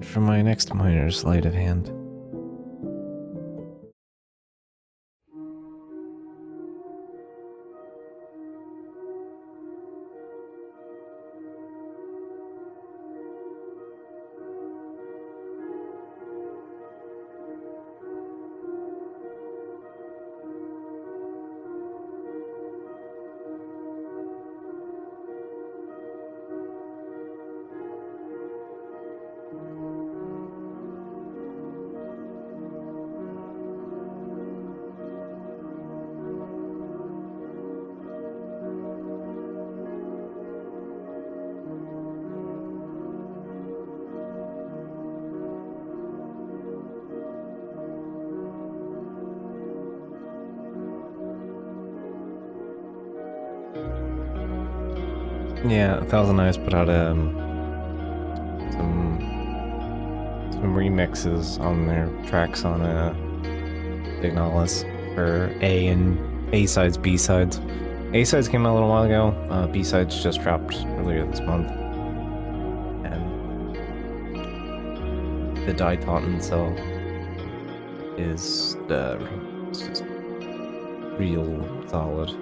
for my next miner's sleight of hand. Yeah, Thousand Eyes put out some remixes on their tracks on Dignalis for A and A sides, B sides. A sides came out a little while ago. B sides just dropped earlier this month, and the Die Taunton cell is just real solid.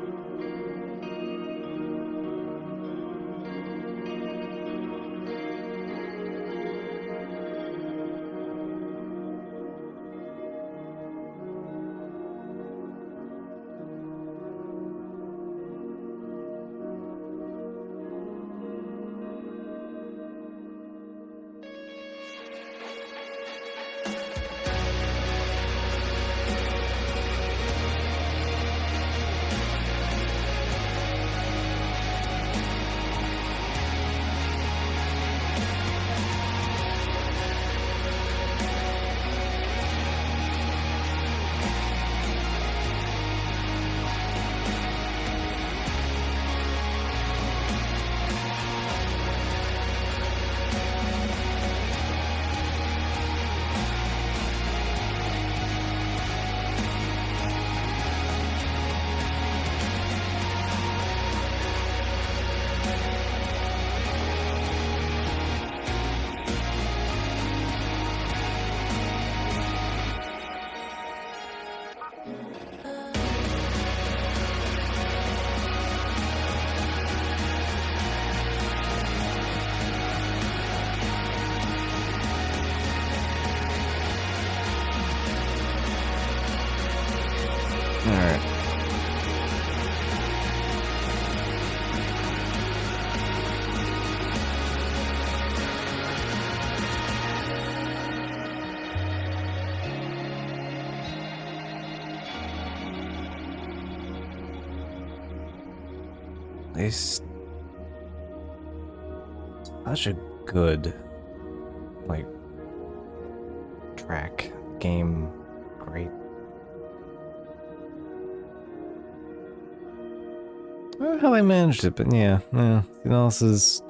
Alright. It's such a good, like, track, game, great. I don't know how I managed it, but yeah. This is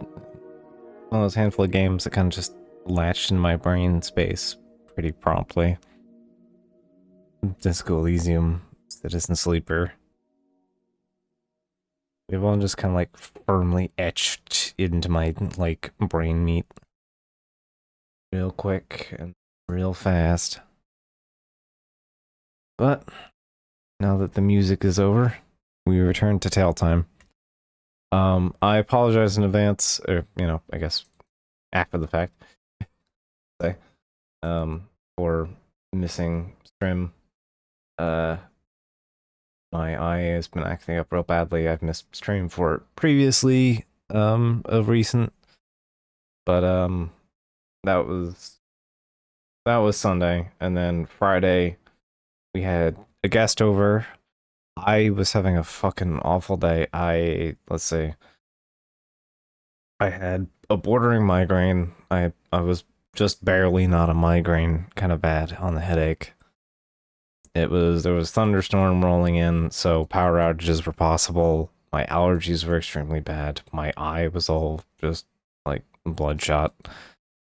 one of those handful of games that kind of just latched in my brain space pretty promptly. Disco Elysium, Citizen Sleeper. They've all just kind of like firmly etched into my like brain meat real quick and real fast. But now that the music is over, we return to Tale Time. I apologize in advance, or I guess after the fact, say, for missing stream. My eye has been acting up real badly. I've missed stream for it previously, of recent, but that was Sunday, and then Friday we had a guest over. I was having a fucking awful day. Let's see. I had a bordering migraine. I was just barely not a migraine, kind of bad on the headache. There was thunderstorm rolling in, so power outages were possible. My allergies were extremely bad. My eye was all just like bloodshot.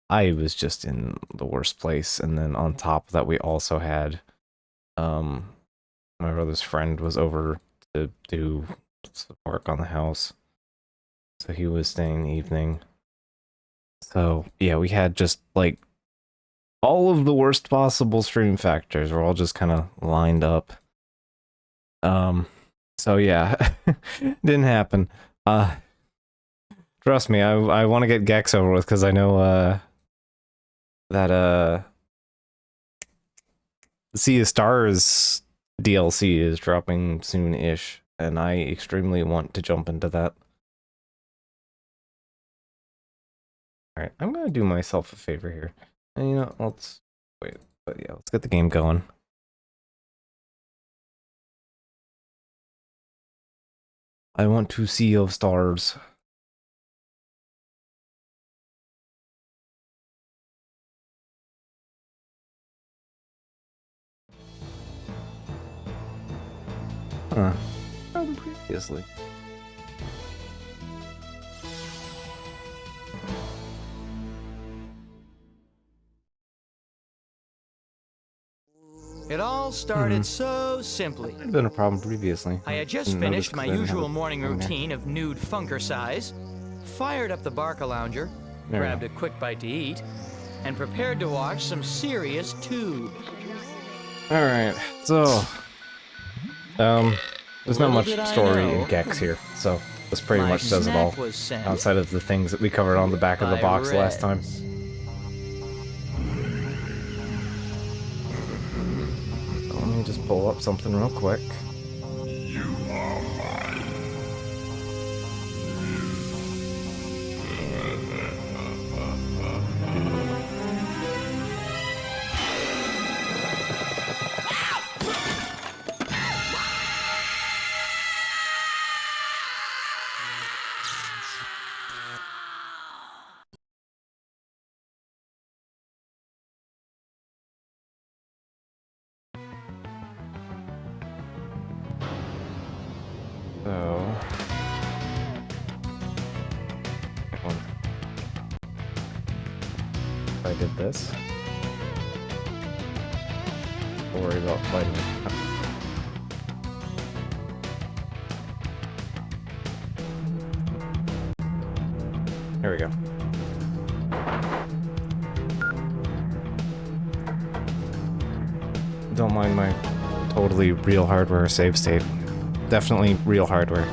I was just in the worst place. And then on top of that, we also had my brother's friend was over to do some work on the house, so he was staying the evening. So yeah, we had just like all of the worst possible stream factors were all just kind of lined up. So yeah, didn't happen. Trust me, I want to get Gex over with because I know that Sea of Stars DLC is dropping soon-ish, and I extremely want to jump into that. Alright, I'm gonna do myself a favor here. And you know, let's wait, but yeah, let's get the game going. I want to see of stars. Huh. From previously. It all started so simply. There's been a problem previously. I had just finished my usual morning routine of nude funkercise, fired up the Barca Lounger, grabbed a quick bite to eat, and prepared to watch some serious tube. Alright, so there's not much story in Gex here, so this pretty much does it all. Outside of the things that we covered on the back of the box last time. Let me just pull up something real quick. So, if I did this, don't worry about fighting. There we go. Don't mind my totally real hardware save state. Definitely real hardware.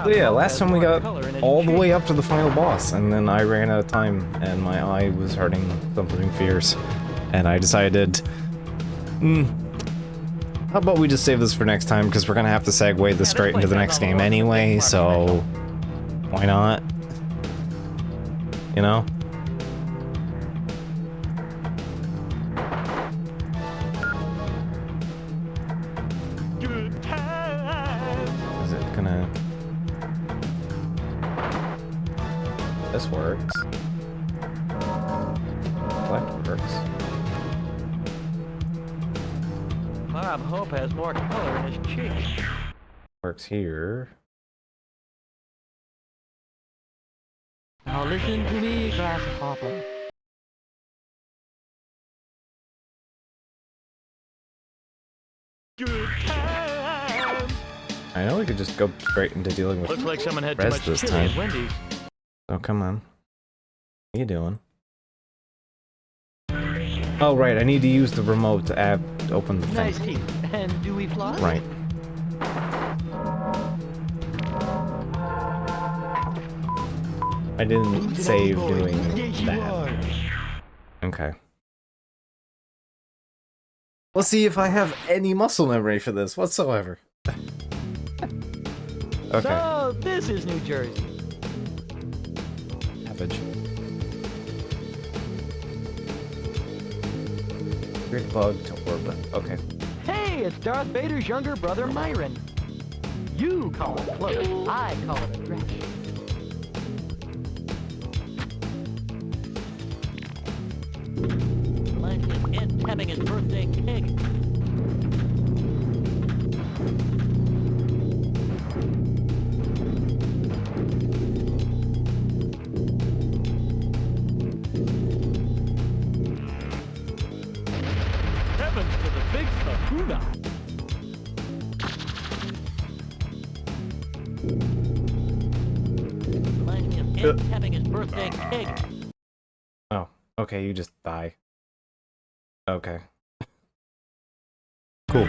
So yeah, last time we got all the way up to the final boss, and then I ran out of time, and my eye was hurting something fierce. And I decided, how about we just save this for next time, because we're gonna have to segue this straight into the next game anyway, so why not? You know? Is it gonna... This works. Select works. Bob Hope has more color in his cheeks. Works here. Now listen to me, grasshopper. Good time. I know we could just go straight into dealing with Looks like someone had too Rez much this chili time. at Wendy's. Oh, come on. What are you doing? Oh, right, I need to use the remote to open the thing. Nice teeth. And do we fly? Right. I didn't save doing that. Okay. Let's see if I have any muscle memory for this whatsoever. Okay. So, this is New Jersey. Savage. Great bug to orbit. Okay. Hey, it's Darth Vader's younger brother, Myron. You call it close. I call it a stretch. Reminds me of Ed tapping his birthday cake. Heavens to the big kahuna. Reminds me of Ed tapping his birthday cake. Oh, Okay, you just die. Okay. Cool.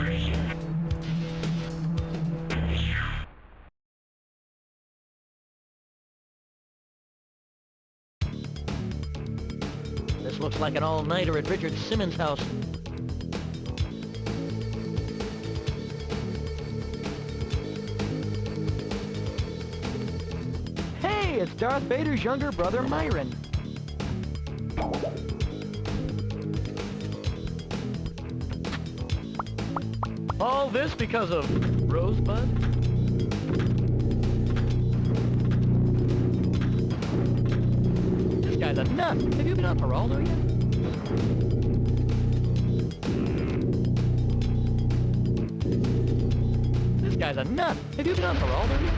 This looks like an all-nighter at Richard Simmons' house. Hey, it's Darth Vader's younger brother, Myron. All this because of Rosebud? This guy's a nut. Have you been on Geraldo yet? This guy's a nut. Have you been on Geraldo yet?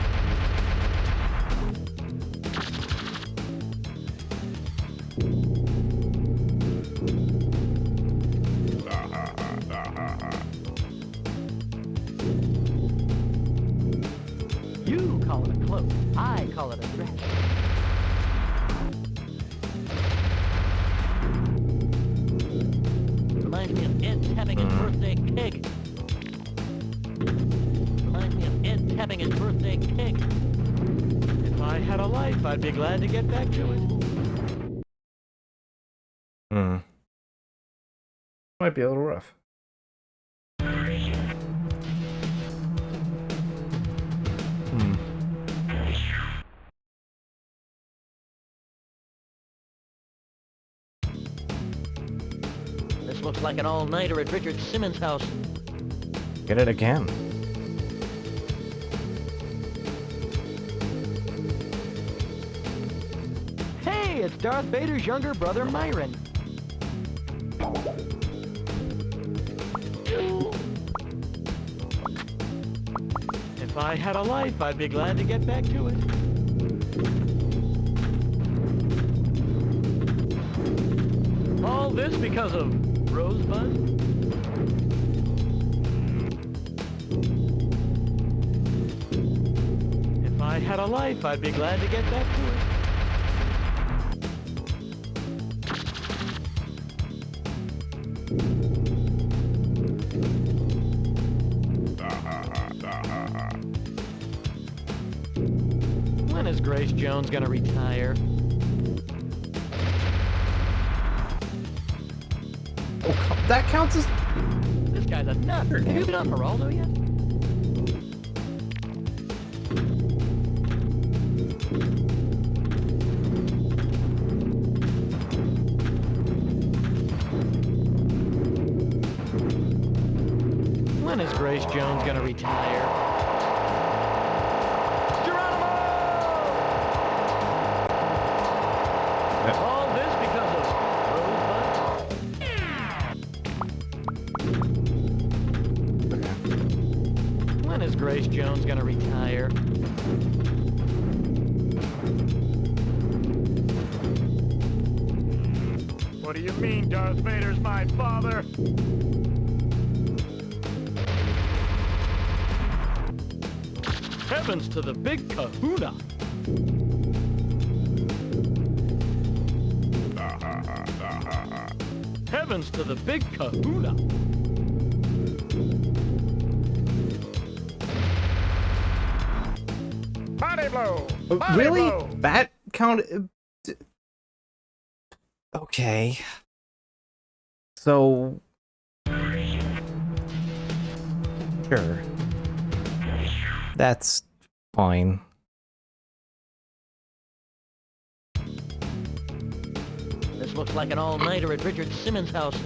You call it a cloak. I call it a dress. Reminds me of Ed tapping his birthday cake. Reminds me of Ed tapping his birthday cake. If I had a life, I'd be glad to get back to it. Might be a little rough. This looks like an all-nighter at Richard Simmons' house. Get it again. Hey, it's Darth Vader's younger brother, Myron. If I had a life, I'd be glad to get back to it. All this because of Rosebud? If I had a life, I'd be glad to get back to it. When is Grace Jones gonna retire? Oh, that counts as... This guy's a nut. Have you been on Geraldo yet? When is Grace Jones gonna retire? All this because of Rosebud? When is Grace Jones gonna retire? What do you mean Darth Vader's my father? Heavens to the big kahuna! Heavens to the big kahuna! Body blow! Body Really? blow! That counted... Okay. So... Sure. That's fine. This looks like an all-nighter at Richard Simmons' house.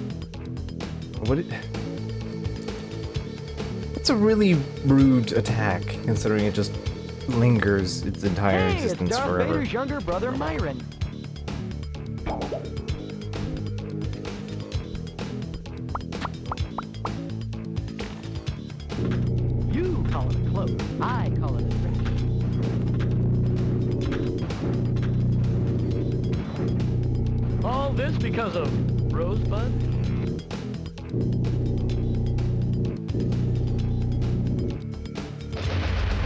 What it... It's a really rude attack, considering it just lingers its entire Hey, it's existence Darth forever. Vader's younger brother, Myron. You call it a cloak. I call it a dress. All this because of Rosebud?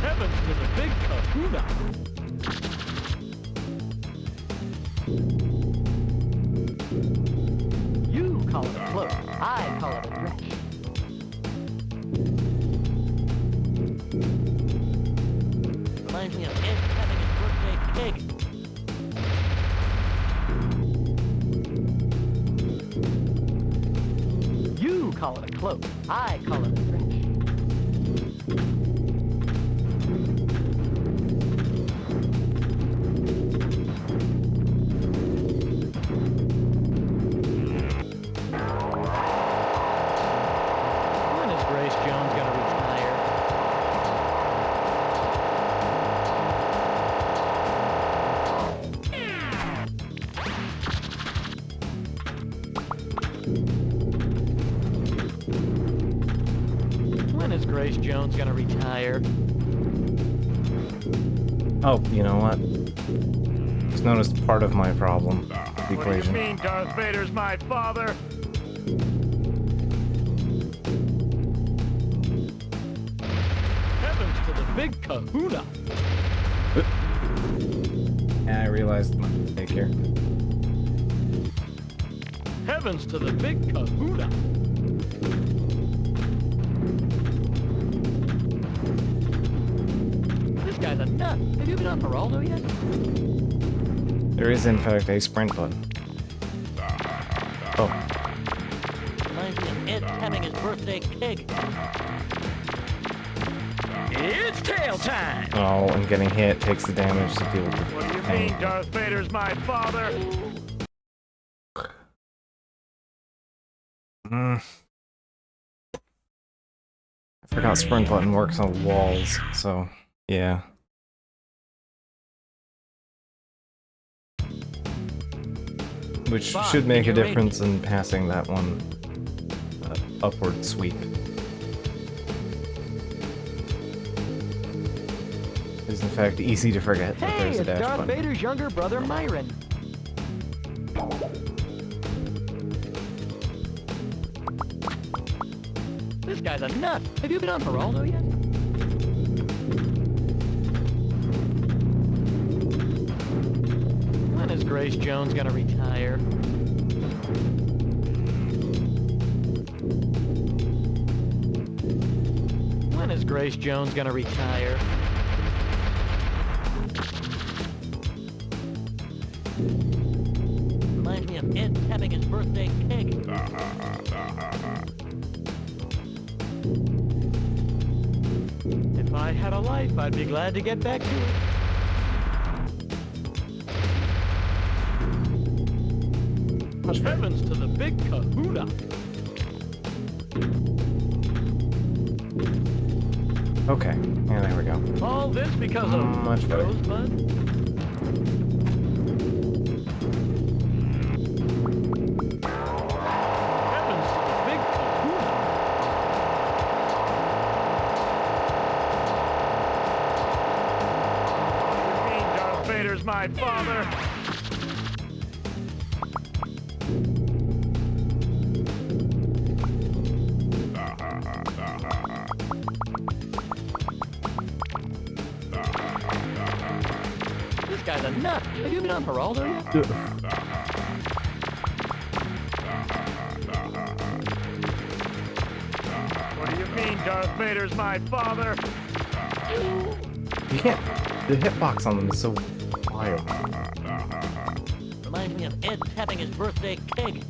Heavens to the big kahuna! cloak. I call it a dress. Reminds me of Ed having his birthday cake. You call it a cloak. I call it a dress. When is Grace Jones gonna retire? When is Grace Jones gonna retire? Oh, you know what? It's noticed part of my problem. The What do you equation. mean Darth Vader's my father? Heavens to the big kahuna! Yeah, I realized my mistake here. Heavens to the big kahuna! This guy's a nut. Have you been on Geraldo yet? There is, in fact, a sprint button. Oh, Reminds me of Ed having his birthday cake. It's tail time! oh, and getting hit takes the damage to deal with the What do you pain. mean Darth Vader's my father? I forgot sprint button works on walls, so yeah. Which Bob, should make a when you're difference in passing that one upward sweep. It is in fact easy to forget that Hey, there's a it's dash Darth button. Vader's younger brother, Myron. This guy's a nut. Have you been on Geraldo yet? When is Grace Jones gonna retire? When is Grace Jones gonna retire? Reminds me of Ed having his birthday cake. If I had a life, I'd be glad to get back to it. Heavens to the big kahuna. Okay, yeah, there we go. All this because of Much better. Rosebud? Heavens to the big kahuna. What do you mean Darth Vader's my father? This guy's a nut. Have you been on Geraldo yet? What do you mean Darth Vader's my father? You can't. The hitbox on them is so wild. Reminds me of Ed having his birthday cake.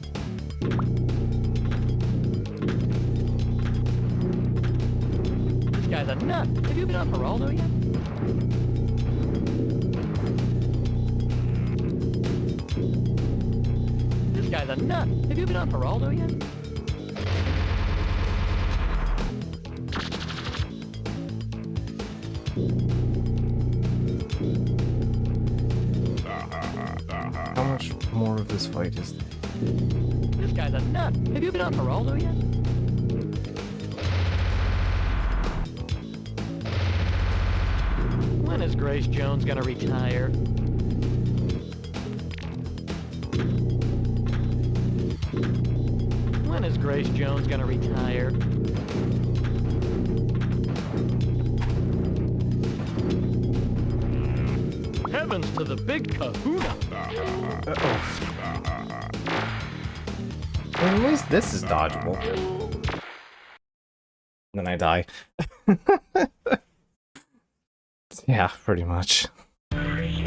This guy's a nut. Have you been on Geraldo yet? This guy's a nut. Have you been on Geraldo yet? How much more of this fight is there? This guy's a nut. Have you been on Geraldo yet? When is Grace Jones gonna retire? When is Grace Jones gonna retire? Heavens to the big kahuna! Uh-oh. At least this is dodgeable. Then I die. Yeah, pretty much. Okay.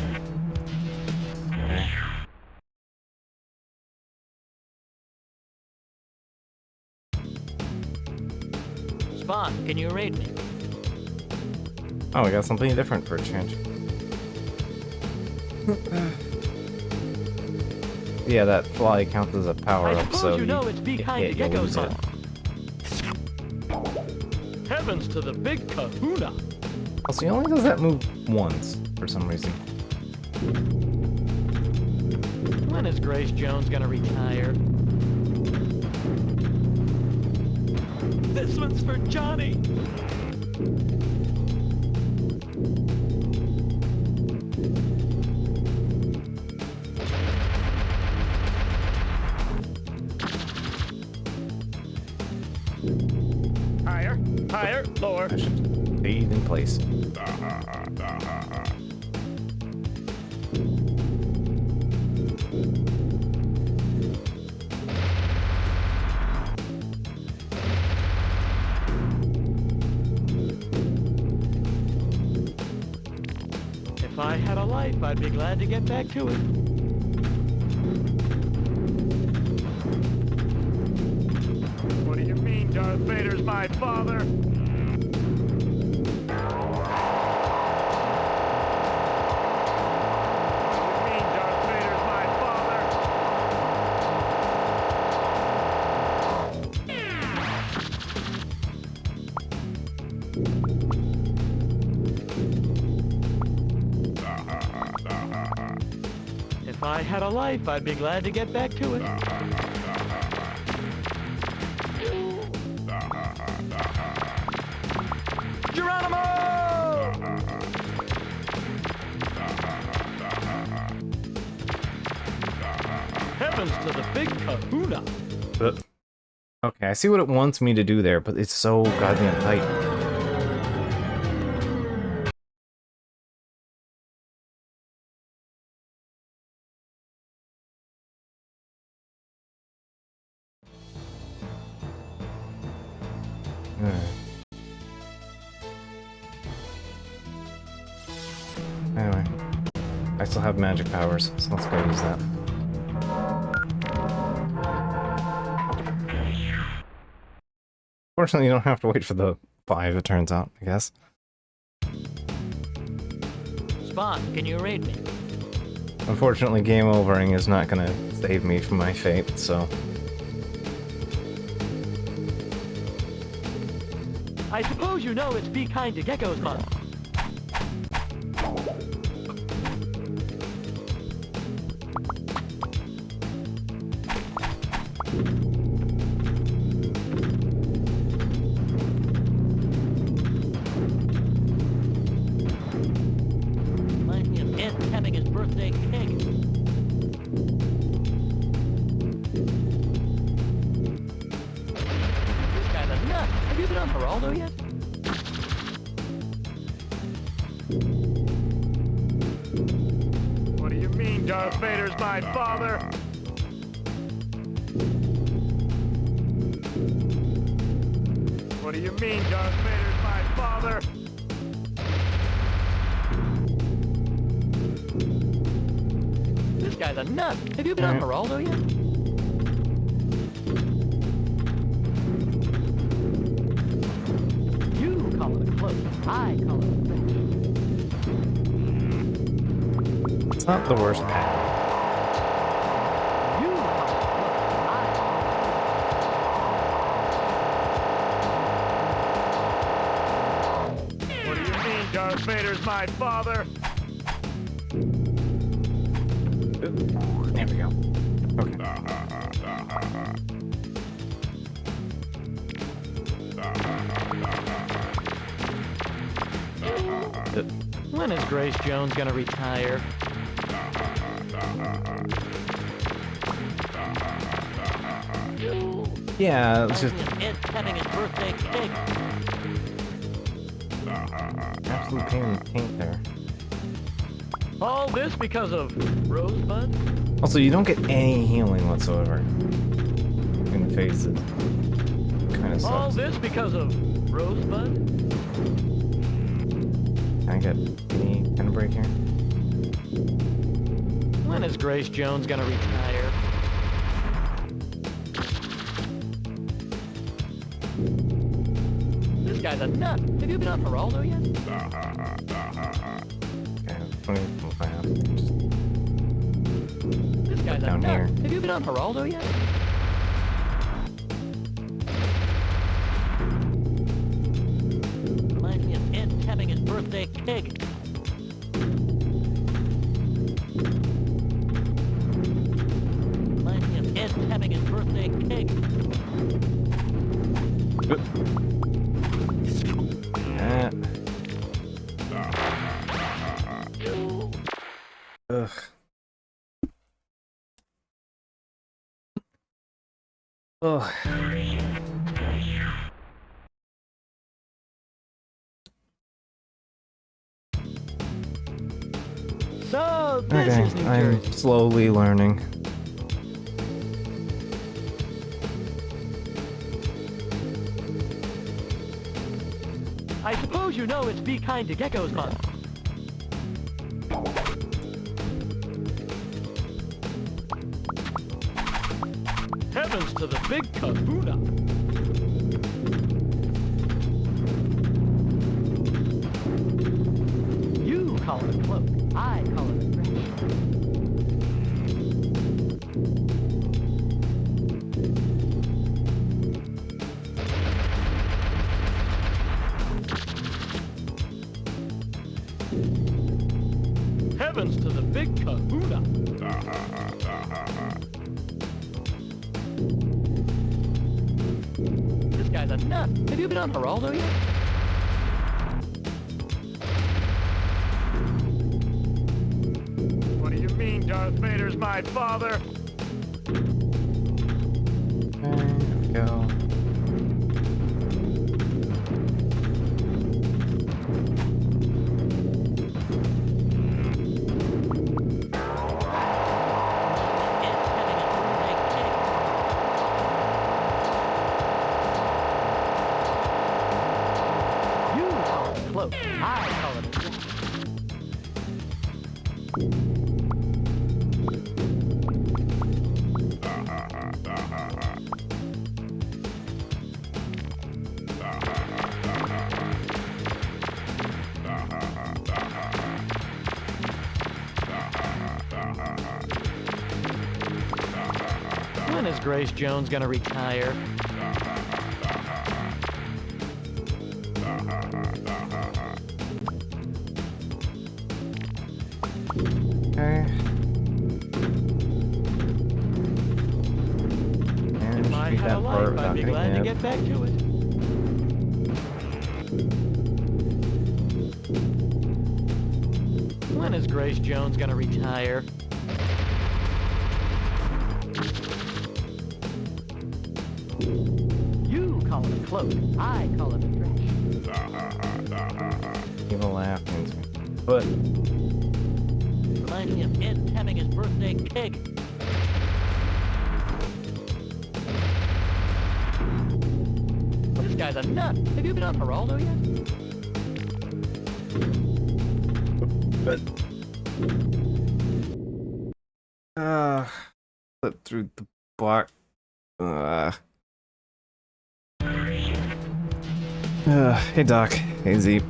Spawn, can you raid me? Oh, we got something different for a change. Yeah, that fly counts as a power-up, so you know it's behind the you'll gecko lose it. Heavens to the big kahuna! Also, he only does that move once, for some reason. When is Grace Jones gonna retire? This one's for Johnny! Higher, higher, lower. I should stayed in place. If I had a life, I'd be glad to get back to it. What do you mean Darth Vader's my father? If I had a life, I'd be glad to get back to it. Geronimo! Heavens to the big kahuna! Okay, I see what it wants me to do there, but it's so goddamn tight. Anyway, I still have magic powers, so let's go use that. Fortunately, you don't have to wait for the 5, it turns out, I guess. Spawn, can you raid me? Unfortunately, game overing is not gonna save me from my fate, so... I suppose you know it's Be Kind to Geckos month. Reminds me of Ed having his birthday cake. This guy's a nut. Have you been on Geraldo yet? What do you mean Darth Vader's my father? What do you mean Darth Vader's my father? This guy's a nut. Have you been on Geraldo yet? You call it a close. I call it a fetch. It's not the worst path. You call it a close. I What do you mean Darth Vader's my father? There we go. Okay. When is Grace Jones gonna retire? Yeah, it's just Ed having his birthday cake. absolute pain in the taint there. All this because of Rosebud? Also, you don't get any healing whatsoever. faces. Kind of All sucks. this because of Rosebud? Can I get any kind of break here? When is Grace Jones gonna retire? This guy's a nut. Have you been on Geraldo yet? Okay, let me move my house. This guy's a down nut. here. Have you been on Geraldo yet? Reminds me of Ed having his birthday cake. Reminds me of Ed having his birthday cake. Ugh. Ugh. So, this Okay, is New I'm Jersey. slowly learning. I suppose you know it's Be Kind to Geckos month. Heavens to the big kahuna! You call it a cloak, I call it a dress. Heavens to the big kahuna! This guy's a nut. Have you been on Geraldo yet? What do you mean Darth Vader's my father? There we go. You call it a cloak, I call it a dress. When is Grace Jones gonna retire? Okay. And If I shoot had a that part life, I'd without be getting glad to hit. get back to it. When is Grace Jones gonna retire? You call it a cloak, I call it a dress. Evil laugh means me. But Reminds me of Ed having his birthday cake. This guy's a nut. Have you been on Geraldo yet? slip through the block. Hey Doc. Hey Z.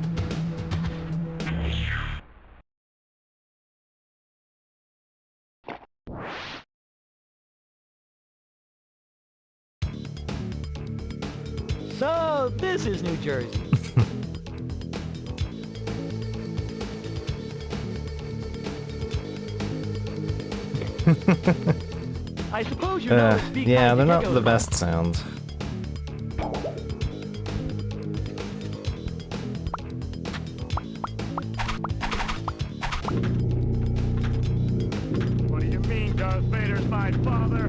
So, this is New Jersey. I suppose you know it's Be Yeah, Kind they're to not Geckos the month. best sounds. What do you mean Darth Vader's my father?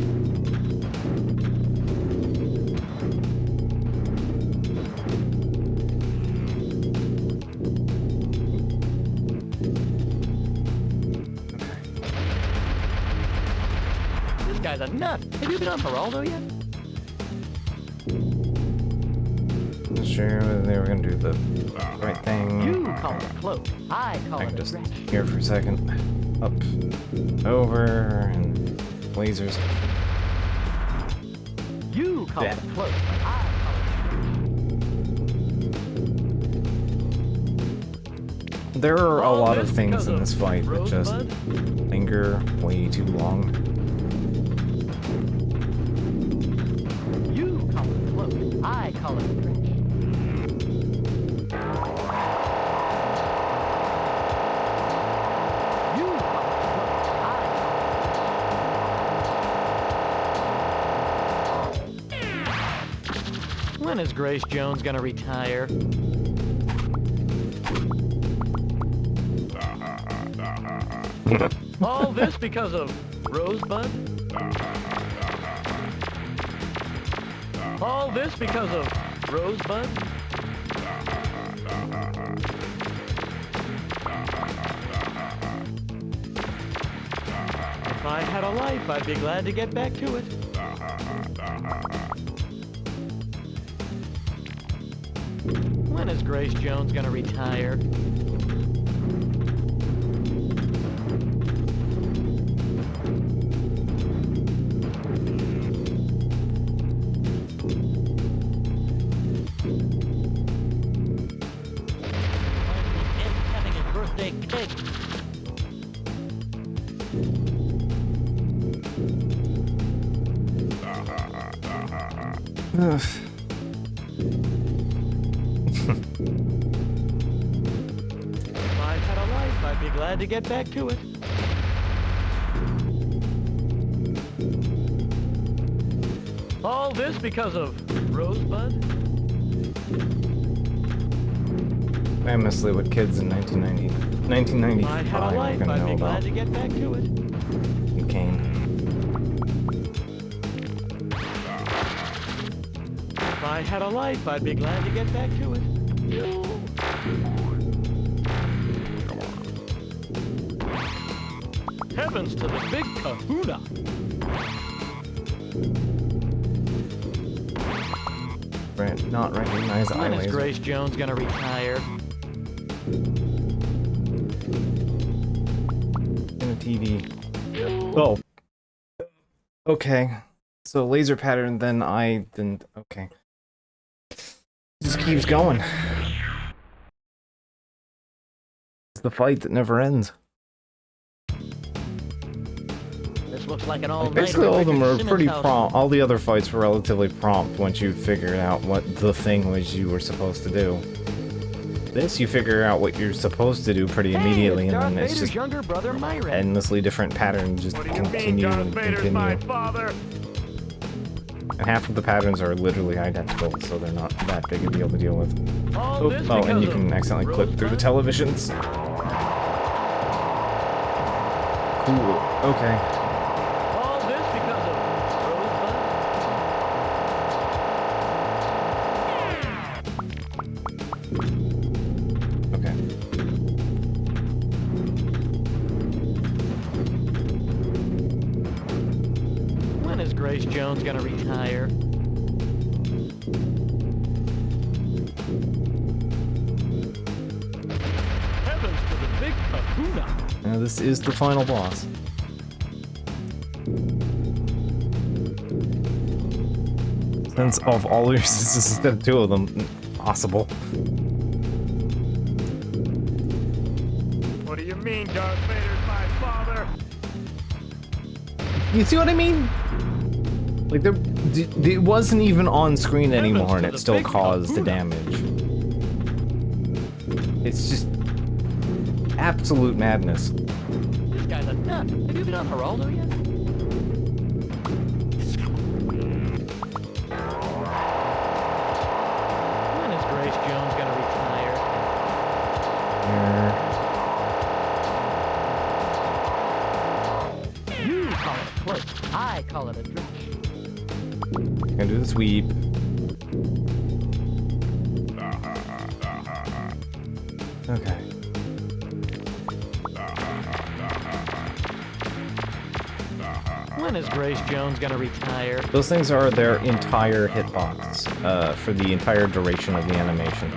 This guy's a nut. Have you been on Geraldo yet? sure whether they were gonna do the right thing. You call it a cloak. I call I it can a just dress. here for a second. Up, over, and lasers. You call it a cloak. I call it There are a All lot of this things because in of this fight that just Rosebud? linger way too long. You call it a cloak. I call it a dress. You call it a cloak. I call it a dress. When is Grace Jones gonna retire? All this because of Rosebud? All this because of Rosebud? If I had a life, I'd be glad to get back to it. When is Grace Jones gonna retire? Having his birthday cake. Ugh. If I had a life, I'd be glad to get back to it. All this because of Rosebud? Famously, what kids in 1990, If I had a 1995 were life, gonna I'd know be glad about to get back to it. Kane. If I had a life, I'd be glad to get back to it. Heavens to the big kahuna! Not recognize eye When is laser. Grace Jones gonna retire? In a TV. Oh. Okay. So laser pattern, then okay. Just keeps going. It's the fight that never ends. This looks like an all-nighter. Basically, all of them are pretty house. prompt. All the other fights were relatively prompt once you figured out what the thing was you were supposed to do. This, you figure out what you're supposed to do pretty immediately, and then it's just younger brother Myron. endlessly different patterns just What do you mean, continue Darth and Vader's my continue. father? And half of the patterns are literally identical, so they're not that big a deal to deal with. All this Oh, and because you of can accidentally clip through the Rosebud? televisions. Cool. Okay. All this because of Rosebud? Okay. When is Grace Jones gonna retire? Heavens to the big kahuna! Now this is the final boss. Since of all your instead of two of them possible. What do you mean, Darth Vader's my father? You see what I mean? Like it wasn't even on screen anymore, and to it the still big caused the kahuna. damage. It's just absolute madness. This guy's a nut. Have you been on Geraldo yet? When is Grace Jones gonna retire? You call it a cloak. I call it a dress. Gonna do the sweep. Okay. When When is Grace Jones gonna retire? Those things are their entire hitbox, for the entire duration of the animation.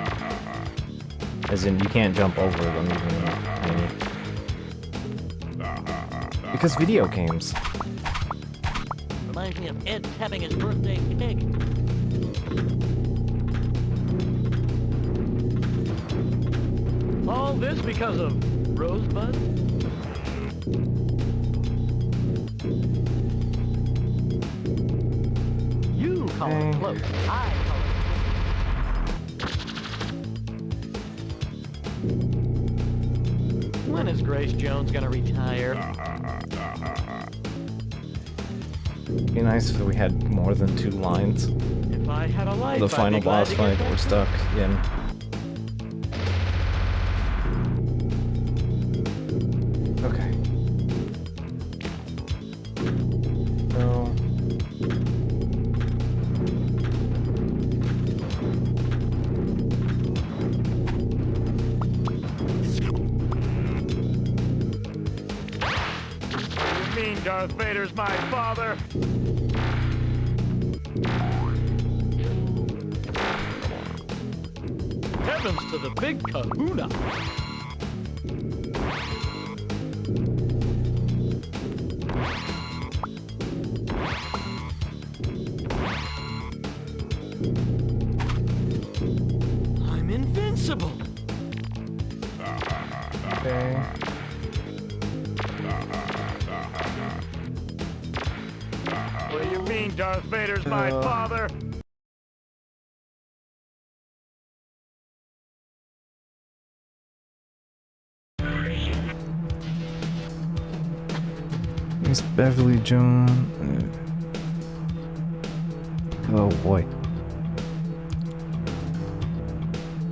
As in, you can't jump over them even. Because video games. Reminds me of Ed tapping his birthday cake. All this because of Rosebud? You call it close. I call it. When is Grace Jones gonna retire? Be nice if we had more than 2 lines. If I had a life, The final boss fight, we're stuck in. Okay. No. You mean Darth Vader's my father? Heavens to the big kahuna! I'm invincible! Okay. What do you mean Darth Vader's my father? Miss Beverly Jones. Oh boy.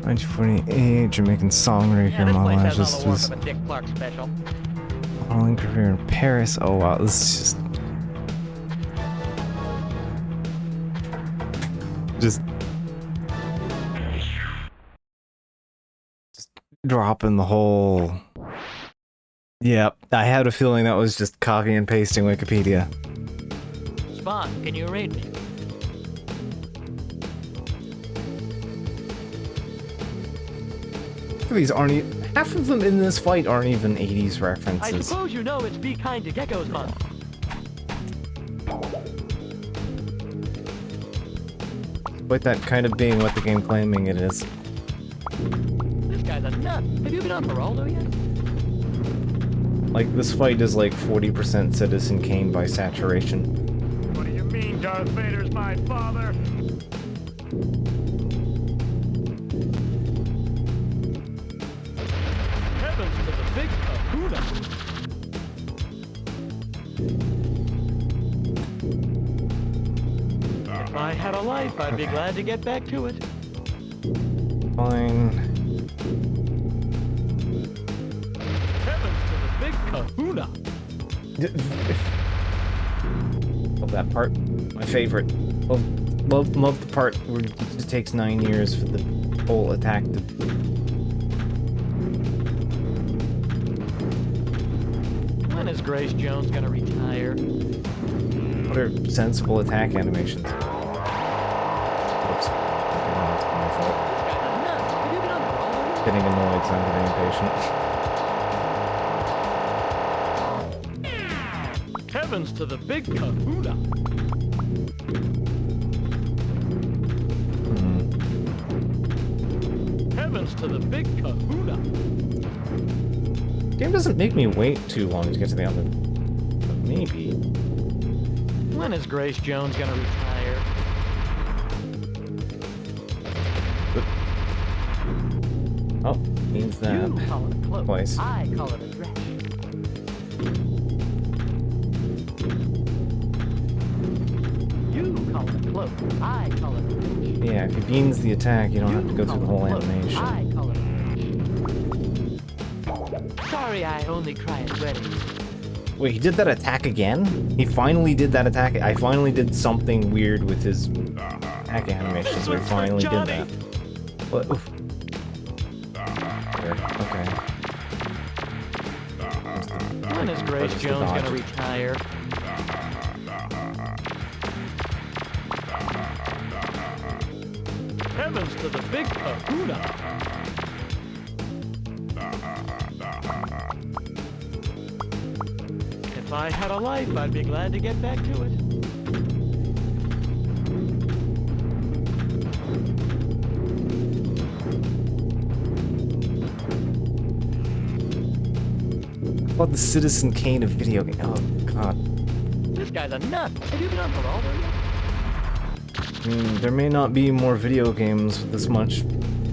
1948, Jamaican songwriter, model just was Dick Clark special. modeling career in Paris. Oh wow, this is just dropping the whole. Yep, I had a feeling that was just copy and pasting Wikipedia. Spawn, can you read me? These aren't half of them in this fight aren't even 80s I references. suppose you know it's Be Kind to Geckos month. Despite that kind of being what the game claiming it is. This guy's a nut. Have you been on Geraldo yet? Like, this fight is like 40% Citizen Kane by saturation. What do you mean Darth Vader's my father? Heavens to the big kahuna! If I had a life, I'd be glad to get back to it. Fine. Heavens to the big kahuna! Love that part. My favorite. Love the part where it just takes 9 years for the whole attack to... When is Grace Jones gonna retire? What are sensible attack animations? Oops. Okay, no, it's my fault. This guy's a nut. Have you been on Geraldo yet? Getting annoyed, so I'm getting impatient. Heavens to the big kahuna! Heavens to the big kahuna! Game doesn't make me wait too long to get to the other. But maybe. When is Grace Jones gonna retire? Oh, means that. You call it a cloak. Twice. I call it a dress. You call it a cloak. I call it a dress. Yeah, if he beans the attack, you don't have to go call through the it a whole cloak. animation. I call it a dress. Sorry, I only cry at weddings. Wait, he did that attack again? He finally did that attack. I finally did something weird with his attack animations. We finally did that. What? Oof. There, okay. When is Grace Just the Jones dodge. gonna retire? heavens to the big kahuna! If I had a life, I'd be glad to get back to it. What the Citizen Kane of video game? Oh god. This guy's a nut. Have you been on Geraldo yet? There may not be more video games with this much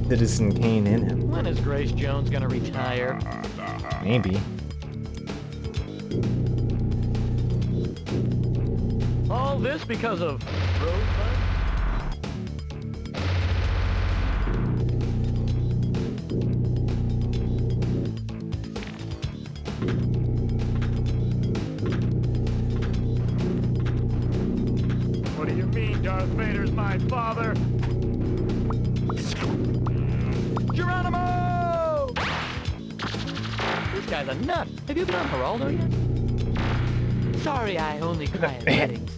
Citizen Kane in it. When is Grace Jones gonna retire? Maybe. All this because of Rosebud? What do you mean Darth Vader's my father? Geronimo! This guy's a nut. Have you been on Geraldo yet? Sorry, I only cry at weddings.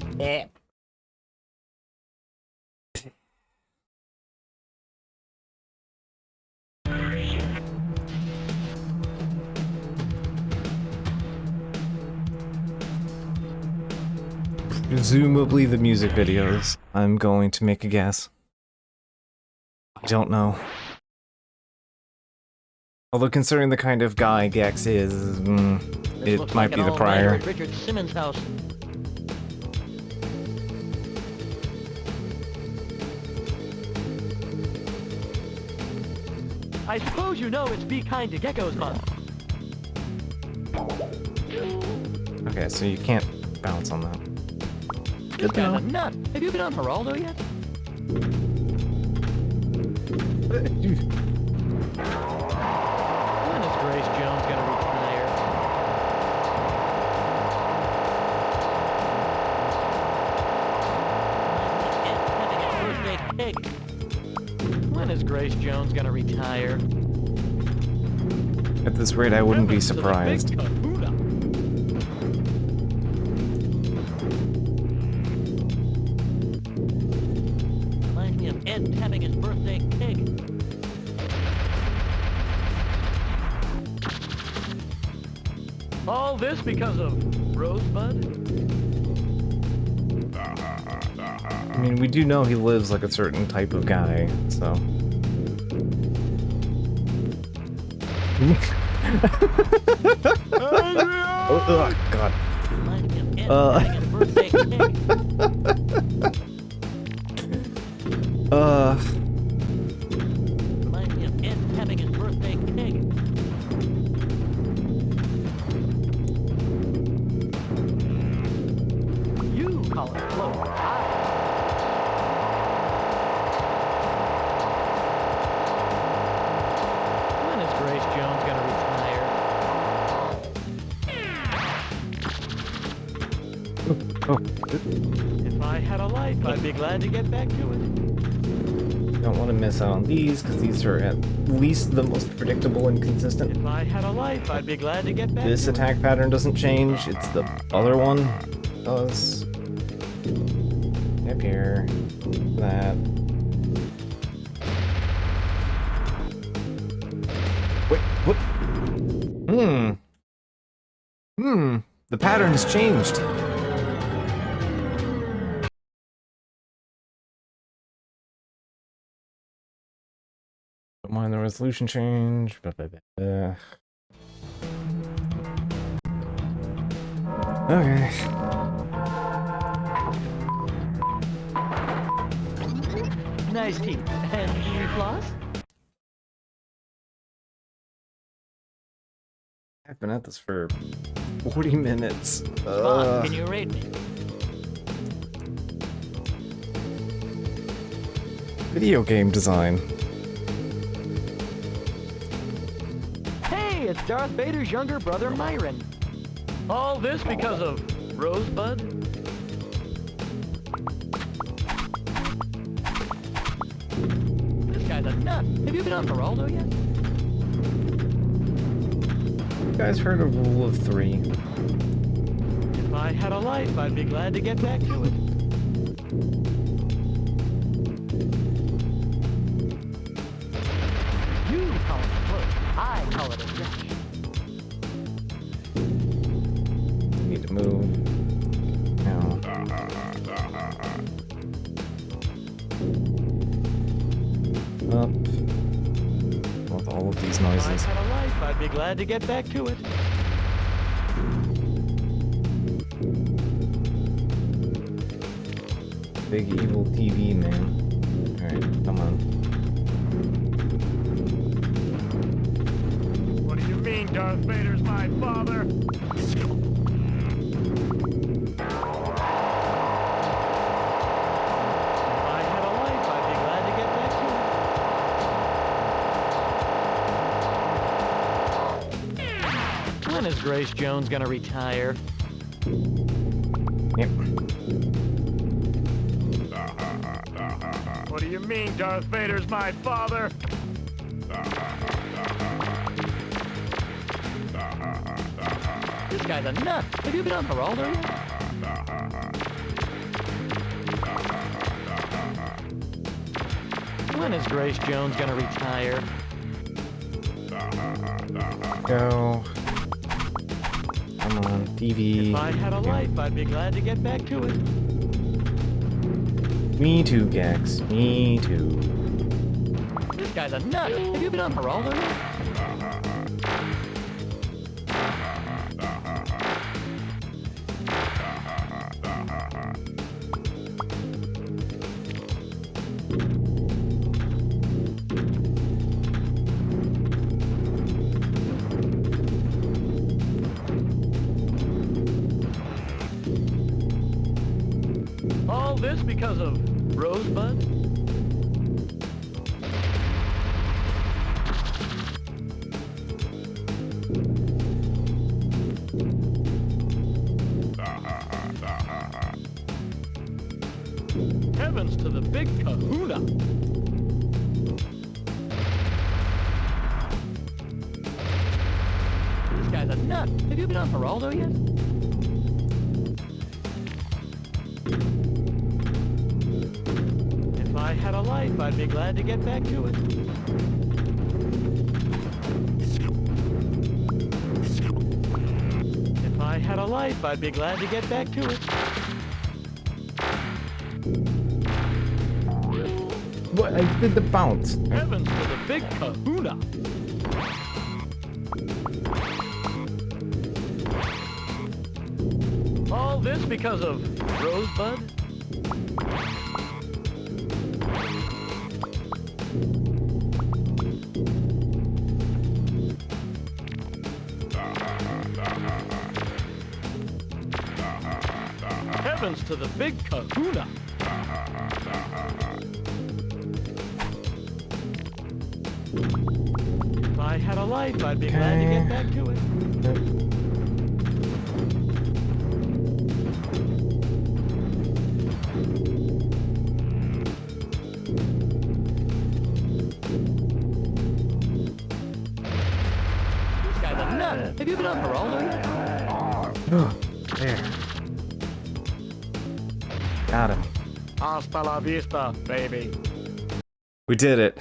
Presumably the music videos. I'm going to make a guess. I don't know. Although considering the kind of guy Gex is, This it looks might like be an the all-nighter prior. at Richard Simmons' house. I suppose you know it's Be Kind to Geckos month. Okay, so you can't bounce on that. This guy's a nut. Have you been on Geraldo yet? When is Grace Jones gonna retire? Birthday cake. When is Grace Jones gonna retire? At this rate, I wouldn't be Heavens to the big surprised. kahuna. Reminds me of Ed having his birthday cake. All this because of Rosebud? I mean, we do know he lives like a certain type of guy, so. Oh, God. Reminds me of Ed having his birthday cake. Reminds me of Ed having his birthday cake. You call it float. When is Grace Jones gonna retire? Oh, If I had a life, I'd be glad to get back to it. don't want to miss out on these, because these are at least the most predictable and consistent. If I had a life, I'd be glad to get back This to attack pattern doesn't change, it's the other one does. Up here. That. Wait, what? The pattern has changed. Don't mind the resolution change. Okay. Nice teeth. And any floss? I've been at this for 40 minutes. Come on, can you rate me? Video game design. Hey, it's Darth Vader's younger brother, Myron. All this because of Rosebud? This guy's a nut. Have you been on Geraldo yet? You guys heard of Rule of 3? If I had a life, I'd be glad to get back to it. call it a push. I call it a dash. Need to move. Now. Up. With all of these If I noises. had a life, I'd be glad to get back to it. Big evil TV, man. Alright, come on. What do you mean Darth Vader's my father? If I had a life, I'd be glad to get back to it. When is Grace Jones gonna retire? Yep. What do you mean Darth Vader's my father? This guy's a nut. Have you been on Geraldo yet? When is Grace Jones gonna retire? Go. Come on, TV. If I had a life, I'd be glad to get back to it. Me too, Gex. Me too. This guy's a nut. Have you been on Geraldo yet? All this because of Rosebud? Heavens to the big kahuna! This guy's a nut. Have you been on Geraldo yet? If I had a life, I'd be glad to get back to it. If I had a life, I'd be glad to get back to it. What? I did the bounce. Heavens to the big kahuna! All this because of Rosebud? Heavens to the big kahuna! If I had a life, I'd be glad to get back to it. This guy's a nut. Have you been on Geraldo yet? Oh, there. Got him. Hasta la vista, baby. We did it.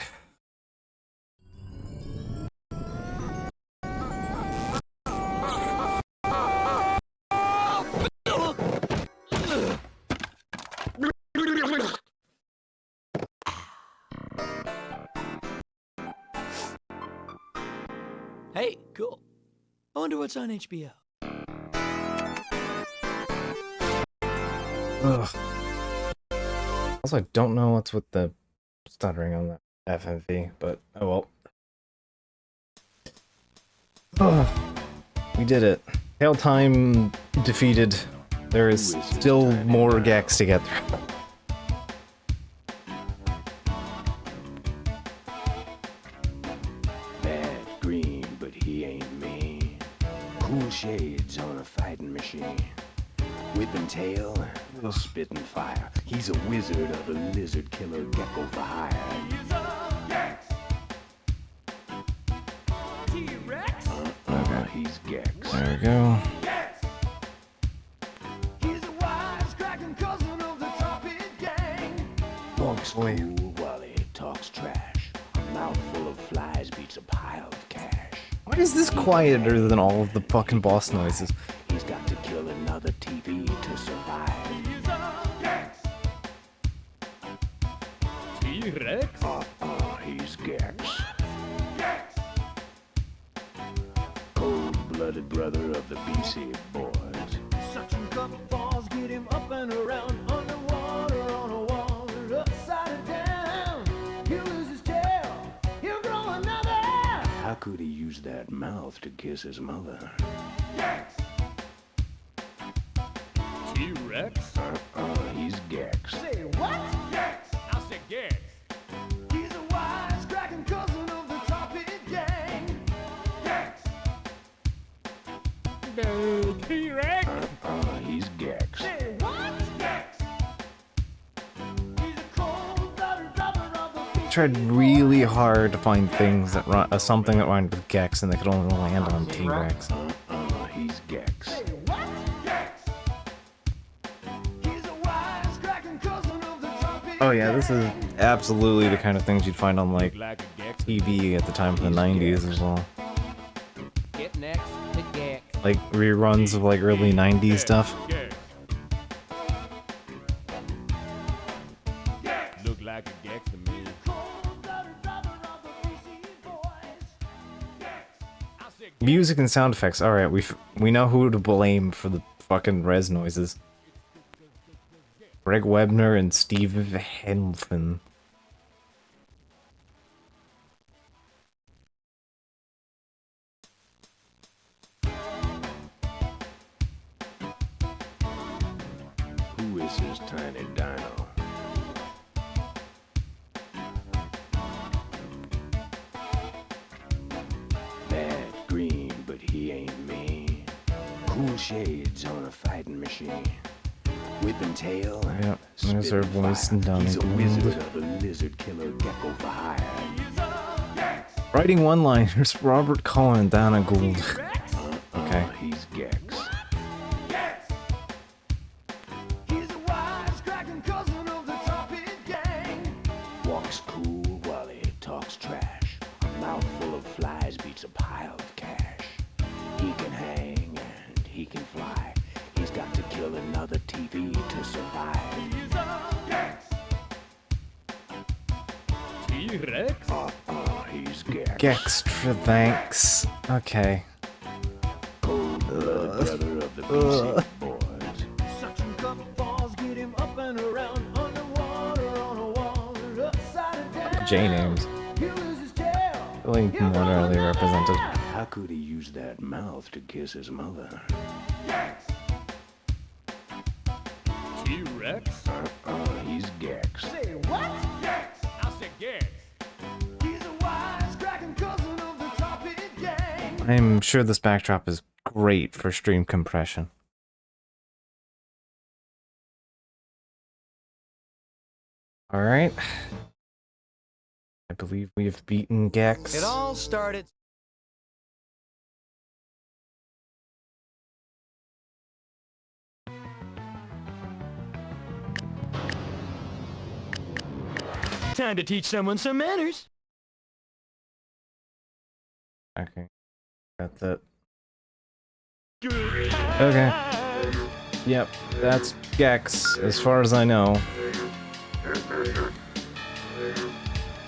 Hey, cool. I wonder what's on HBO. Ugh. Also, I don't know what's with the stuttering on the FMV, but oh well. Ugh. We did it. Tail time defeated. There is still more Gex to get through. Bad green, but he ain't mean. Cool shades on a fighting machine. Whipping tail, spitting fire. He's a wizard of a lizard killer gecko for hire. He's a Gex! T-Rex? He's Gex. There we go. Gex! He's a wise-cracking cousin of the Top Hit Gang. Walks cool while he talks trash. A mouthful of flies be beats a pile of cash. Why is this quieter than all of the fucking boss noises? He's got to kill another TV to survive. T-Rex? He's Gex. Cold-blooded brother of the BC boys. Suction cup balls get him up and around, underwater on a wall, upside down. He'll lose his tail, he'll grow another. How could he use that mouth to kiss his mother? T-Rex? He's Gex. Say what? I said Gex. He's a wise cracking cousin of the Top Hit Gang. No, T-Rex? He's Gex. Say what? He's a cold-blooded brother of the I tried really hard to find things that run something that rhymed with Gex and they could only land on T-Rex. He's Gex. Say what? He's a wise cracking cousin of the Top Hit Oh yeah, this is absolutely the kind of things you'd find on like Like a Gex. TV at the time of the 90s as well. Get next to Gex. Like reruns of like early 90s stuff. Gex. Look like a Gex to me. cold-blooded brother of the BC boys. I said Music and sound effects. All right, we know who to blame for the fucking res noises. Greg Webner and Steve Henlin. Who is his tiny dino? Bad green, but he ain't me. Cool shades on a fighting machine. Whipping tail. Yep, there's her spitting voice fire. and Donnie He's a Gould. wizard of the lizard killer gecko for hire. Writing one-liners, Robert Cullen and Donna Gould. Okay. He's Gex. He's a wise cracking cousin of the Top Hit Gang. Walks cool while he talks trash. A mouthful of flies beats a pile of cash. He can hang and he can fly. He's got to kill another TV to survive. T-Rex? He's Gex. Gextra thanks. Okay. Cold-blooded brother of the BC boys. Suction cup balls get him up and around, underwater on a wall, upside down. J names. He'll lose his tail. Feeling more early represented. How could he use that mouth to kiss his mother? T-Rex? He's Gex. Say what? I said Gex. He's a wise cracking cousin of the Top Hit Gang. I'm sure this backdrop is great for stream compression. Alright. I believe we have beaten Gex. It all started. Time to teach someone some manners. Okay. Got that. Okay. Yep, that's Gex, as far as I know.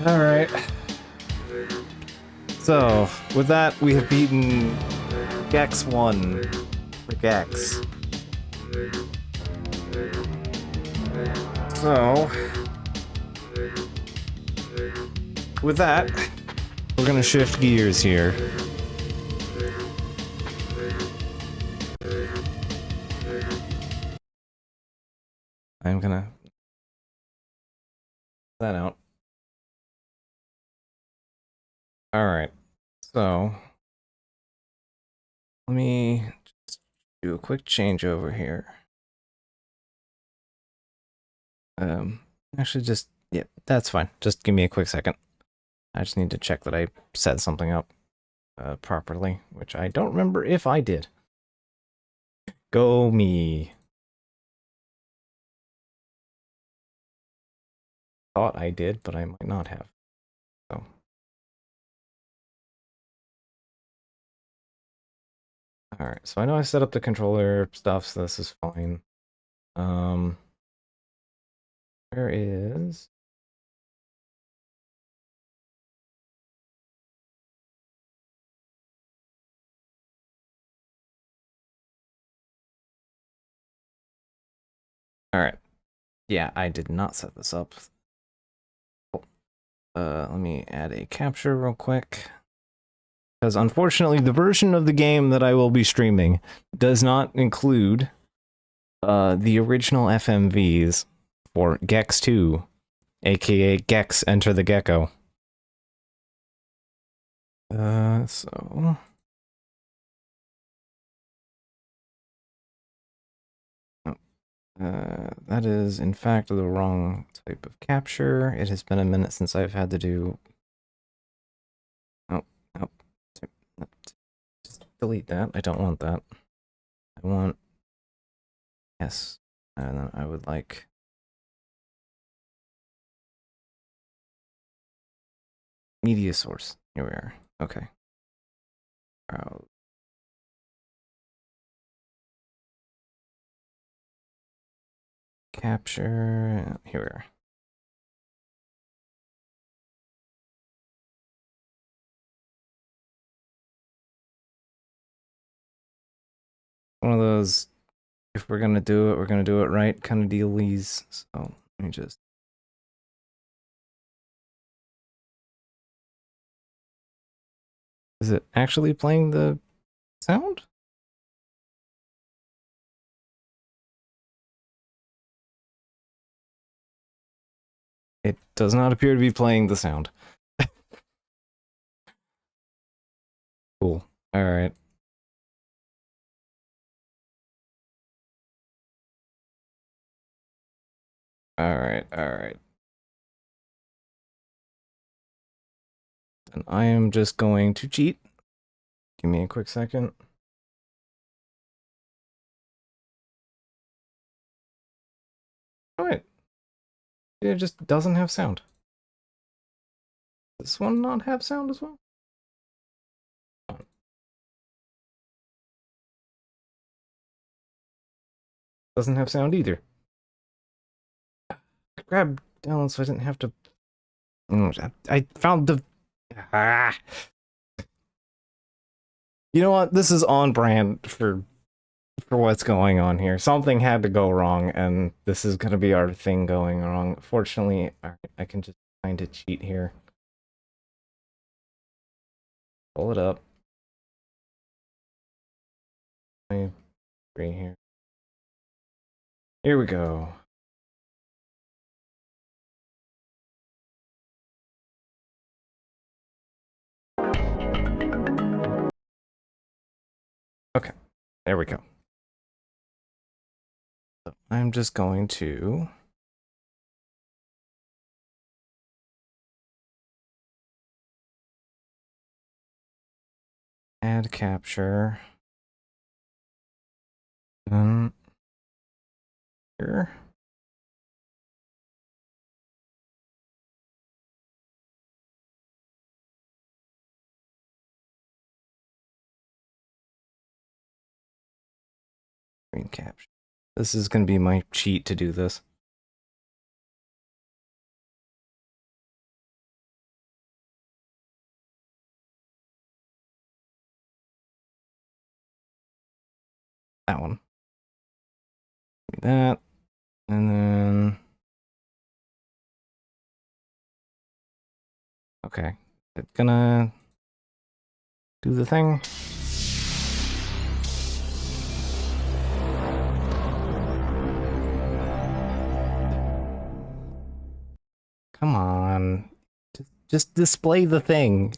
Alright. So, with that, we have beaten Gex 1. The Gex. So, with that, we're gonna shift gears here. I'm gonna that out. Alright, so let me just do a quick change over here. Actually just, yeah, that's fine. Just give me a quick second. I just need to check that I set something up properly, which I don't remember if I did. Go me. Thought I did, but I might not have. So Alright, so I know I set up the controller stuff, so this is fine. Where is... Alright. Yeah, I did not set this up. Let me add a capture real quick. Because unfortunately, the version of the game that I will be streaming does not include the original FMVs for Gex 2, aka Gex Enter the Gecko. So... that is, in fact, the wrong type of capture. It has been a minute since I've had to do... Oh, just delete that. I don't want that. I want... Yes. And then I would like... Media source. Here we are. Okay. Capture... Here we are. One of those, if we're gonna do it, we're gonna do it right kind of dealies. So let me just... Is it actually playing the sound? It does not appear to be playing the sound. Cool. Alright. Alright. And I am just going to cheat. Give me a quick second. Alright. It just doesn't have sound. Does this one not have sound as well? Doesn't have sound either. I grabbed down so I didn't have to... I found the... Ah. You know what? This is on brand for what's going on here. Something had to go wrong, and this is gonna be our thing going wrong. Fortunately, I can just find a cheat here. Pull it up. Let me bring here. Here we go. Okay, there we go. So I'm just going to add capture. Here. Screen capture. This is going to be my cheat to do this. That one. Do that. And then... Okay. It's gonna do the thing. Come on. Just display the thing.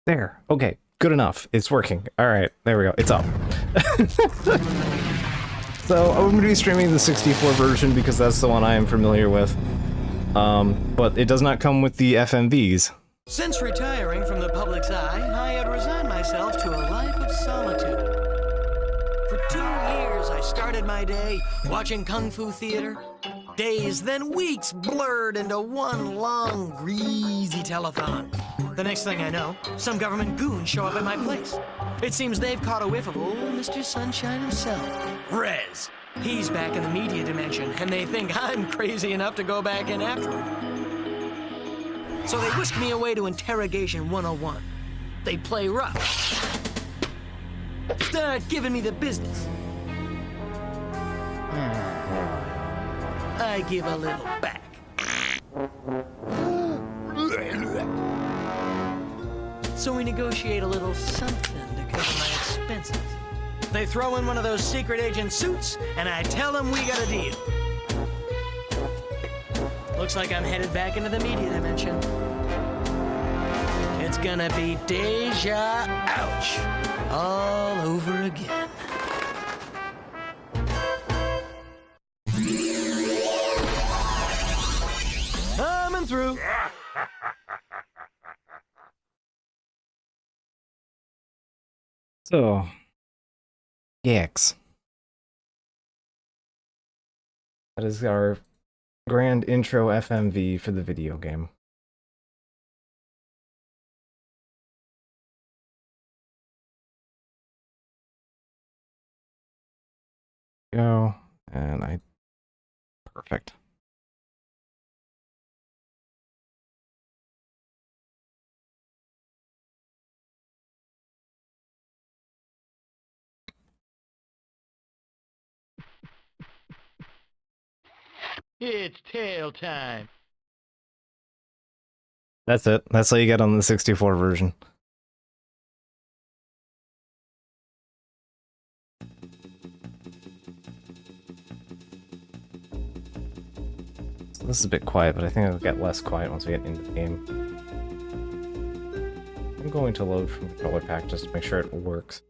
There. Okay. Good enough. It's working. Alright. There we go. It's up. So, I'm going to be streaming the 64 version because that's the one I am familiar with. But it does not come with the FMVs. Since retiring from the public's eye, I had resigned myself to a life of solitude. started my day watching Kung Fu theater. Days, then weeks blurred into one long, greasy telethon. The next thing I know, some government goons show up at my place. It seems they've caught a whiff of old Mr. Sunshine himself, Rez. He's back in the media dimension, and they think I'm crazy enough to go back in after him. So they whisk me away to Interrogation 101. They play rough. Start giving me the business. I give a little back. So we negotiate a little something to cover my expenses. They throw in one of those secret agent suits, and I tell them we got a deal. Looks like I'm headed back into the media dimension. It's gonna be deja ouch all over again. Coming through. So, Gex. That is our grand intro FMV for the video game. Go, and perfect. It's tail time. That's it. That's how you get on the 64 version. So this is a bit quiet, but I think it'll get less quiet once we get into the game. I'm going to load from the color pack just to make sure it works.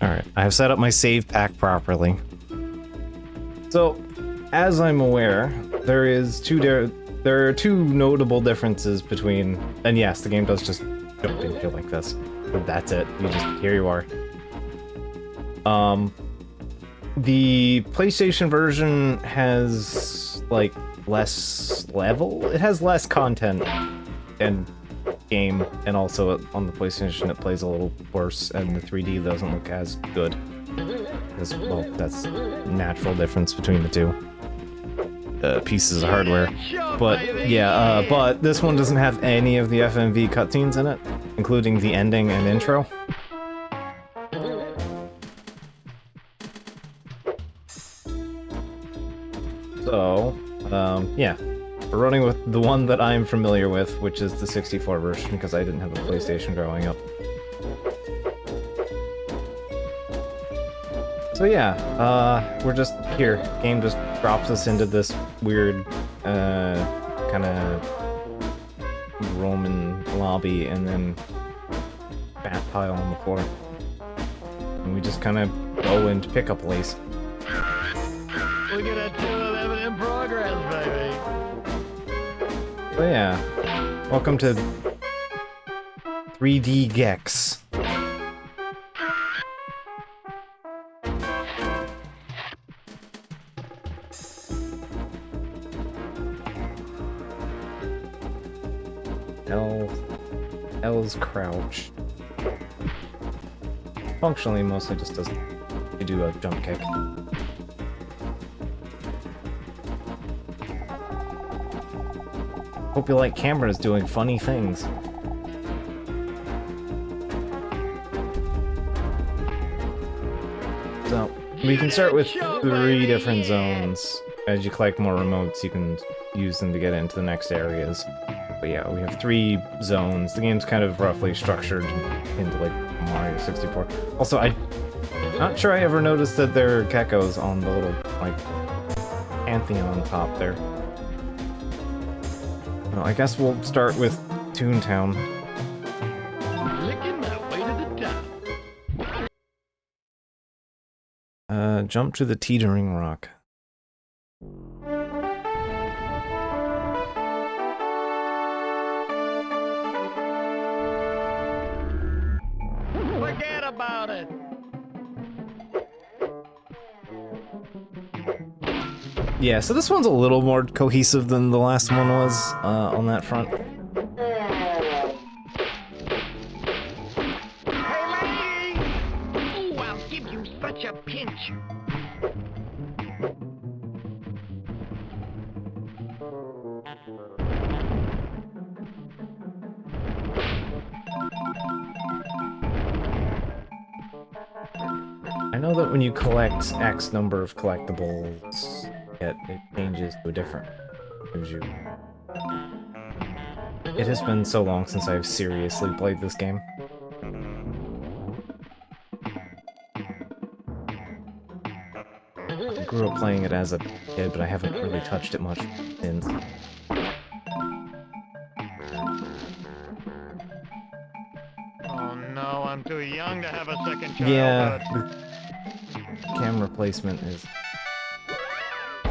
Alright, I have set up my save pack properly. So, as I'm aware, there are two notable differences between, and yes, the game does just jump into you like this. But that's it. Here you are. The PlayStation version has like less level. It has less content and game, and also on the PlayStation it plays a little worse, and the 3D doesn't look as good. Because, well, that's a natural difference between the two pieces of hardware. But yeah, but this one doesn't have any of the FMV cutscenes in it, including the ending and intro. So, yeah. We're running with the one that I'm familiar with, which is the 64 version, because I didn't have a PlayStation growing up. So yeah, we're just here. Game just drops us into this weird, kind of Roman lobby, and then bat pile on the floor. And we just kind of go and pick a place. Look at that 211 in progress, baby. So yeah, welcome to 3D Gex. L's crouch. Functionally, mostly just does you do a jump kick. Hope you like cameras doing funny things. So, we can start with 3 different zones. As you collect more remotes, you can use them to get into the next areas. But yeah, we have 3 zones. The game's kind of roughly structured into like Mario 64. Also, I'm not sure I ever noticed that there are geckos on the little, like, Pantheon top there. Well, I guess we'll start with Toontown. Licking my way to the top. Jump to the teetering rock. about it. Yeah, so this one's a little more cohesive than the last one was on that front. Hey, lady! Ooh, I'll give you such a pinch. I know that when you collect X number of collectibles, it changes to a different. Gives you. It has been so long since I've seriously played this game. I grew up playing it as a kid, but I haven't really touched it much since. Oh no, I'm too young to have a second Yeah, childhood. the camera placement is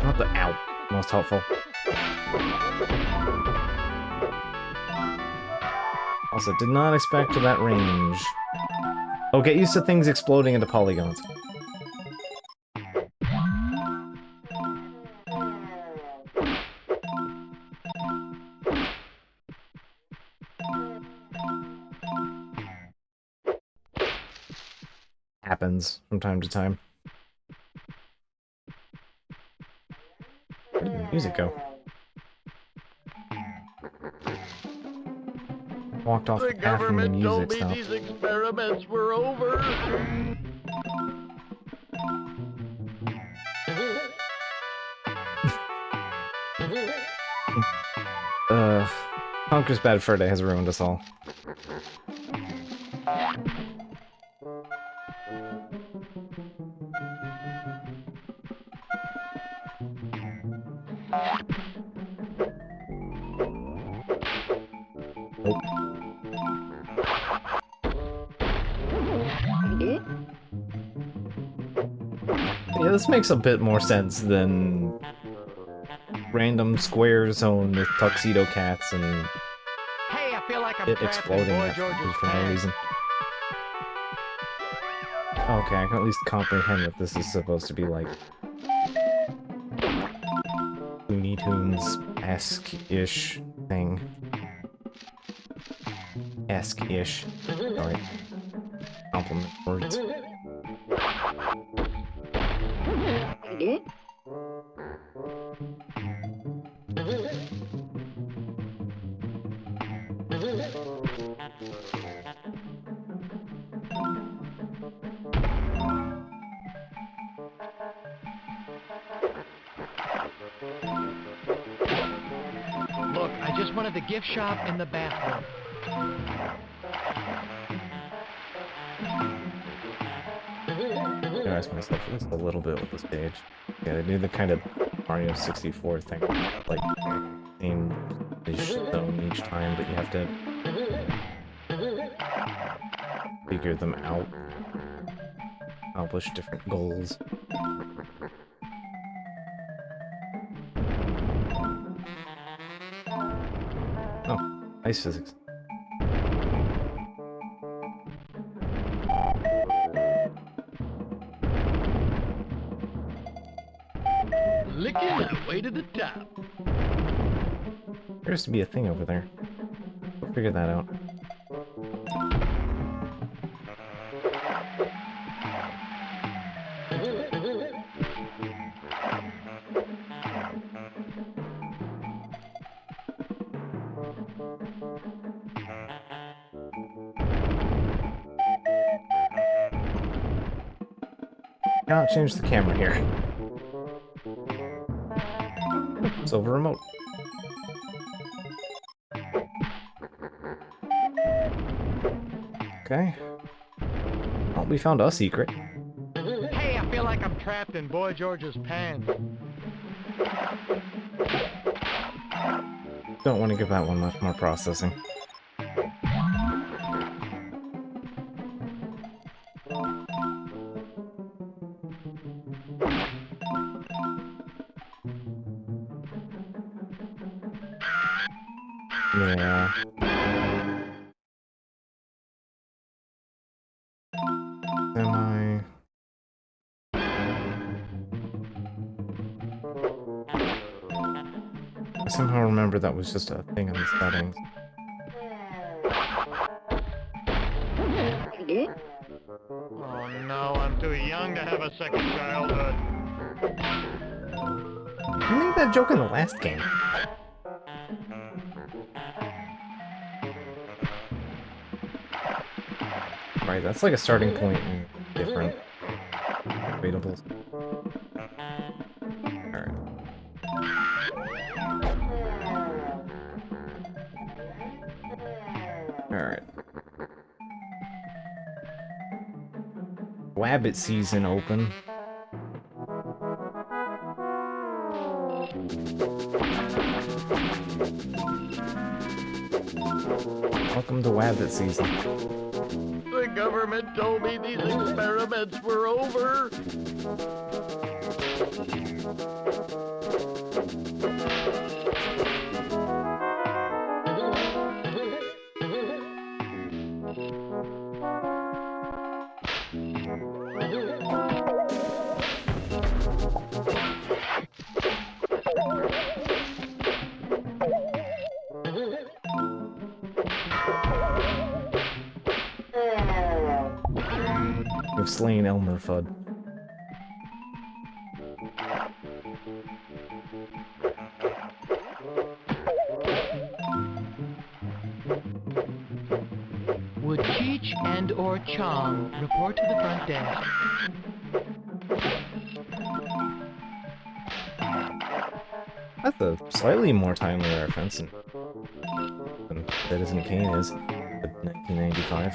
not the most helpful. Also, did not expect that range. Oh, get used to things exploding into polygons. Happens from time to time. Where did the music go? Walked off the The path and the government told music me stopped. these experiments were over. Conker's Bad Fur Day has ruined us all. Nope. Yeah, this makes a bit more sense than random square zone with tuxedo cats and Hey, I feel like I'm it trapped in exploding Boy George's for no pants. reason. Okay, I can at least comprehend that this is supposed to be like Looney Tunes-esque-ish thing. Esque-ish. Sorry. Compliment words. Look, I just wanted the gift shop and the bathroom. I ask myself just a little bit with this page. Yeah, they do the kind of Mario 64 thing, like same-ish zone each time, but you have to figure them out, accomplish different goals. Oh, ice physics. Licking my way to the top. There used to be a thing over there. We'll figure that out. Now change the camera here. Silver remote. Okay. Well, we found a secret. Hey, I feel like I'm trapped in Boy George's pants. Don't want to give that one much more processing. Yeah. Semi. I somehow remember that was just a thing in the settings. Oh no, I'm too young to have a second childhood. I made that joke in the last game. Right, that's like a starting point in different variables. Alright. Alright. Wabbit season open. Welcome to Wabbit season. The government told me these experiments were over. We've slain Elmer Fudd. Would Cheech and or Chong report to the front desk? That's a slightly more timely reference than Citizen Kane is, but 1995.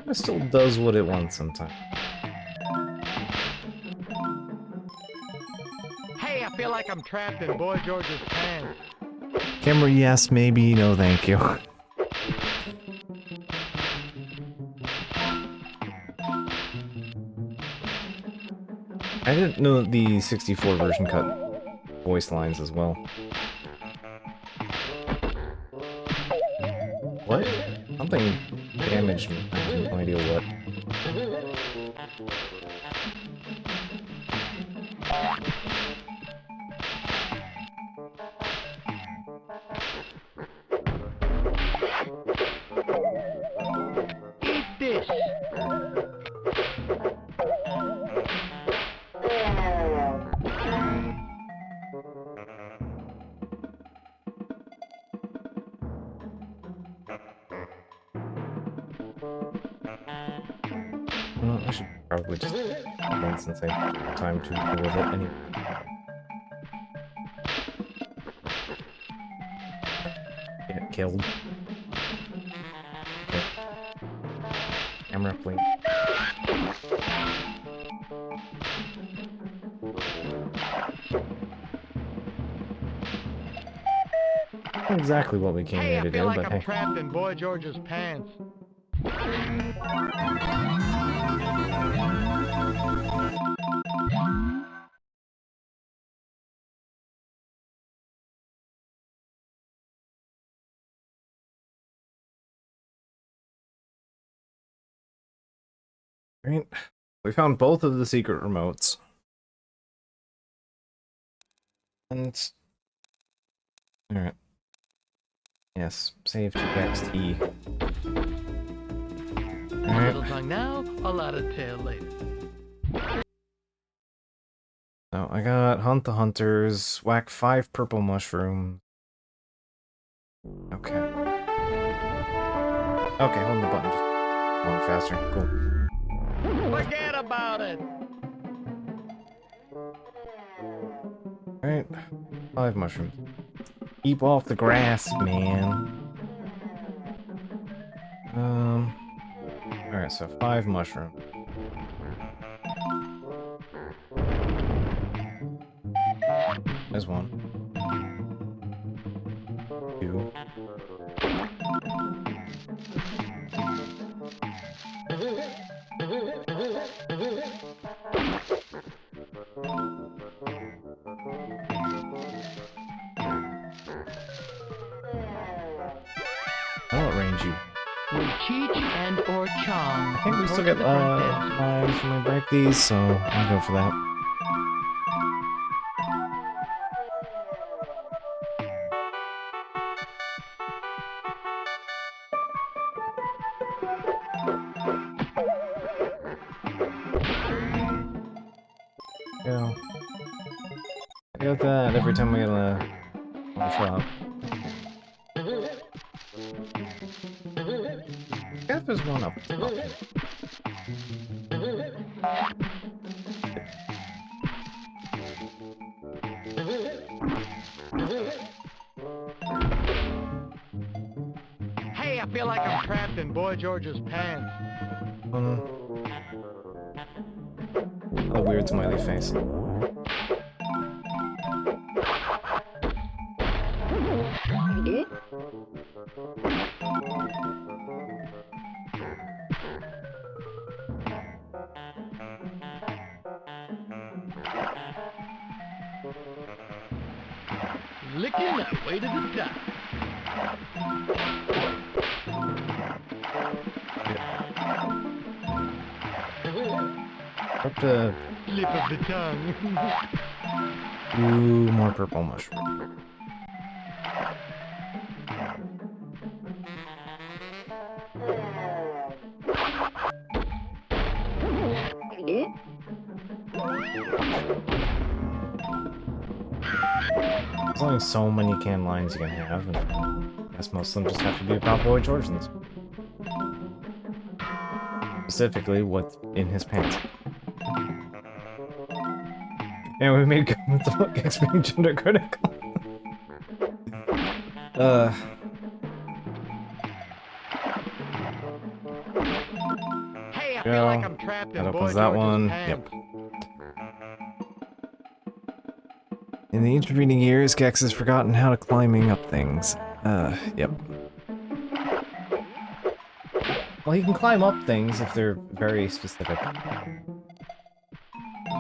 It still does what it wants sometimes. Hey, I feel like I'm trapped in Boy George's pants. Camera, yes, maybe, no, thank you. I didn't know that the 64 version cut voice lines as well. What? Something damaged me. I have no idea what. Eat this. Well, I should probably just one since I have time to deal with it anyway. Get killed. Okay. Camera, please. Not exactly what we came Hey, here I to feel do, like but I'm hey. trapped in Boy George's pants. Right. We found both of the secret remotes. And... Alright. Yes, save to Gex T. A Alright. little tongue now, a lot of tail later. So I got Hunt the Hunters, whack 5 purple mushrooms. Okay. Okay, hold the button. Just going faster. Cool. Forget about it. Alright. 5 mushrooms. Keep off the grass, man. Alright, so 5 mushrooms. There's one. Two. I'll range you. With Cheech and or Chong. I think we still Torture get the princess. lives when we break these, so I'll go for that. Yeah. I got that every time we get a flop. Yeah, there's one up top here. Hey, I feel like I'm trapped in Boy George's pants. A weird smiley face. Licking my way to the top. Up to Slip of the tongue. 2 more purple mushrooms. There's only so many canned lines you can have, and I guess most of them just have to be about Boy Georgians. Specifically, what's in his pants. And we made comments about Gex being gender critical. Hey, I Go. feel like I'm trapped in That Boy opens that George's one. pants. Yep. In the intervening years, Gex has forgotten how to climbing up things. Yep. Well, he can climb up things if they're very specific.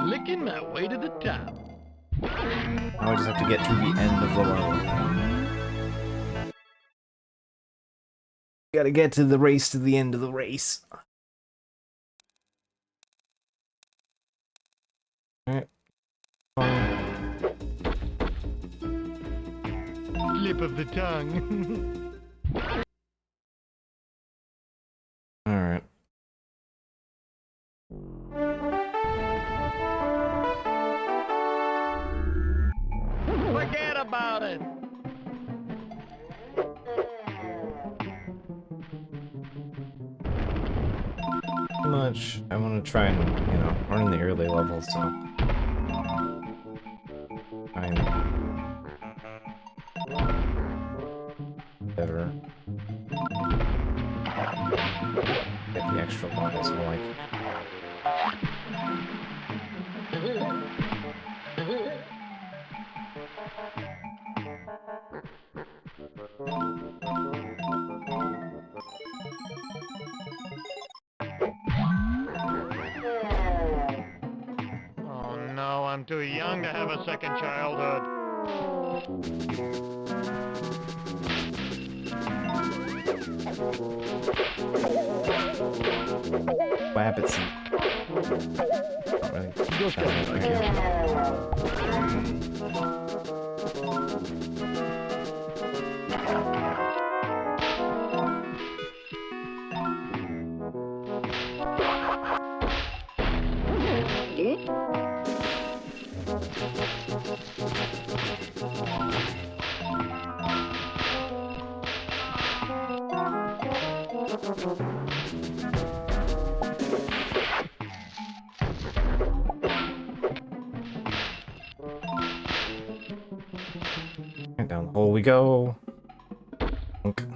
Licking my way to the top. Now I just have to get to the end of the level. Gotta get to the race to the end of the race. Alright. Slip of the tongue. Alright. Forget about it. Much. I want to try and, you know, we're in the early levels, so. Try and better. Get the extra levels more like. Oh no, I'm too young to have a second childhood. Wabbits. Not really. Just a second. And down the hole we go. Okay.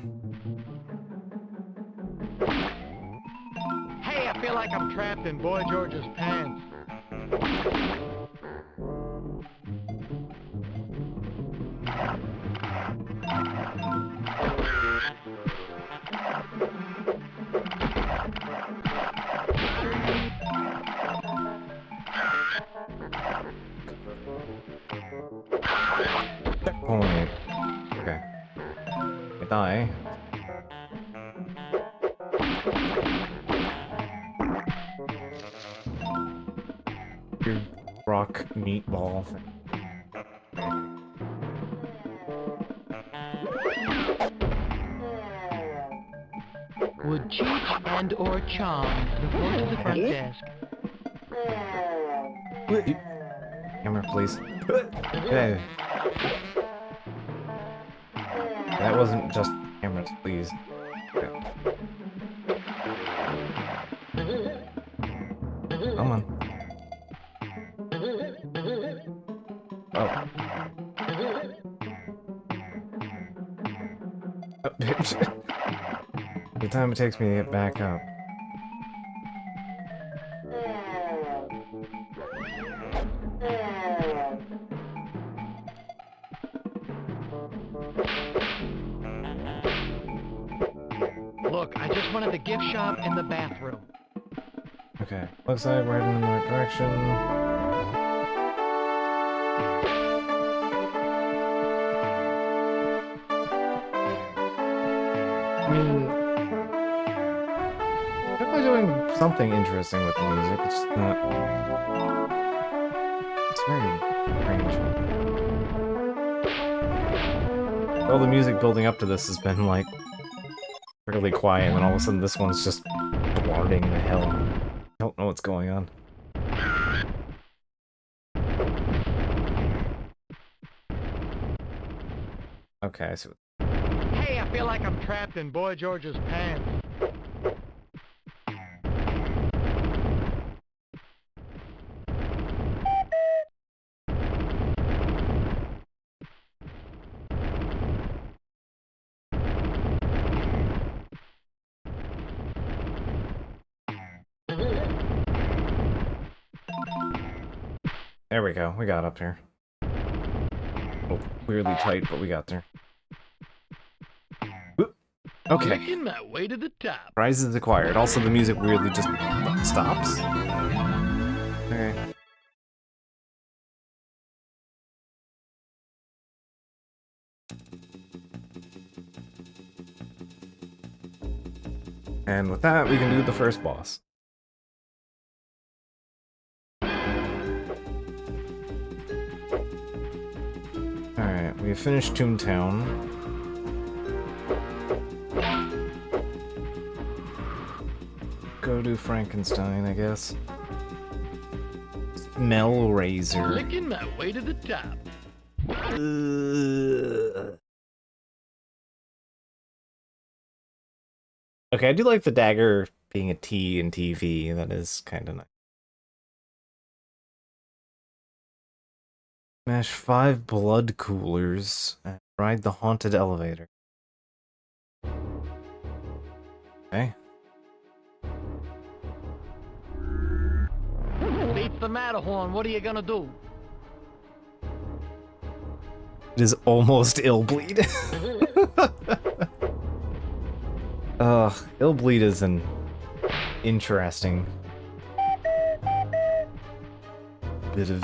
Hey, I feel like I'm trapped in Boy George's pants. die. Your rock meatball thing. Would Cheech and or Chong report to the front desk? Camera, please. Yeah. That wasn't just cameras, please. Yeah. Come on. Oh. The time it takes me to get back up. Look, I just wanted the gift shop and the bathroom. Okay, looks like we're heading in the right direction. I mean, definitely doing something interesting with the music. It's just not. It's very strange. All the music building up to this has been like fairly quiet, and then all of a sudden this one's just blarding the hell. I don't know what's going on. Okay, I see what. Hey, I feel like I'm trapped in Boy George's pants. There we go, we got up here. Oh, weirdly tight, but we got there. Oop. Okay. Making my way to the top. Prizes acquired. Also, the music weirdly just stops. Okay. And with that, we can do the first boss. Alright, we have finished Toontown. Go to Frankenstein, I guess. Smell Razor. Licking my way to the top. Okay, I do like the dagger being a T in TV. That is kind of nice. Smash 5 blood coolers and ride the haunted elevator. Okay. Beats the Matterhorn, what are you gonna do? It is almost Illbleed. Illbleed is an interesting bit of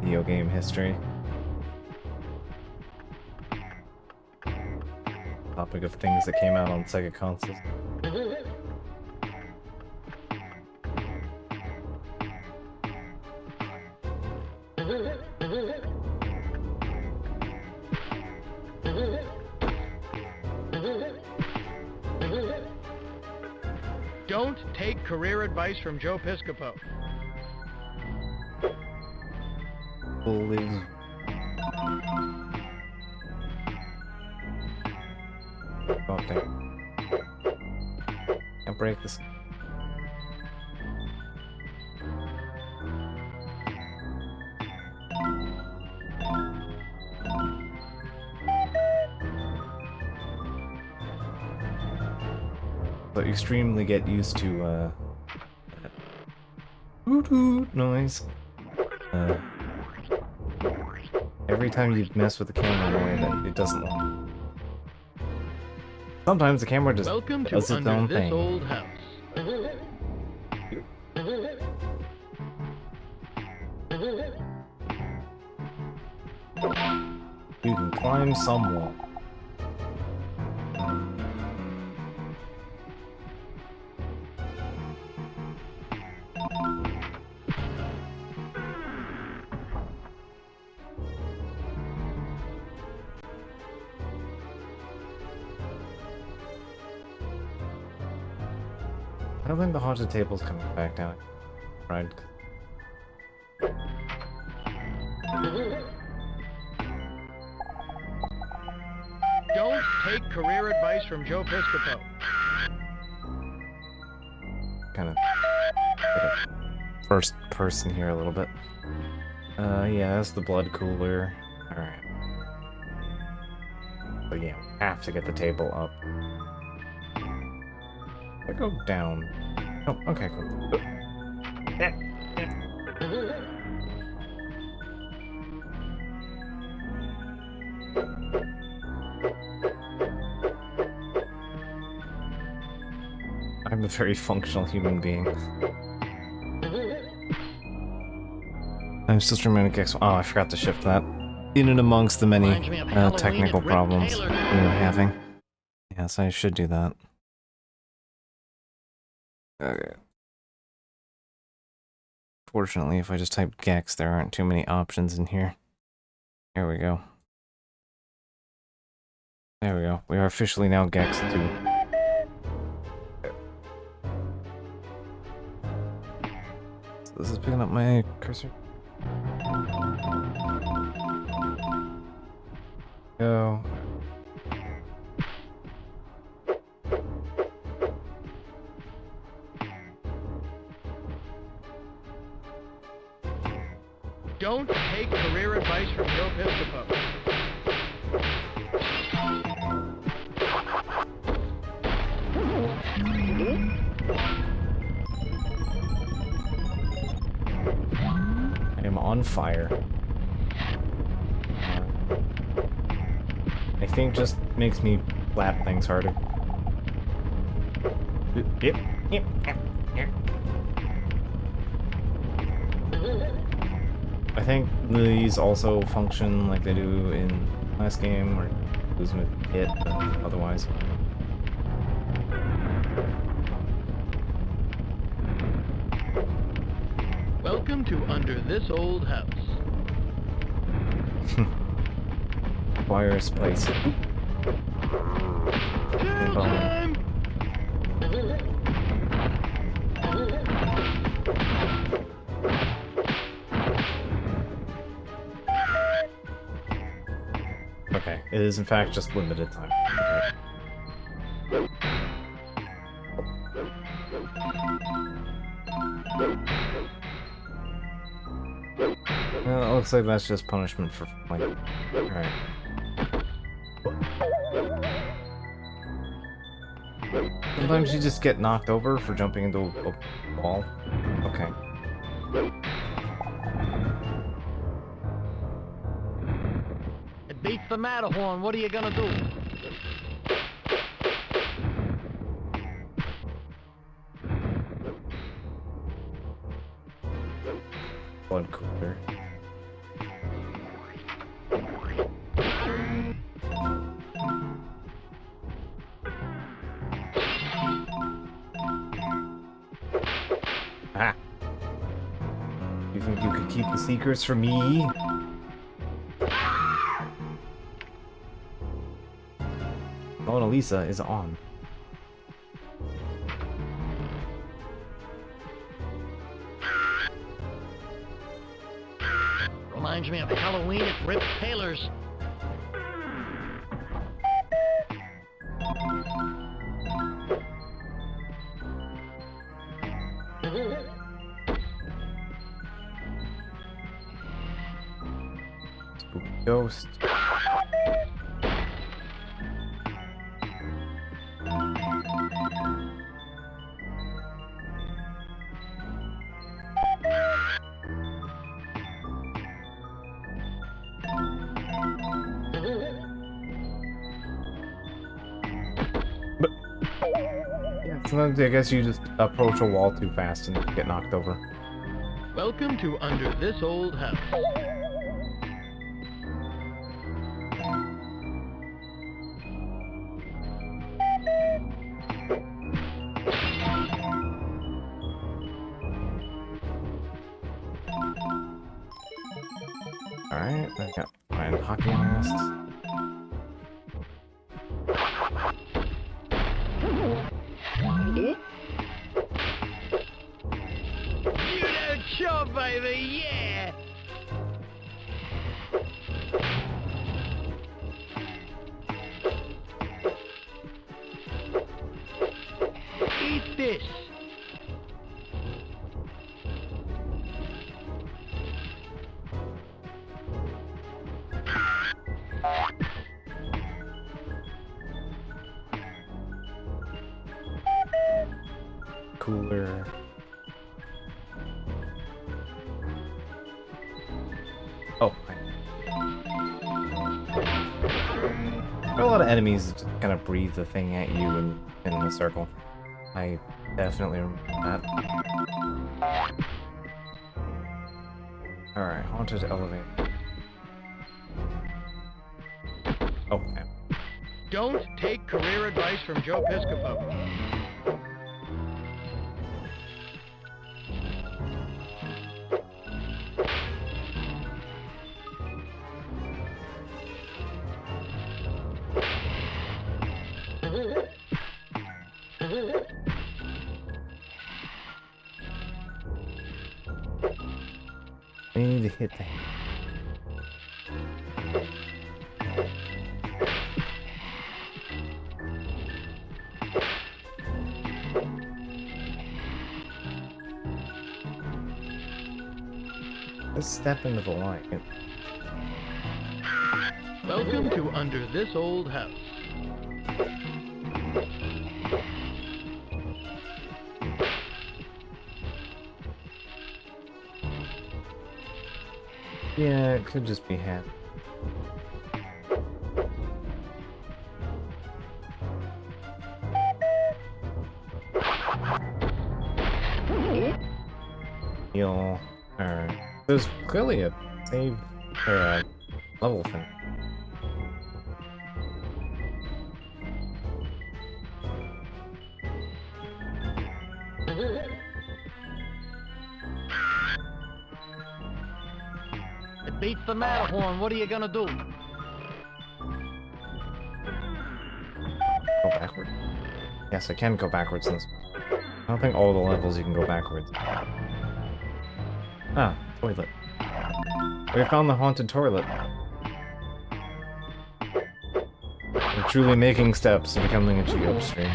video game history. Topic of things that came out on Sega consoles. Don't take career advice from Joe Piscopo. Lives. Oh, damn. Can't break this. But extremely get used to hoot hoot noise. Every time you mess with the camera in a way that it doesn't want. Sometimes the camera just Welcome to does its Under own This thing. Old House. You can climb some wall. I don't think the haunted table's coming back down. Right. Don't take career advice from Joe Piscopo. Kind of first person here a little bit. Yeah, that's the blood cooler. Alright. But yeah, we have to get the table up. I go down. Oh, okay, cool. I'm a very functional human being. I'm still streaming at Gex. Oh, I forgot to shift that. In and amongst the many Reminds me of Halloween technical at Rip problems we Taylor's. were having. Yes, I should do that. Okay. Fortunately, if I just type Gex, there aren't too many options in here. Here we go. There we go. We are officially now Gex 2. So this is picking up my cursor. Go. Don't take career advice from Joe Piscopo. I am on fire. I think just makes me lap things harder. Yep. I think these also function like they do in last game, or lose with hit, but otherwise. Welcome to Under This Old House. Wire's place. Jail time! Okay, it is in fact just limited time. Okay. Well, it looks like that's just punishment for like. Alright. Sometimes you just get knocked over for jumping into a wall. Okay. It beats the Matterhorn. What are you gonna do? Blood cooler. Ah. You think you could keep the secrets from me? Mona Lisa is on. Reminds me of Halloween at Rip Taylor's. Spooky ghost. Yeah, sometimes I guess you just approach a wall too fast and get knocked over. Welcome to Under This Old House. Alright, I got my hockey masks. this. Cooler. Oh, there are a lot of enemies that just kind of breathe the thing at you and in a circle. I definitely remember that. Alright, haunted elevator. Oh, man. Don't take career advice from Joe Piscopo. I need to hit that. Let's step into the light. Welcome to Under This Old House. Yeah, it could just be half. Heal. Alright. There's clearly a save or a level thing. It beats the Matterhorn. What are you gonna do? Go backward. Yes, I can go backwards in this. I don't think all the levels you can go backwards. Ah, toilet. We found the haunted toilet. We're truly making steps to becoming a geope stream.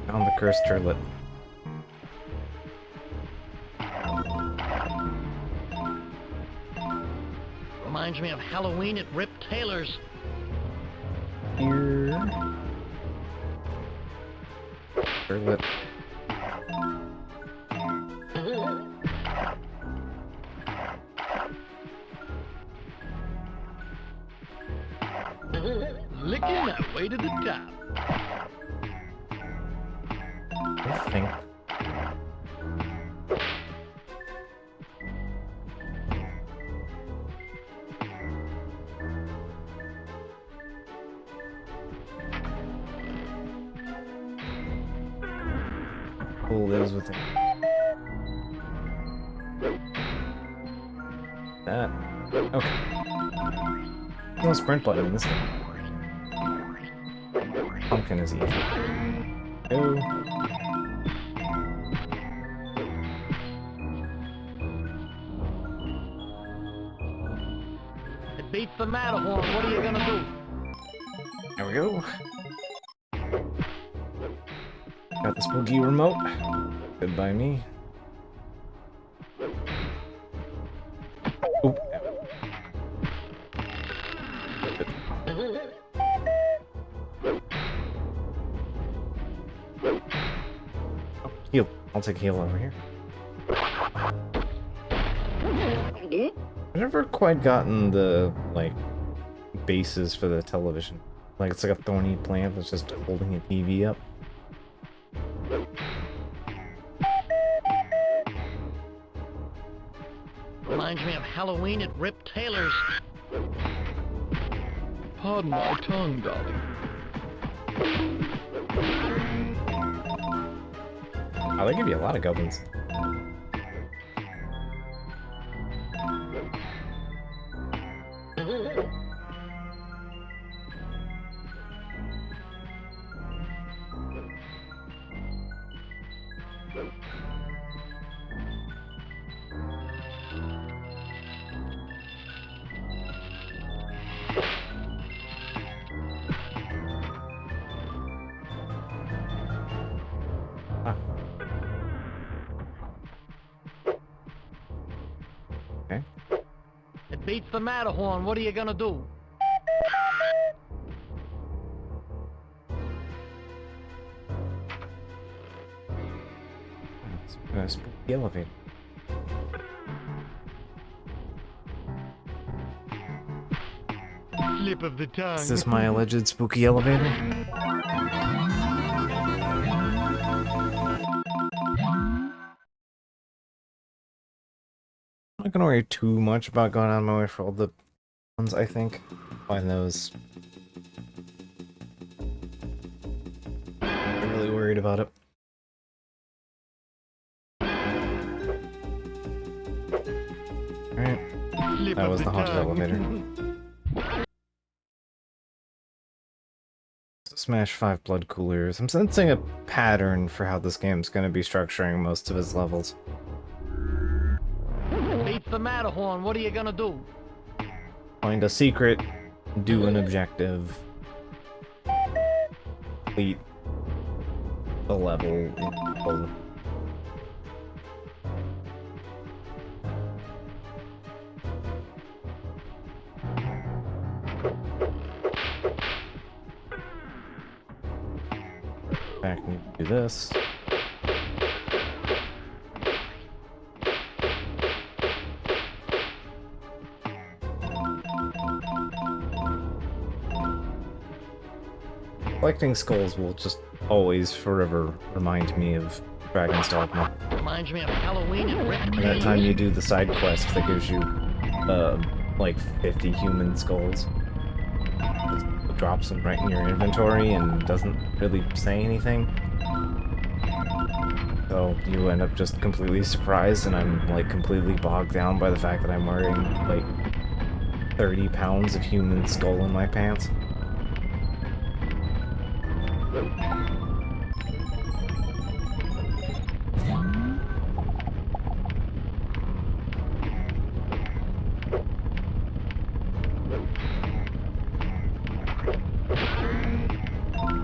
Found the cursed toilet. Reminds me of Halloween at Rip Taylor's. Here. Toilet. Licking that way to the top. I think. Who lives with it? That. Okay. No sprint button in this game. Pumpkin is easy. Oh. It beats the Matterhorn. What are you gonna do? There we go. Got the spooky remote. Goodbye me. Oop. Oh, heal. I'll take heal over here. I've never quite gotten the, like, bases for the television. Like, it's like a thorny plant that's just holding a TV up. Reminds me of Halloween at Rip Taylor's. Pardon my tongue, darling. Oh, they give you a lot of goblins. Beats the Matterhorn, what are you gonna do? Spooky elevator. Slip of the tongue. Is this my alleged spooky elevator? I'm not gonna worry too much about going out of my way for all the ones, I think. Find those. I'm really worried about it. Alright. That was the haunted elevator. Smash 5 blood coolers. I'm sensing a pattern for how this game's gonna be structuring most of its levels. Beats the Matterhorn, what are you gonna do? Find a secret, do an objective, complete the level. Back, need to do this. Collecting skulls will just always forever remind me of Dragon's Dogma. Reminds me of Halloween and Rick. And that time you do the side quest that gives you, like 50 human skulls. Just drops them right in your inventory and doesn't really say anything. So you end up just completely surprised, and I'm like completely bogged down by the fact that I'm wearing like 30 pounds of human skull in my pants.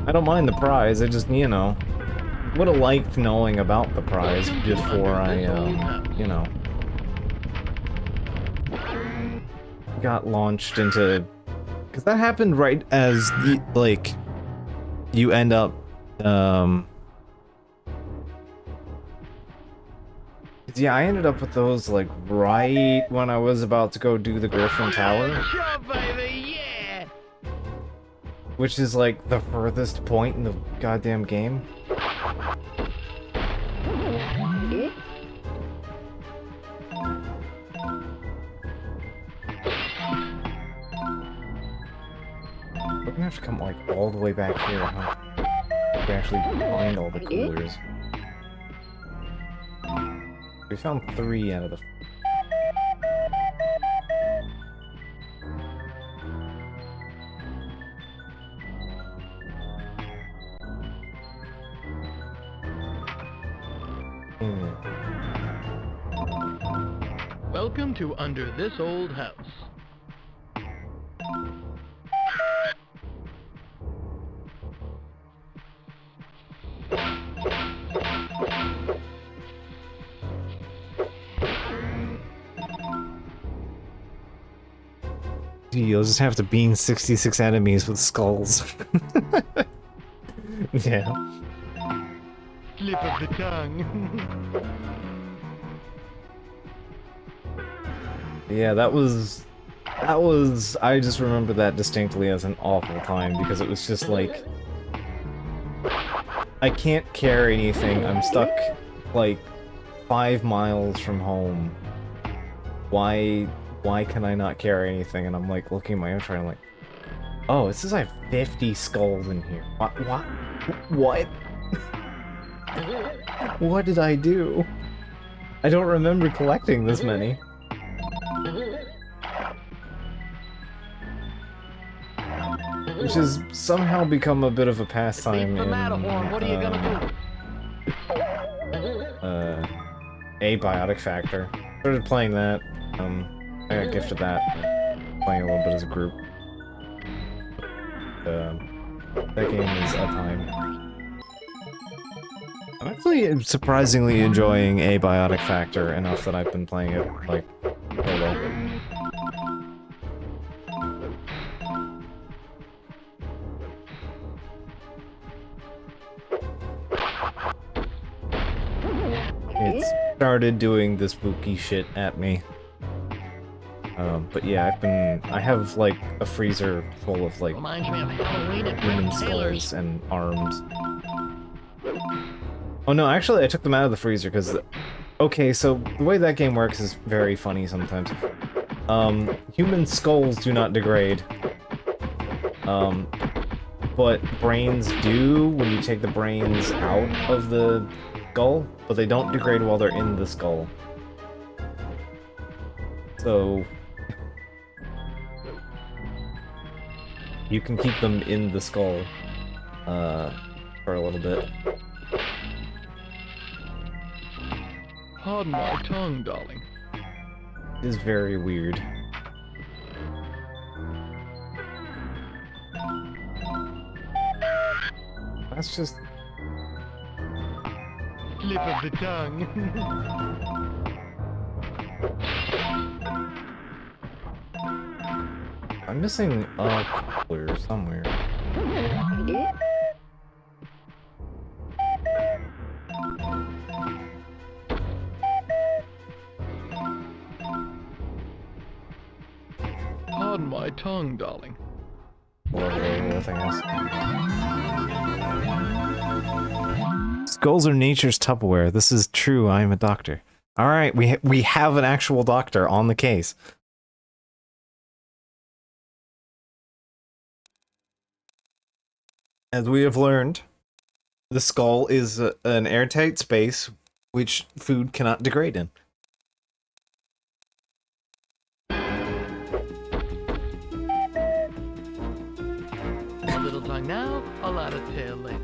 I don't mind the prize, I just, you know, would have liked knowing about the prize before I, you know, got launched into... Because that happened right as, like, you end up, yeah, I ended up with those, like, right when I was about to go do the Griffin Tower. Sure, baby, yeah! Which is, like, the furthest point in the goddamn game. We're gonna have to come, like, all the way back here, huh? To actually find all the coolers. We found 3 out of the... Welcome to Under This Old House. You'll just have to beam 66 enemies with skulls. Yeah. Slip of the tongue. Yeah, that was, I just remember that distinctly as an awful time, because it was just like, I can't carry anything, I'm stuck, like, 5 miles from home. Why can I not carry anything? And I'm like, looking at my inventory, I'm like, oh, it says I have 50 skulls in here. What? What did I do? I don't remember collecting this many. Which has somehow become a bit of a pastime in, Abiotic Factor. Started playing that, I got gifted that, playing a little bit as a group. That game is a time. I'm actually surprisingly enjoying Abiotic Factor enough that I've been playing it, like, solo. It started doing the spooky shit at me. But yeah, I have like a freezer full of like Reminds me of Halloween at human Rick Taylor's. skulls and arms. Oh no, actually I took them out of the freezer because, okay, so the way that game works is very funny sometimes. Human skulls do not degrade. But brains do when you take the brains out of the skull, but they don't degrade while they're in the skull. So you can keep them in the skull for a little bit. Pardon my tongue, darling. It is very weird. That's just... Slip of the tongue. I'm missing a cooler somewhere. Pardon my tongue, darling. Skulls are nature's Tupperware. This is true. I am a doctor. All right, we have an actual doctor on the case. As we have learned, the skull is an airtight space which food cannot degrade in. A little tongue now, a lot of tail later.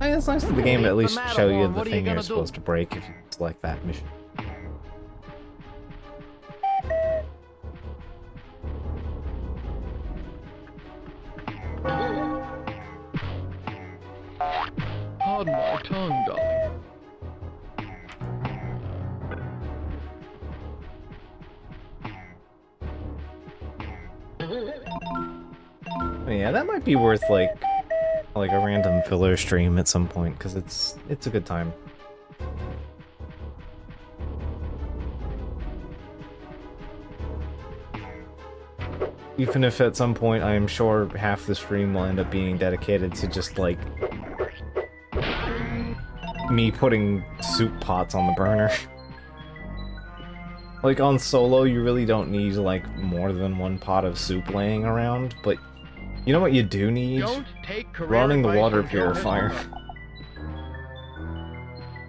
I mean, it's nice that the game at least show you the What are you thing you're gonna do? supposed to break if you select that mission. Pardon my tongue, darling. Yeah, that might be worth like a random filler stream at some point, because it's a good time. Even if at some point I am sure half the stream will end up being dedicated to just like me putting soup pots on the burner. Like on solo, you really don't need like more than one pot of soup laying around, but you know what you do need? Don't take career Running the advice water from Joe purifier. Hill.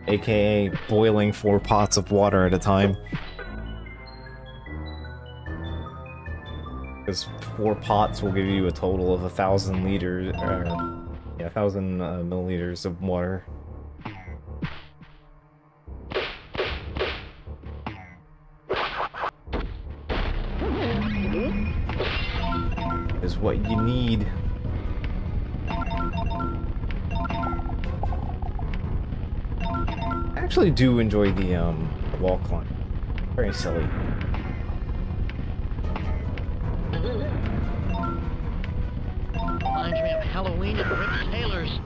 AKA boiling 4 pots of water at a time. Because 4 pots will give you a total of 1,000 liters, yeah, 1,000 milliliters of water. Is what you need. I actually do enjoy the wall climb. Very silly. Reminds me of Halloween at Rick Taylor's.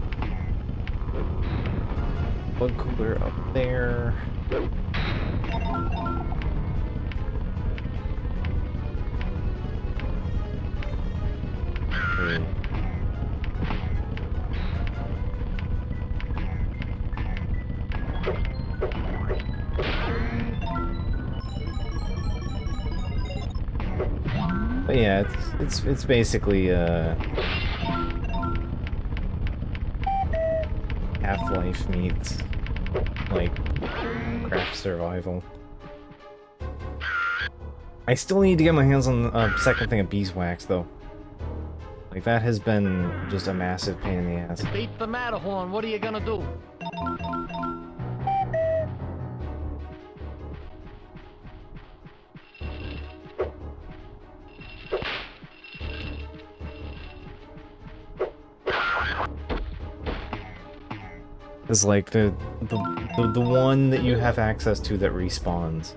Bug cooler up there. Okay. But yeah, it's basically Half-Life meets like craft survival. I still need to get my hands on a second thing of beeswax though. Like that has been just a massive pain in the ass. Beat the Matterhorn, what are you gonna do? Is like the one that you have access to that respawns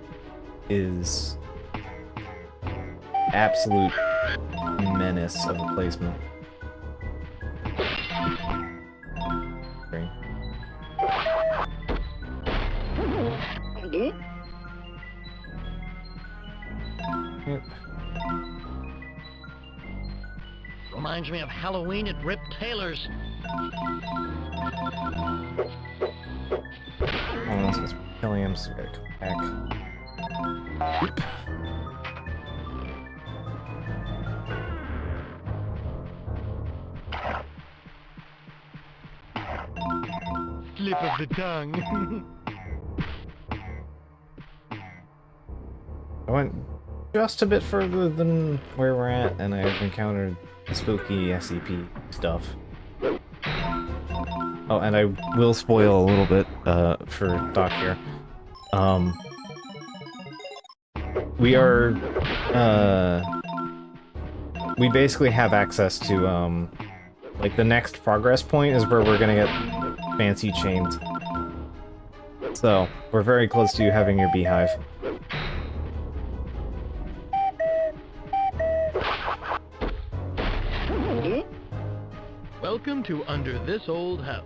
is absolute menace of a placement. Yep. Reminds me of Halloween at Rip Taylor's. Oh, that's what's killing him, so we gotta come back. Oop. Slip of the tongue. I went just a bit further than where we're at, and I've encountered spooky SCP stuff. Oh, and I will spoil a little bit for Doc here. We are we basically have access to like the next progress point is where we're gonna get fancy chains. So we're very close to you having your beehive. Welcome to Under This Old House.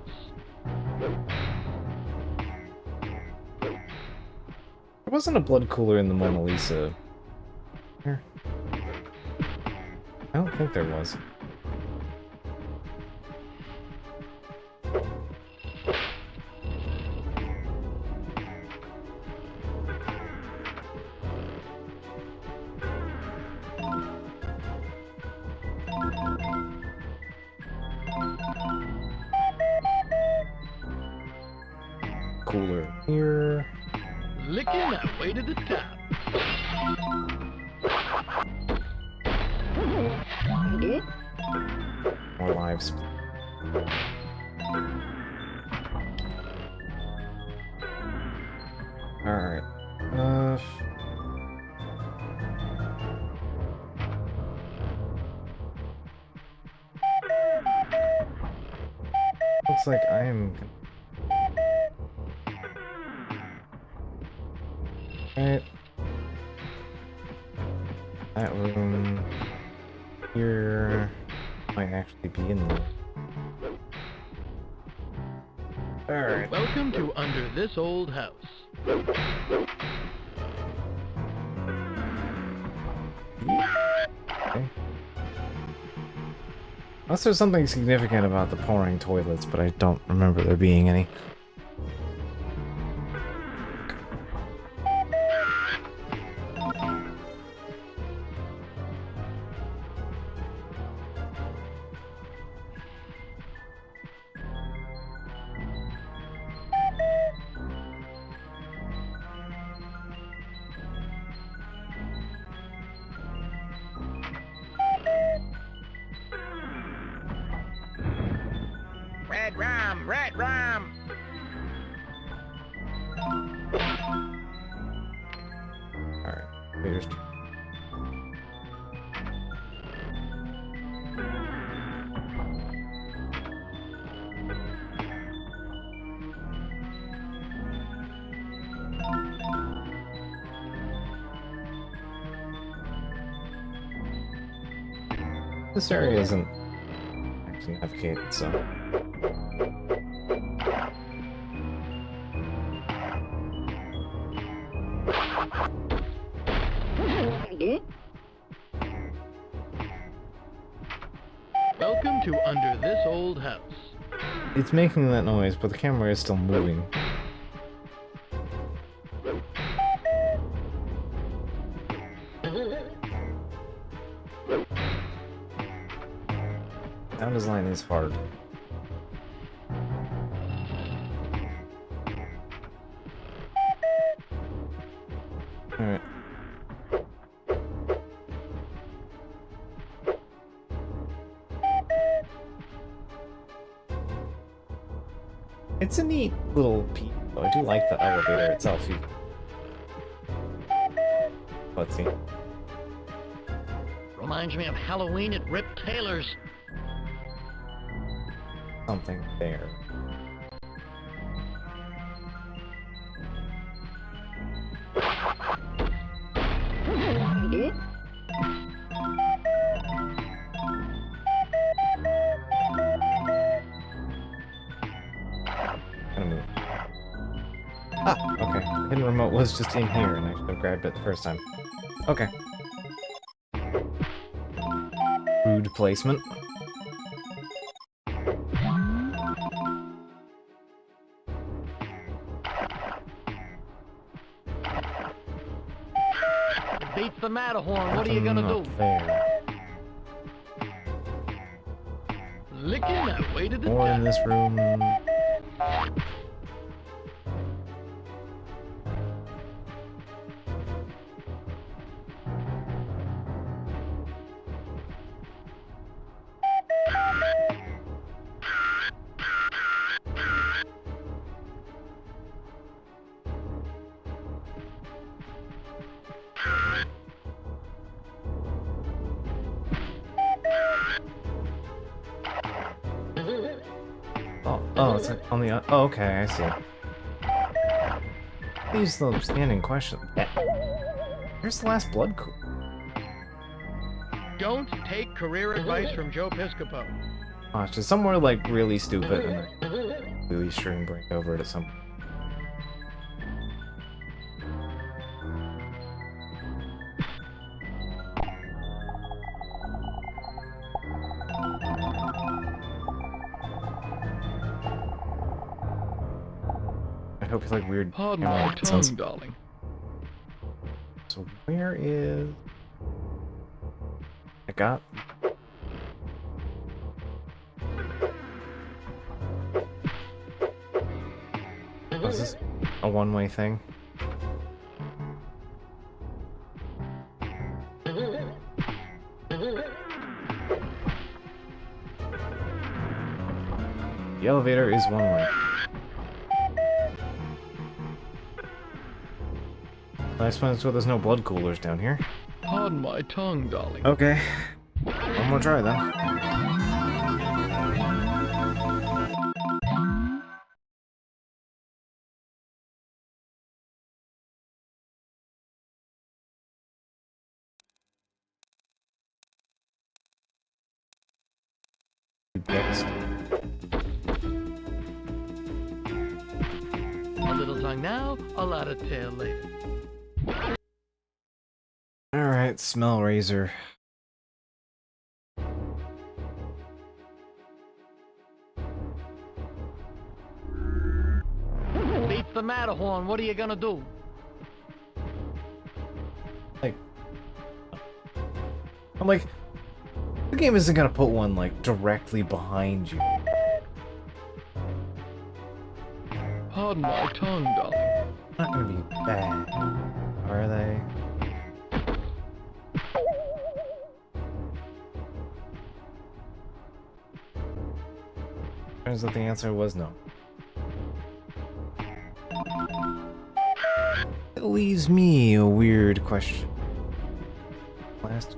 There wasn't a blood cooler in the Mona Lisa. Here. I don't think there was. Cooler here. Licking that way to the top. More lives. Alright. Looks like I am... Alright. That room... here... might actually be in there. Alright. Welcome to Under This Old House. Okay. Unless there's something significant about the pouring toilets, but I don't remember there being any. Red rum, red rum. Alright, here's... This area isn't actually navigated, so... Welcome to Under This Old House. It's making that noise, but the camera is still moving. Sound design is hard. Alright. It's a neat little piece, though. I do like the elevator itself. Let's see. Reminds me of Halloween at Rip Taylor's. Something there. remote was just in here, and I should have grabbed it the first time. Okay. Rude placement. Beats the Matterhorn. What are you gonna do? Nothing up there. Licking that way to the More top. in this room. Oh, it's on the. Oh, okay, I see. These little standing question. Where's the last blood cooler? Don't take career advice from Joe Piscopo. Oh, it's just somewhere like really stupid, and then really string bring over to some. I hope it's like weird. Pardon camera my sounds. tongue, darling. So where is? I got. Was this a one-way thing? The elevator is one way. I suppose so there's no blood coolers down here. Pardon my tongue, darling. Okay. One more try then. Gex. A little tongue now, a lot of tail later. Alright, smell razor. Beats the Matterhorn. What are you gonna do? I'm like, the game isn't gonna put one like directly behind you. Pardon my tongue, darling. Not gonna be bad, are they? Turns out the answer was no. It leaves me a weird question. Last.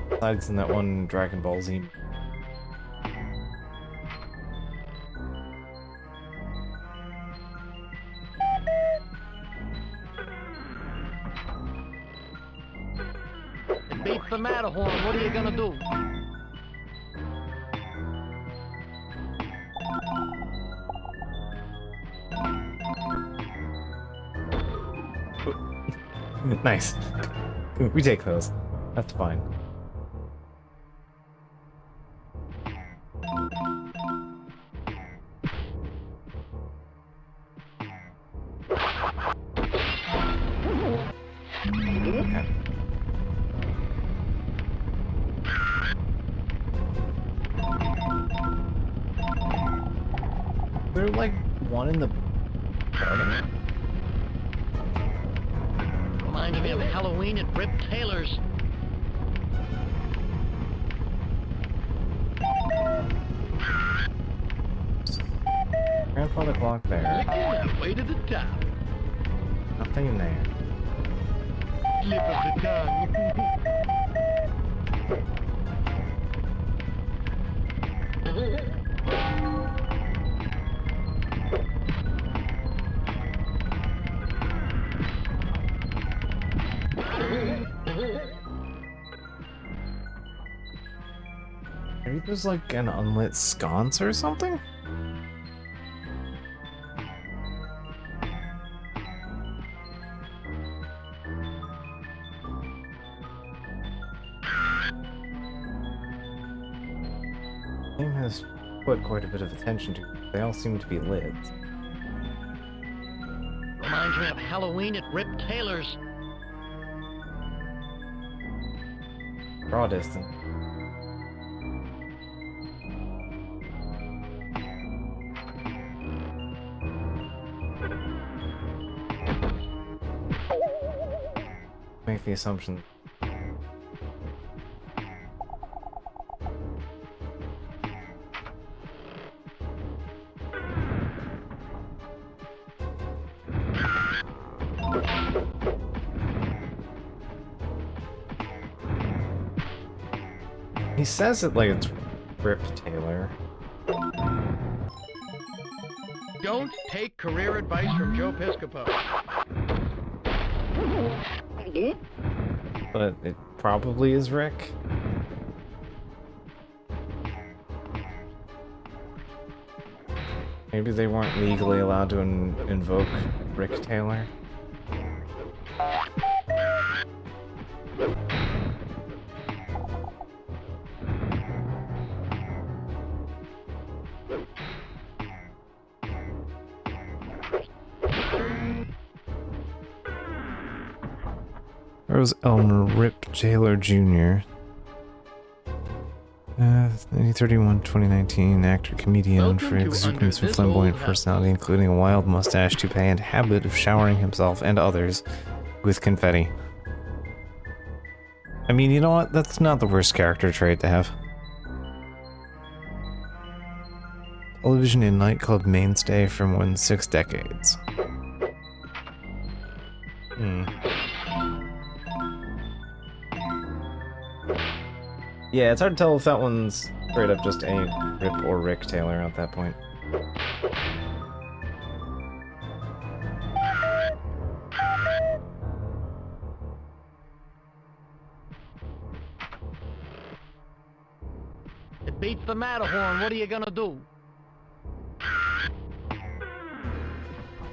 Besides in that one Dragon Ball Z. It beats the Matterhorn. What are you gonna do? Nice. We take those. That's fine. Okay. There's like one in the garden. Reminds me of Halloween at Rip Taylor's. Grandfather clock there. Licking that way to the top. Nothing there. Slip of the tongue. Are There's like an unlit sconce or something? Game has put quite a bit of attention to it. They all seem to be lit. Reminds me of Halloween at Rip Taylor's. Draw distance. Make the assumption. He says it like it's Rip Taylor. Don't take career advice from Joe Piscopo. But it probably is Rick. Maybe they weren't legally allowed to invoke Rick Taylor. There was Elmer Rip Taylor Jr. 1931, 2019, actor, comedian, Welcome for to exuberance Under and This flamboyant Old House. personality, including a wild mustache, toupee, and habit of showering himself and others with confetti. I mean, you know what? That's not the worst character trait to have. Television and nightclub mainstay for more than 6 decades. Yeah, it's hard to tell if that one's straight up just a Rip or Rick Taylor at that point. It beats the Matterhorn. What are you gonna do?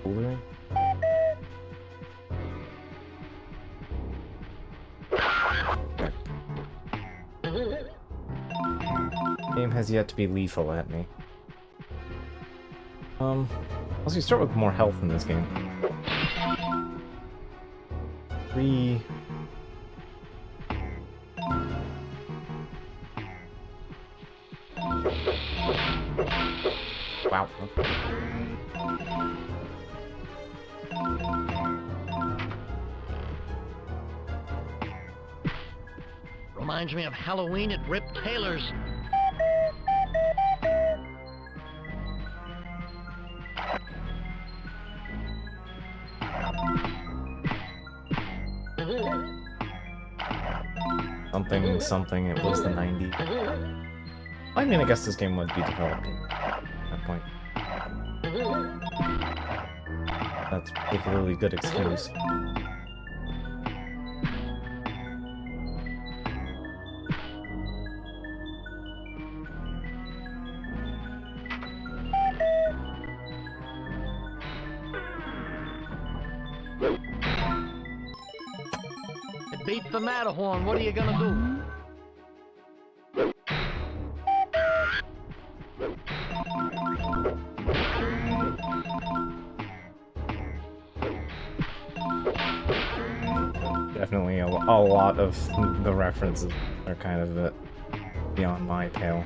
Cooler? Game has yet to be lethal at me. Also you start with more health in this game. 3... Wow. Reminds me of Halloween at Rip Taylor's. Something, something, it was the 90s. I mean, I guess this game would be developed at that point. That's a particularly good excuse. It beats the Matterhorn. What are you gonna do? Definitely a lot of the references are kind of beyond my pale.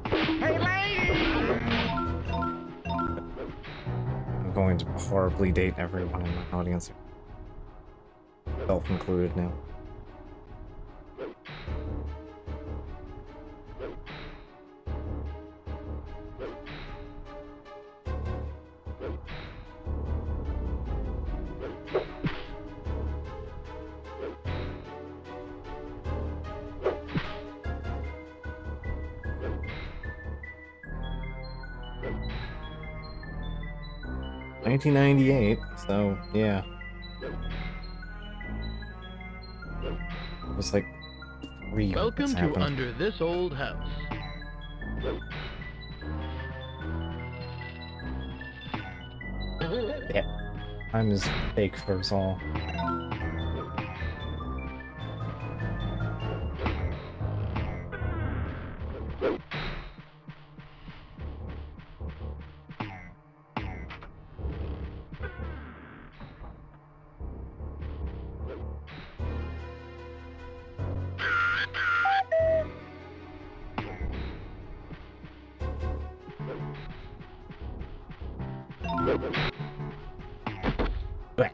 Hey, lady! I'm going to horribly date everyone in my audience. Self-included now. $1998, so yeah. It was like real Welcome what's to happening. Under This Old House. Yeah. I'm as fake for us all. Blech.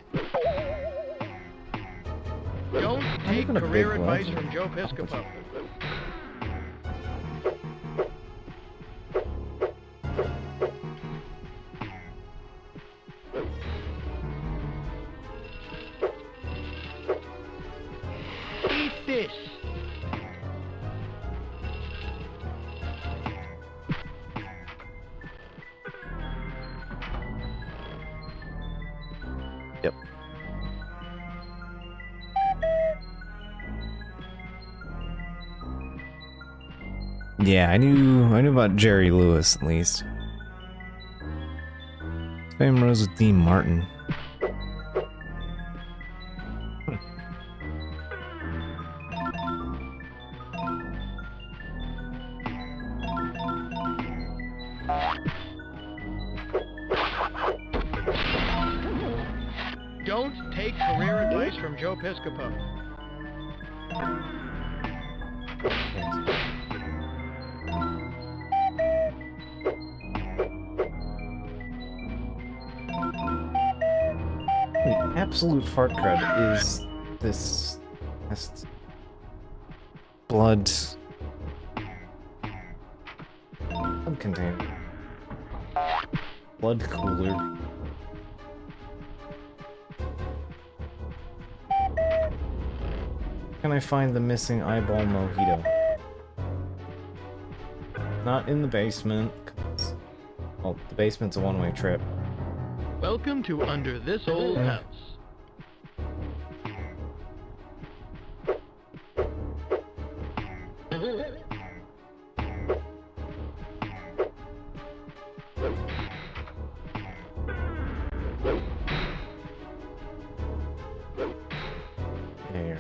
Don't take even a big career one. advice from Joe Piscopo. Eat this. Yep. Yeah, I knew about Jerry Lewis at least. His name rose with Dean Martin. Don't take career advice from Joe Piscopo. The absolute fart crud is this blood container. Blood cooler. Can I find the missing eyeball mojito? Not in the basement. 'Cause, well, the basement's a one-way trip. Welcome to Under This Old House. Here.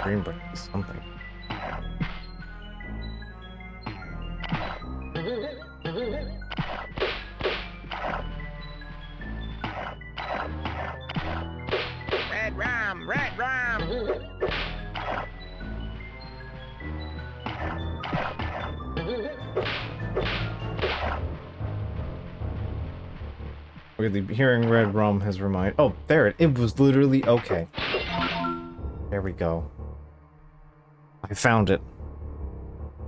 Green brick is something. Red rum, red rum. Weirdly, hearing red rum has reminded. Oh, there it was literally okay. There we go. I found it.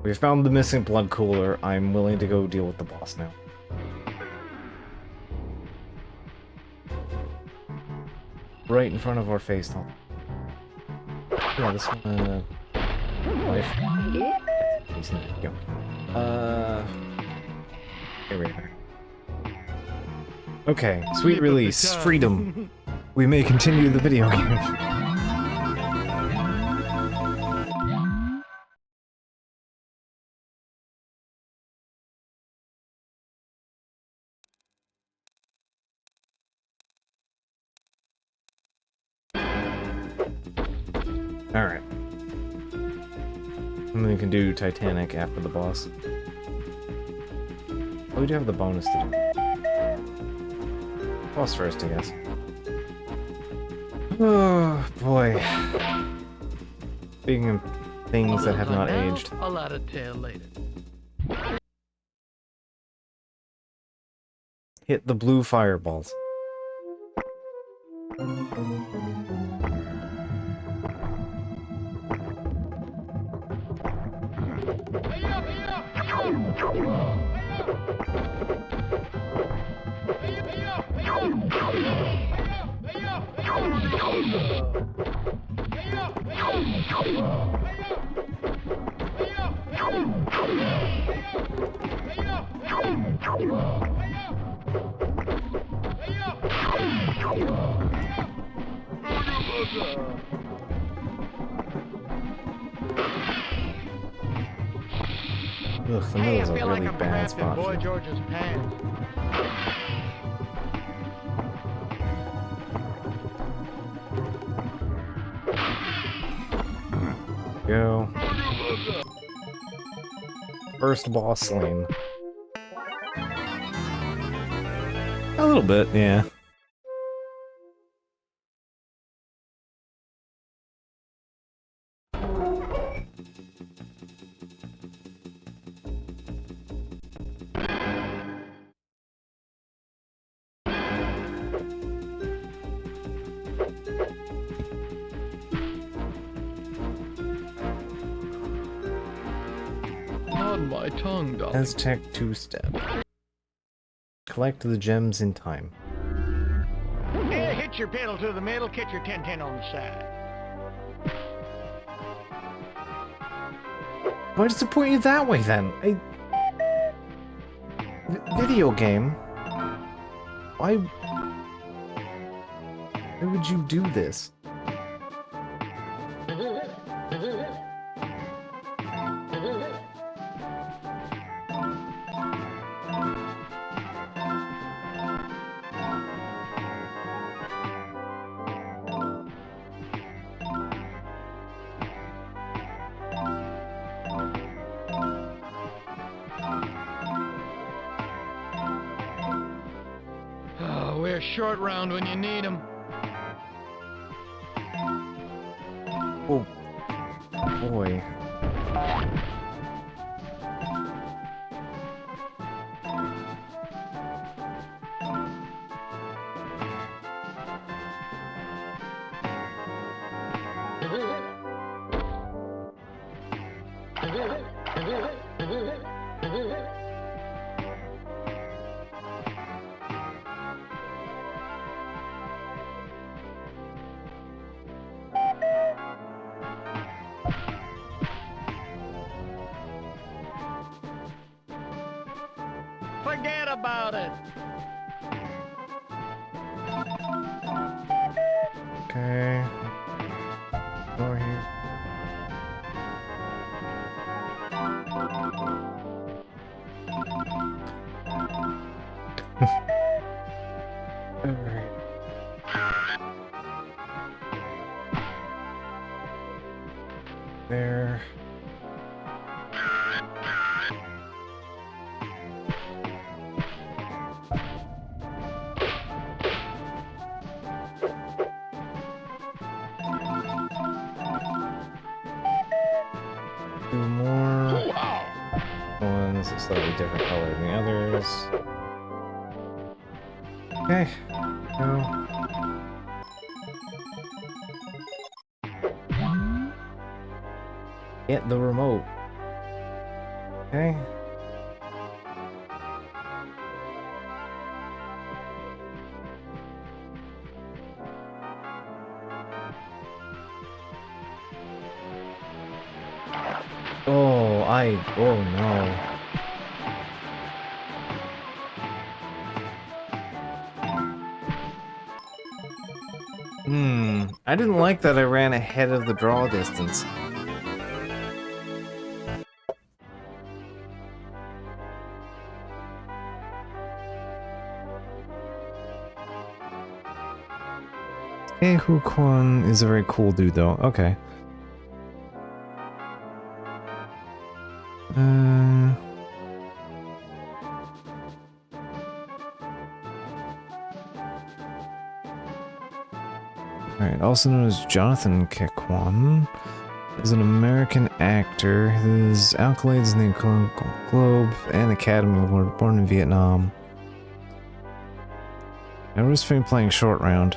We found the missing blood cooler. I'm willing to go deal with the boss now. Right in front of our face, though. Yeah, this one. Life. Decent. Go. Here we are. Okay, sweet release, freedom. We may continue the video game. Alright. And then we can do Titanic after the boss. Oh, we do have the bonus to do. Boss first, I guess. Oh, boy. Speaking of things that have not aged. A lot of tale later. Hit the blue fireballs. Ugh, the Hey, middle's I a feel really like I'm bad trapped in spot. Boy George's pants. Go. First boss slain. A little bit, yeah. On my tongue, darling. Aztec two-step. Collect the gems in time. Hey, hit your pedal to the middle, catch your 10-10 on the side. Why does it point you that way then? Video game? Why would you do this? Oh, we're short round when you need 'em. Oh, boy. Forget about it. Okay. Over here. Alright. There. Two more. One's a slightly different color than the others. Okay. Go. Get the remote. Okay. Oh no. I didn't like that I ran ahead of the draw distance. Hey, Kwon is a very cool dude though. Okay. Alright, also known as Jonathan Kekwon, is an American actor whose accolades in the Globe and Academy Award, born in Vietnam. I was fame playing Short Round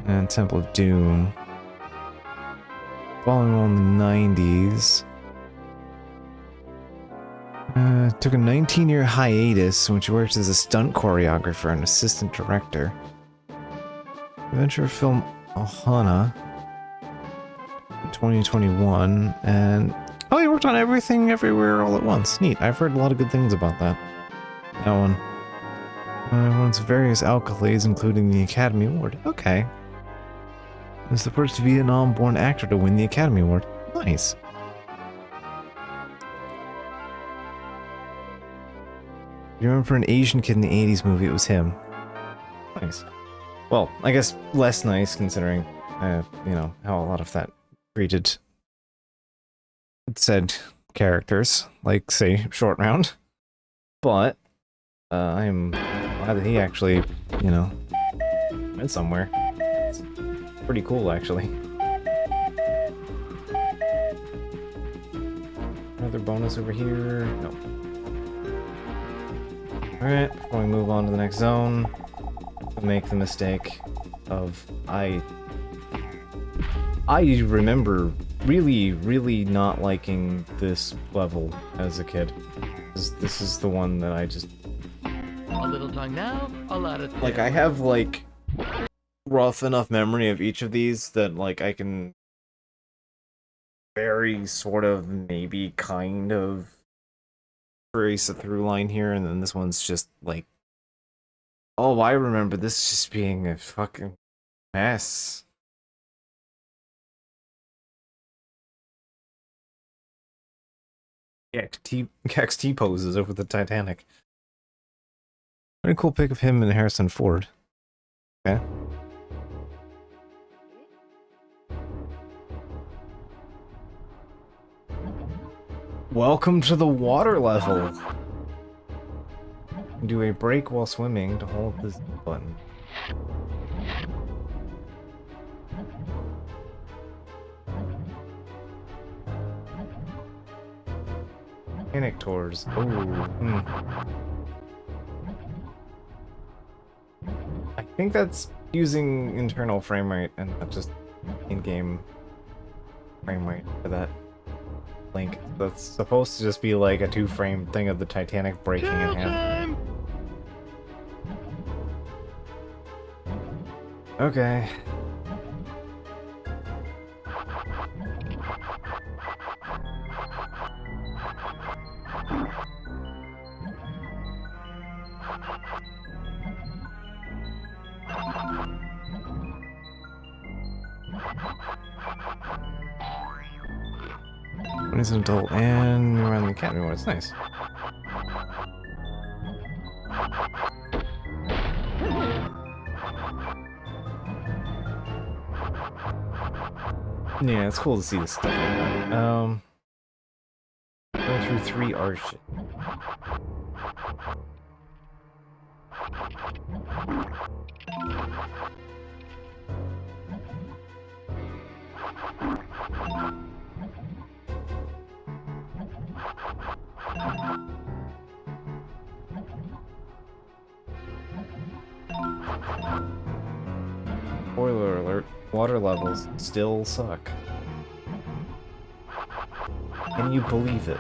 and Temple of Doom. Following on the 90s. Took a 19-year hiatus in which he worked as a stunt choreographer and assistant director. Adventure film Ohana in 2021, and oh, he worked on Everything Everywhere All at Once. Neat. I've heard a lot of good things about that. That one. Wants various accolades, including the Academy Award. Okay. Is the first Vietnam-born actor to win the Academy Award. Nice. You remember for an Asian kid in the 80s movie, it was him. Nice. Well, I guess less nice considering, you know, how a lot of that treated said characters, like, say, Short Round. But, I'm glad that he actually, you know, went somewhere. It's pretty cool, actually. Another bonus over here. No. Alright, before we move on to the next zone, I'll make the mistake of I remember really not liking this level as a kid. This is the one that I just... A little tongue now, a lot of Like, I have, like, rough enough memory of each of these that, like, I can very sort of, maybe, kind of trace a through line here, and then this one's just, like... Oh, I remember this just being a fucking mess. Gex T poses over the Titanic. Very cool pic of him and Harrison Ford. Okay. Welcome to the water level. Do a break while swimming to hold this button. Panic tours. Oh. I think that's using internal frame rate and not just in-game frame rate for that link. That's supposed to just be like a 2-frame thing of the Titanic breaking in half. Okay. When he's an adult and around the Academy Awards, nice. Yeah, it's cool to see this stuff like that. Going through 3 art shit. Spoiler alert, water levels still suck. Can you believe it?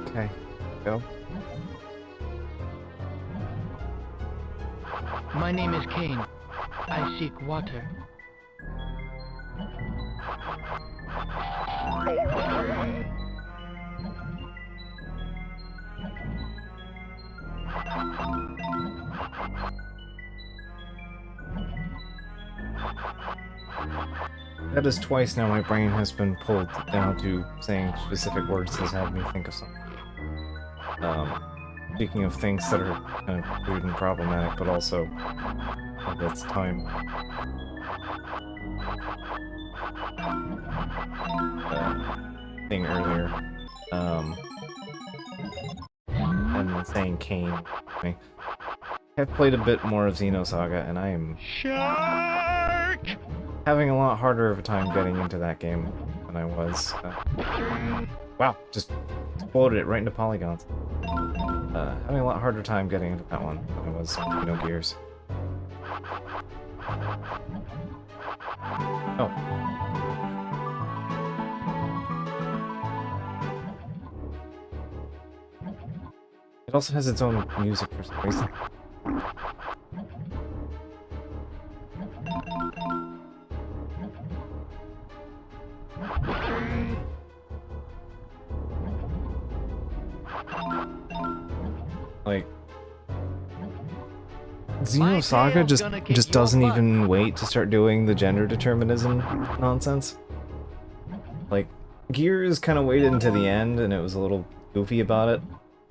Okay, go. My name is Kane. I seek water. That is twice now my brain has been pulled down to saying specific words has had me think of something. Speaking of things that are kind of weird and problematic, but also of its time. Thing earlier. And saying Kane. I've played a bit more of Xenosaga, and I am having a lot harder of a time getting into that game than I was. Wow, just exploded it right into polygons. Having a lot harder time getting into that one than I was Gears. Oh. It also has its own music for some reason. Like, Xenosaga just doesn't even wait to start doing the gender determinism nonsense. Like, Gears kind of waited until the end, and it was a little goofy about it,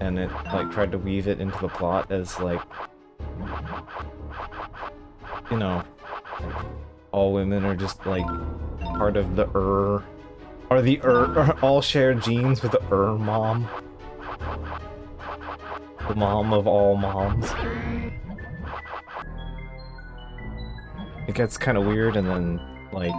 and it, like, tried to weave it into the plot as, like, you know, like, all women are just, like, part of the are the all shared genes with the mom. The mom of all moms. It gets kind of weird, and then, like,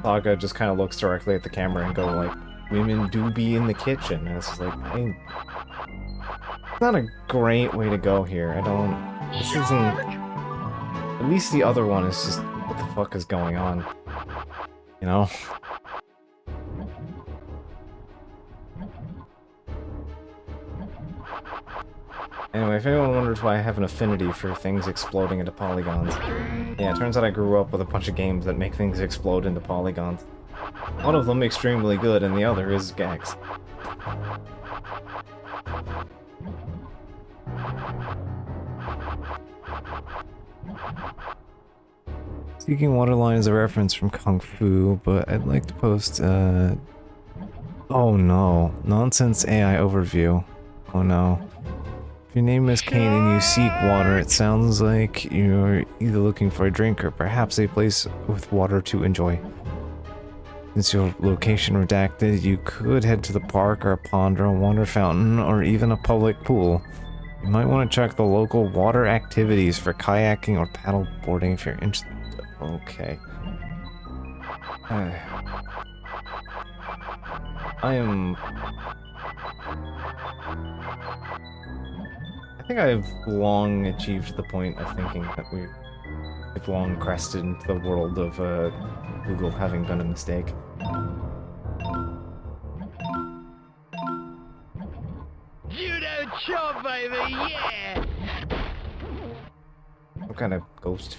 Saga just kind of looks directly at the camera and go, like, women do be in the kitchen. And it's just like, it's not a great way to go here. This isn't... At least the other one is just, what the fuck is going on? You know? Anyway, if anyone wonders why I have an affinity for things exploding into polygons, yeah, it turns out I grew up with a bunch of games that make things explode into polygons. One of them extremely good, and the other is Gex. Seeking Waterline is a reference from Kung Fu, but I'd like to post, oh no. Nonsense AI overview. Oh no. If your name is Kane and you seek water, it sounds like you're either looking for a drink or perhaps a place with water to enjoy. Since your location redacted, you could head to the park or a pond or a water fountain or even a public pool. You might want to check the local water activities for kayaking or paddle boarding if you're interested. Okay. I think I've long achieved the point of thinking that we've long crested into the world of Google having done a mistake. Judo chop, baby, yeah! What kind of ghost?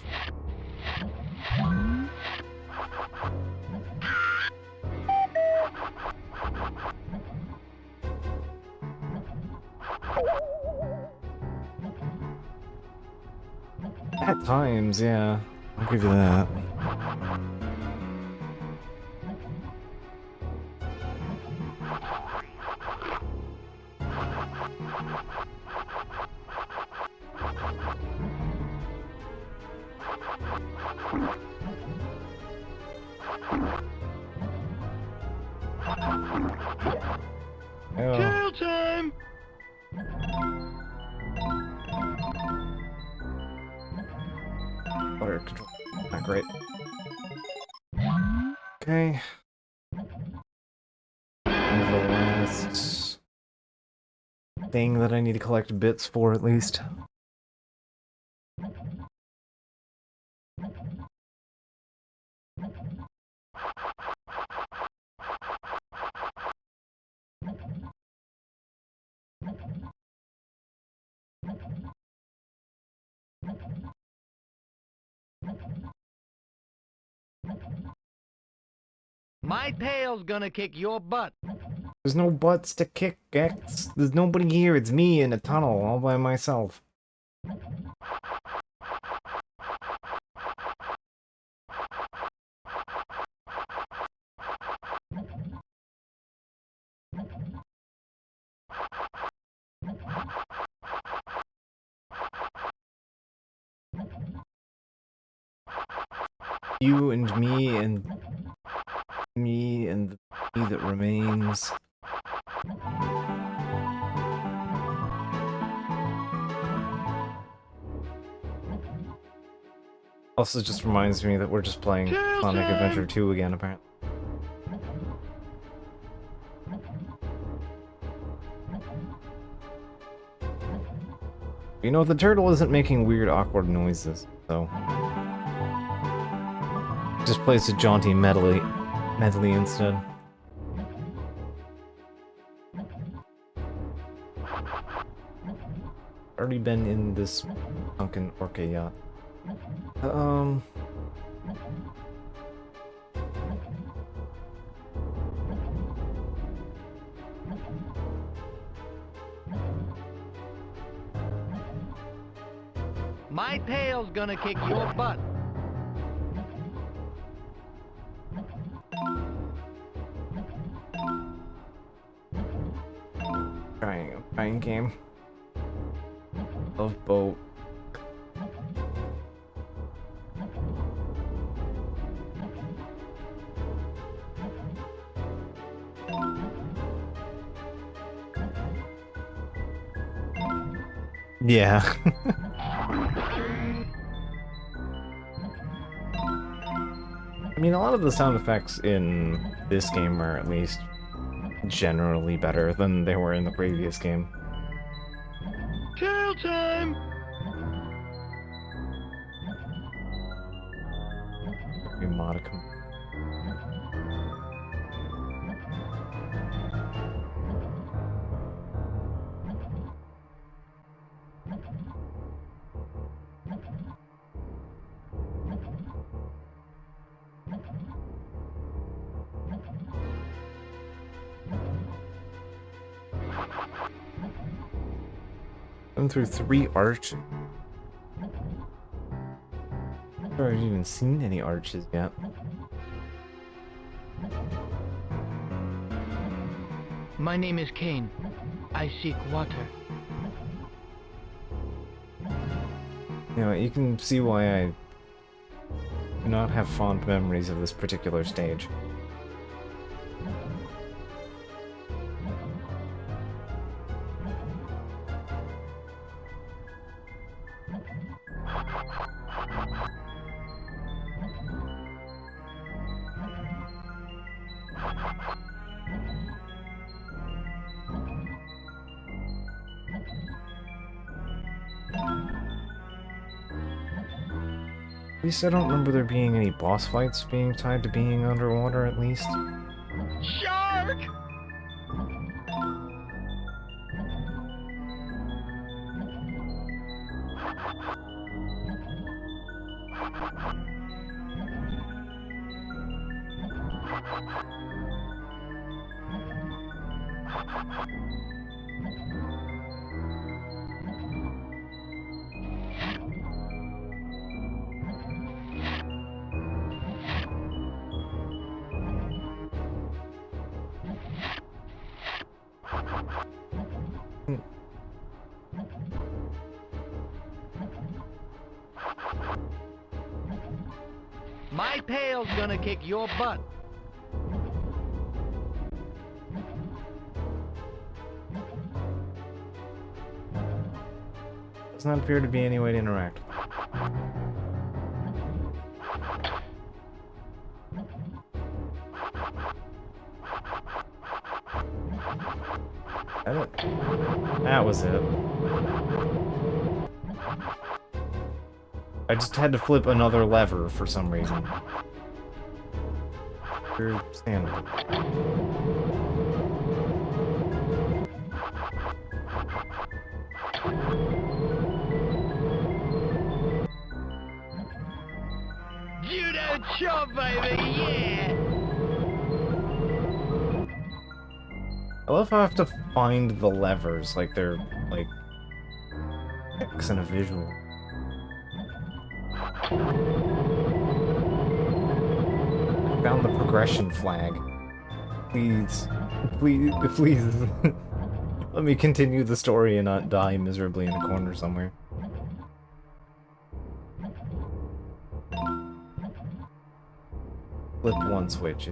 At times, yeah. I'll give you that. Tail time! Water control. Not great. Okay. And the last thing that I need to collect bits for, at least. My tail's gonna kick your butt. There's no butts to kick, Gex. There's nobody here. It's me in a tunnel all by myself. You and me and the me that remains. Also just reminds me that we're just playing Sonic Adventure 2 again, apparently. You know, the turtle isn't making weird, awkward noises, so... just plays a jaunty medley instead. Already been in this sunken orca yacht. My tail's gonna kick your butt. Trying game. Love boat. Yeah. I mean, a lot of the sound effects in this game are at least generally better than they were in the previous game. Tail time! Very modicum. Going through 3 arches. I haven't even seen any arches yet. My name is Kane. I seek water. You know, you can see why I do not have fond memories of this particular stage. At least I don't remember there being any boss fights being tied to being underwater, at least. Shark! My tail's gonna kick your butt. Does not appear to be any way to interact. That was it. I just had to flip another lever for some reason. You're standing. Judo chop, baby, yeah! I love how I have to find the levers, like they're, like, X in a visual. I found the progression flag. Please, please, please. Let me continue the story and not die miserably in a corner somewhere. Flip one switch.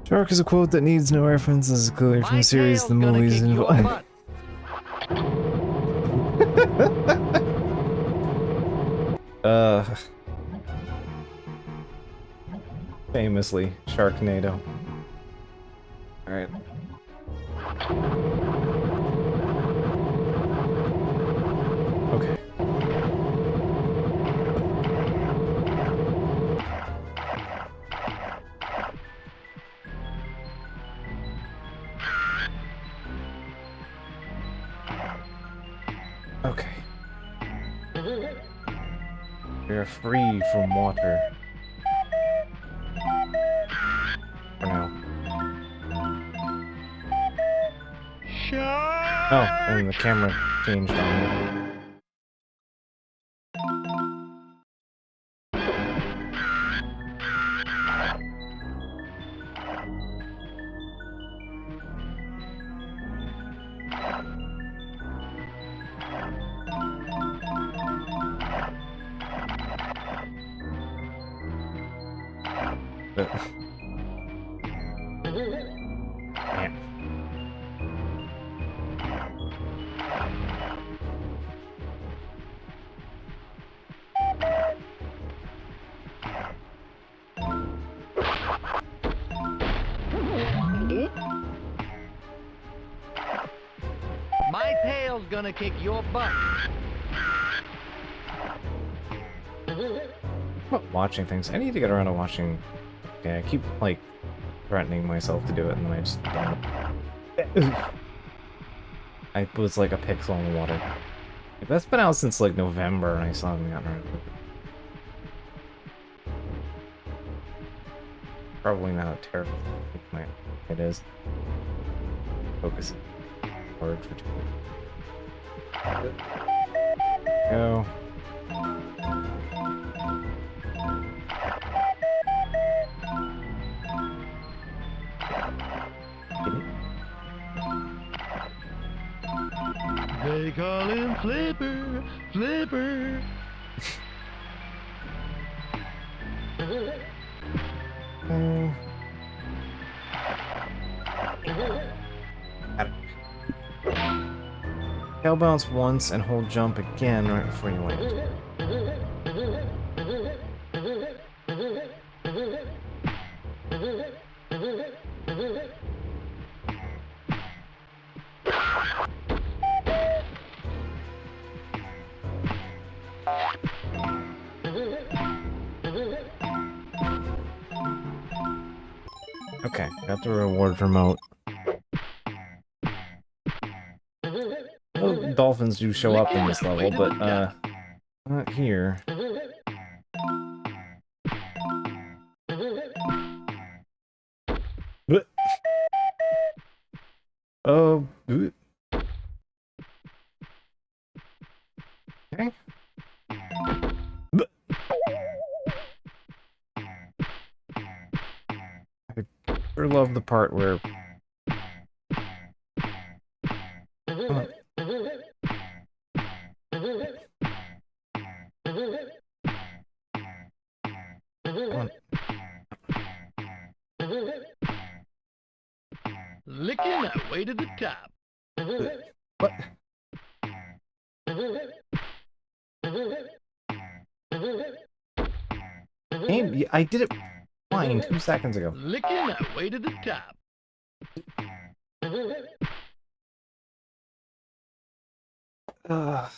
Shark is a quote that needs no reference. This is clearly from the series, the movies involved. Famously, Sharknado. Alright. Okay. Okay. We are free from water. For now. Oh, and the camera changed on me. Man. My tail's gonna kick your butt. About watching things. I need to get around to watching. Okay, I keep like threatening myself to do it, and then I just don't. I was like a pixel in the water. Like, that's been out since like November, and I still haven't gotten around to it. Probably not a terrible thing. It is. Focus hard for two. Go. They call him Flipper, Flipper. Tail bounce once and hold jump again right before you land. Okay, got the reward remote. Well, dolphins do show up in this level, but not here. But oh, okay. But I sure love the part where. Come on. Come on. Licking that way to the top. What? Game, I did it fine 2 seconds ago. Licking that way to the top. Ugh.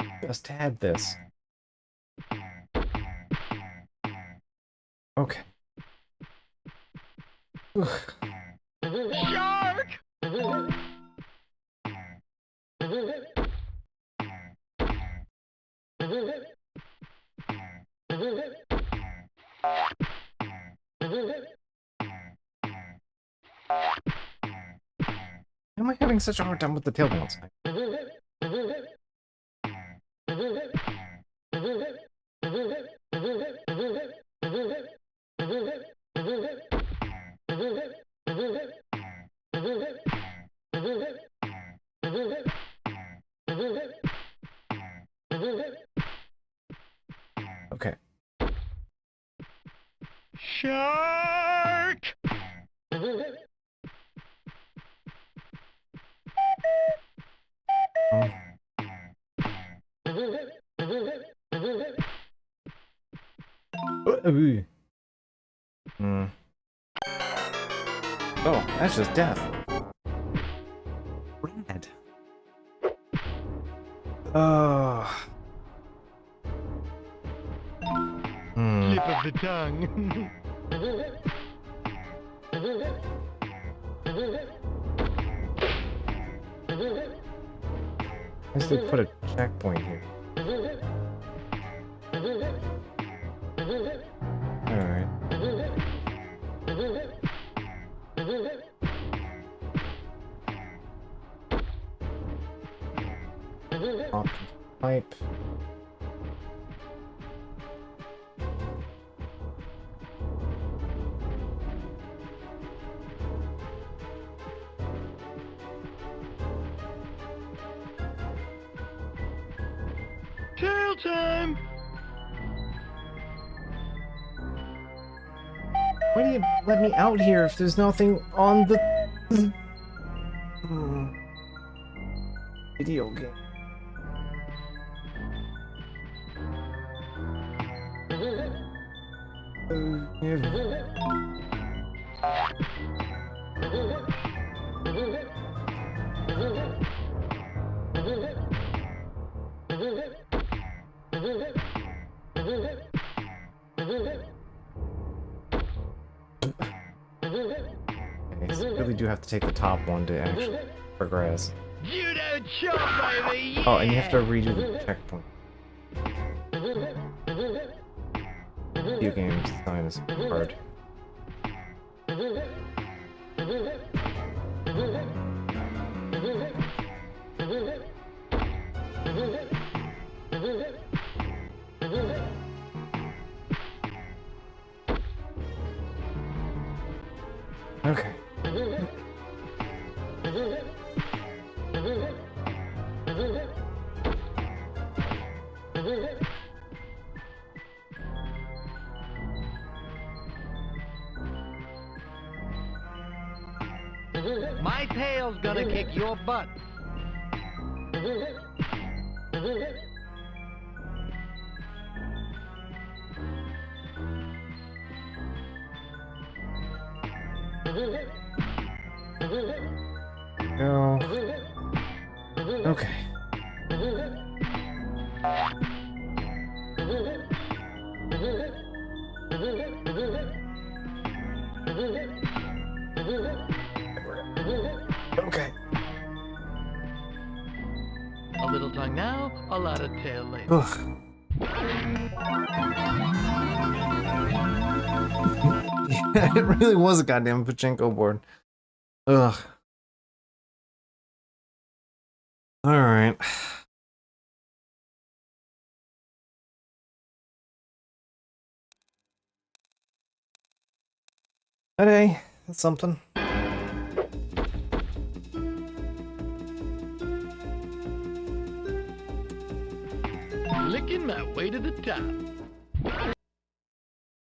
I just had this. Okay. Shark! Why am I having such a hard time with the tail bounce? Okay. Shark! Ooh. Oh, that's just death. Rad. Oh. tip of the tongue. I guess they put a checkpoint here. Alright. Option pipe. Tail time! Why do you let me out here if there's nothing on the video game? Okay, so you really do have to take the top one to actually progress. Judo chop, baby! Oh, and you have to redo the checkpoint. Video game design is hard. Okay. My tail's gonna kick your butt. Go. Okay. Okay. A little tongue now, a lot of tail later. Ugh. Yeah, it really was a goddamn pachinko board. Ugh. Alright. Hey, that's something. Licking my way to the top.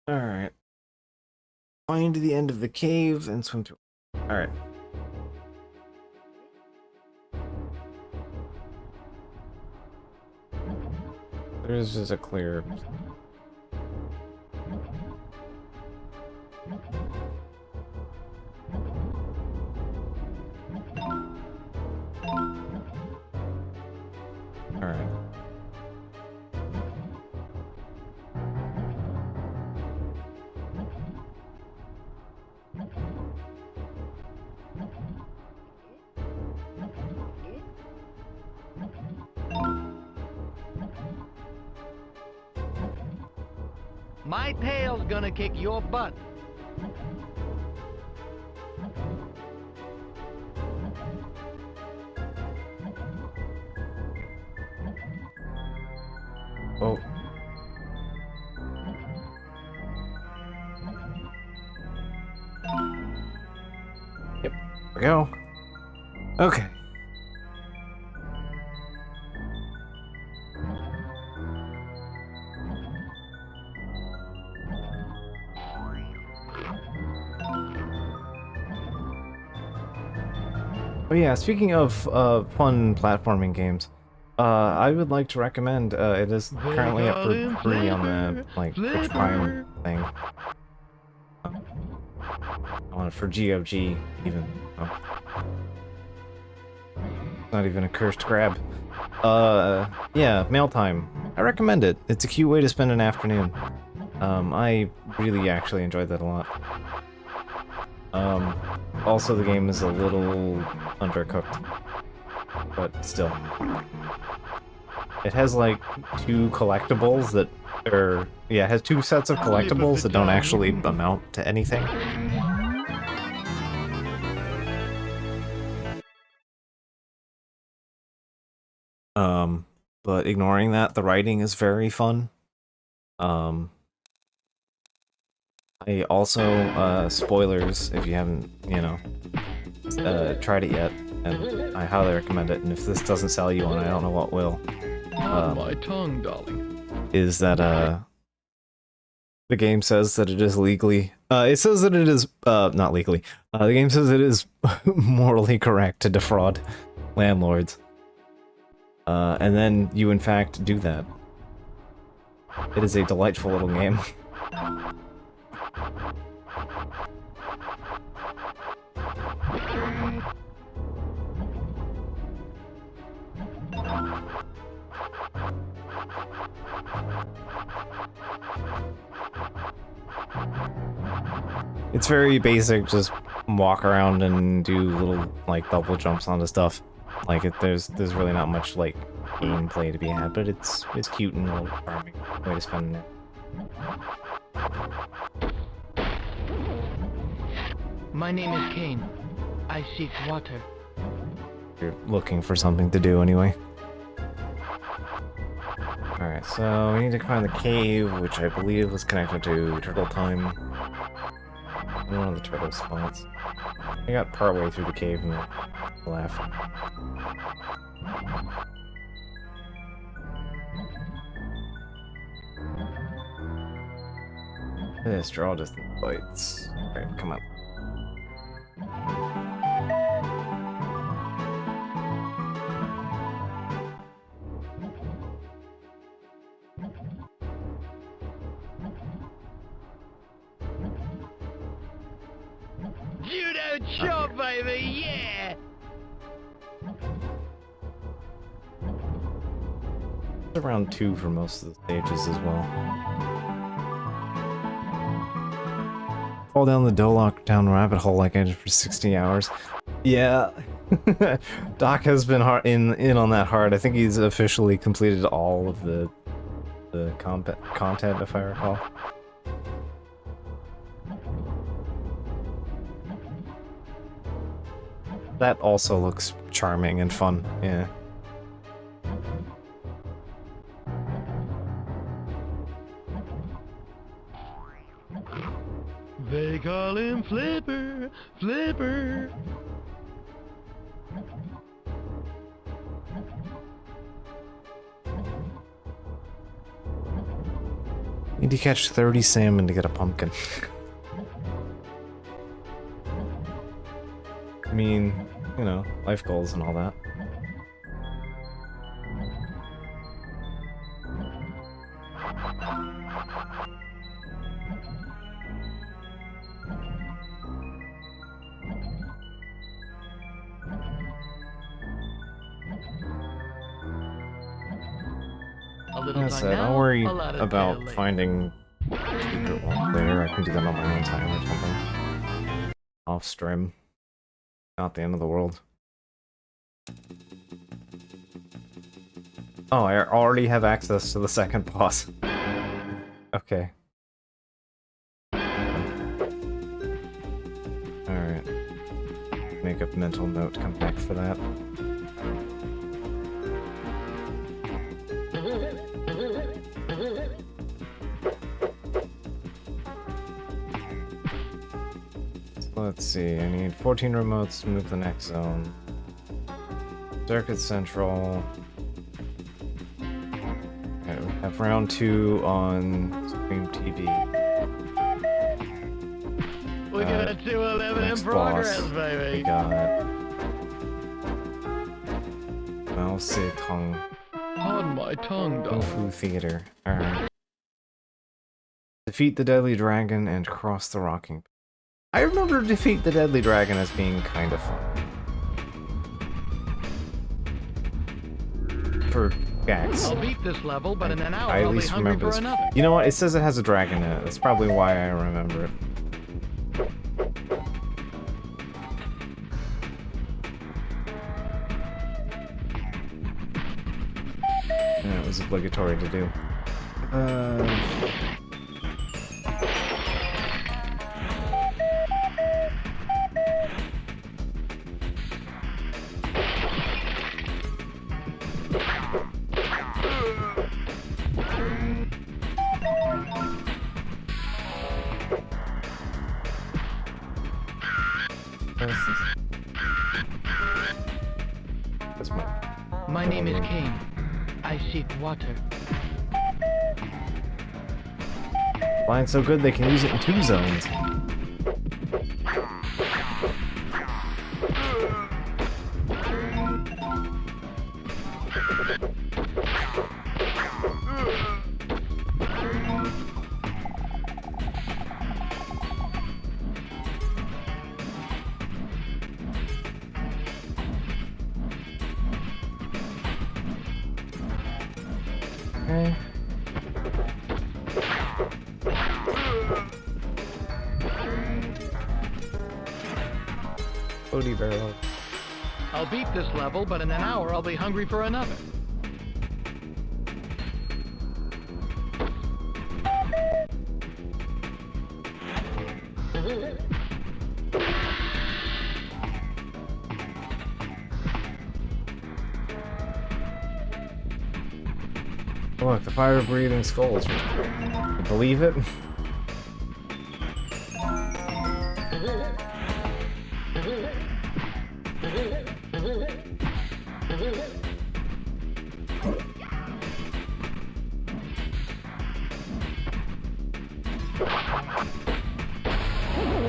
Alright. Find the end of the cave and swim through. Alright. There's just a clear. Alright. My tail's gonna kick your butt. Oh. Yep. There we go. Okay. Oh yeah, speaking of fun platforming games, I would like to recommend, it is currently up for free on the, like, Twitch Prime thing. For GOG, even. Oh. Not even a cursed grab. Yeah, Mail Time. I recommend it. It's a cute way to spend an afternoon. I really actually enjoyed that a lot. Also the game is a little undercooked, but still. It has like two collectibles that are, yeah, it has two sets of collectibles that don't actually amount to anything. But ignoring that, the writing is very fun. I also, spoilers, if you haven't, you know, tried it yet, and I highly recommend it, and if this doesn't sell you on, I don't know what will. My tongue, darling. Is that, the game says that it is legally, it says that it is, not legally, the game says it is morally correct to defraud landlords. And then you in fact do that. It is a delightful little game. It's very basic, just walk around and do little, like, double jumps onto stuff. Like, there's really not much, like, gameplay to be had, but it's cute and a little charming way to spend it. My name is Kane. I seek water. You're looking for something to do anyway. Alright, so we need to find the cave, which I believe was connected to Turtle Time. One of the turtle spots. I got partway through the cave and left. This draw distance lights. Alright, come on. Judo chop, baby, yeah! Around 2 for most of the stages as well. Fall down the Dolok down rabbit hole like I did for 60 hours. Yeah, Doc has been in on that hard. I think he's officially completed all of the content, if I recall. That also looks charming and fun, yeah. They call him Flipper, Flipper. Need to catch 30 salmon to get a pumpkin. I mean, you know, life goals and all that. Like I said, I'll worry about finding secret one later. I can do that on my own time or something. Off stream. Not the end of the world. Oh, I already have access to the second boss. Okay. Alright. Make a mental note to come back for that. Let's see, I need 14 remotes to move the next zone. Circuit Central. Okay, we have round 2 on Stream TV. We got a 211 in progress, baby. We got Mao Tong. On my tongue, Kung dog. Fu Theater. Alright. Defeat the Deadly Dragon and cross the rocking. I remember Defeat the Deadly Dragon as being kind of fun. For Gex. I'll beat this level, but in an hour I at I'll be least hungry remember for this. another. You know what? It says it has a dragon in it. That's probably why I remember it. Yeah, it was obligatory to do. That's my... My name is Cain. I seek water. Line's so good they can use it in 2 zones. Okay. Odie barrel. I'll beat this level, but in an hour I'll be hungry for another. Look, the fire-breathing skulls. You believe it?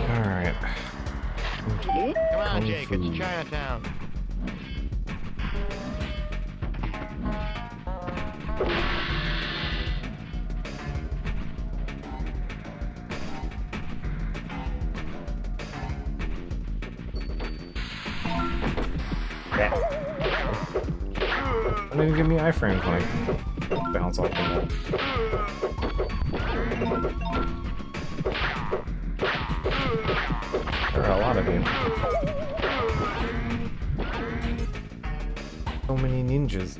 Alright. Come on, Kung Jake, Fu. it's Chinatown. Don't even give me iframes when I bounce off the wall. There are a lot of you. So many ninjas.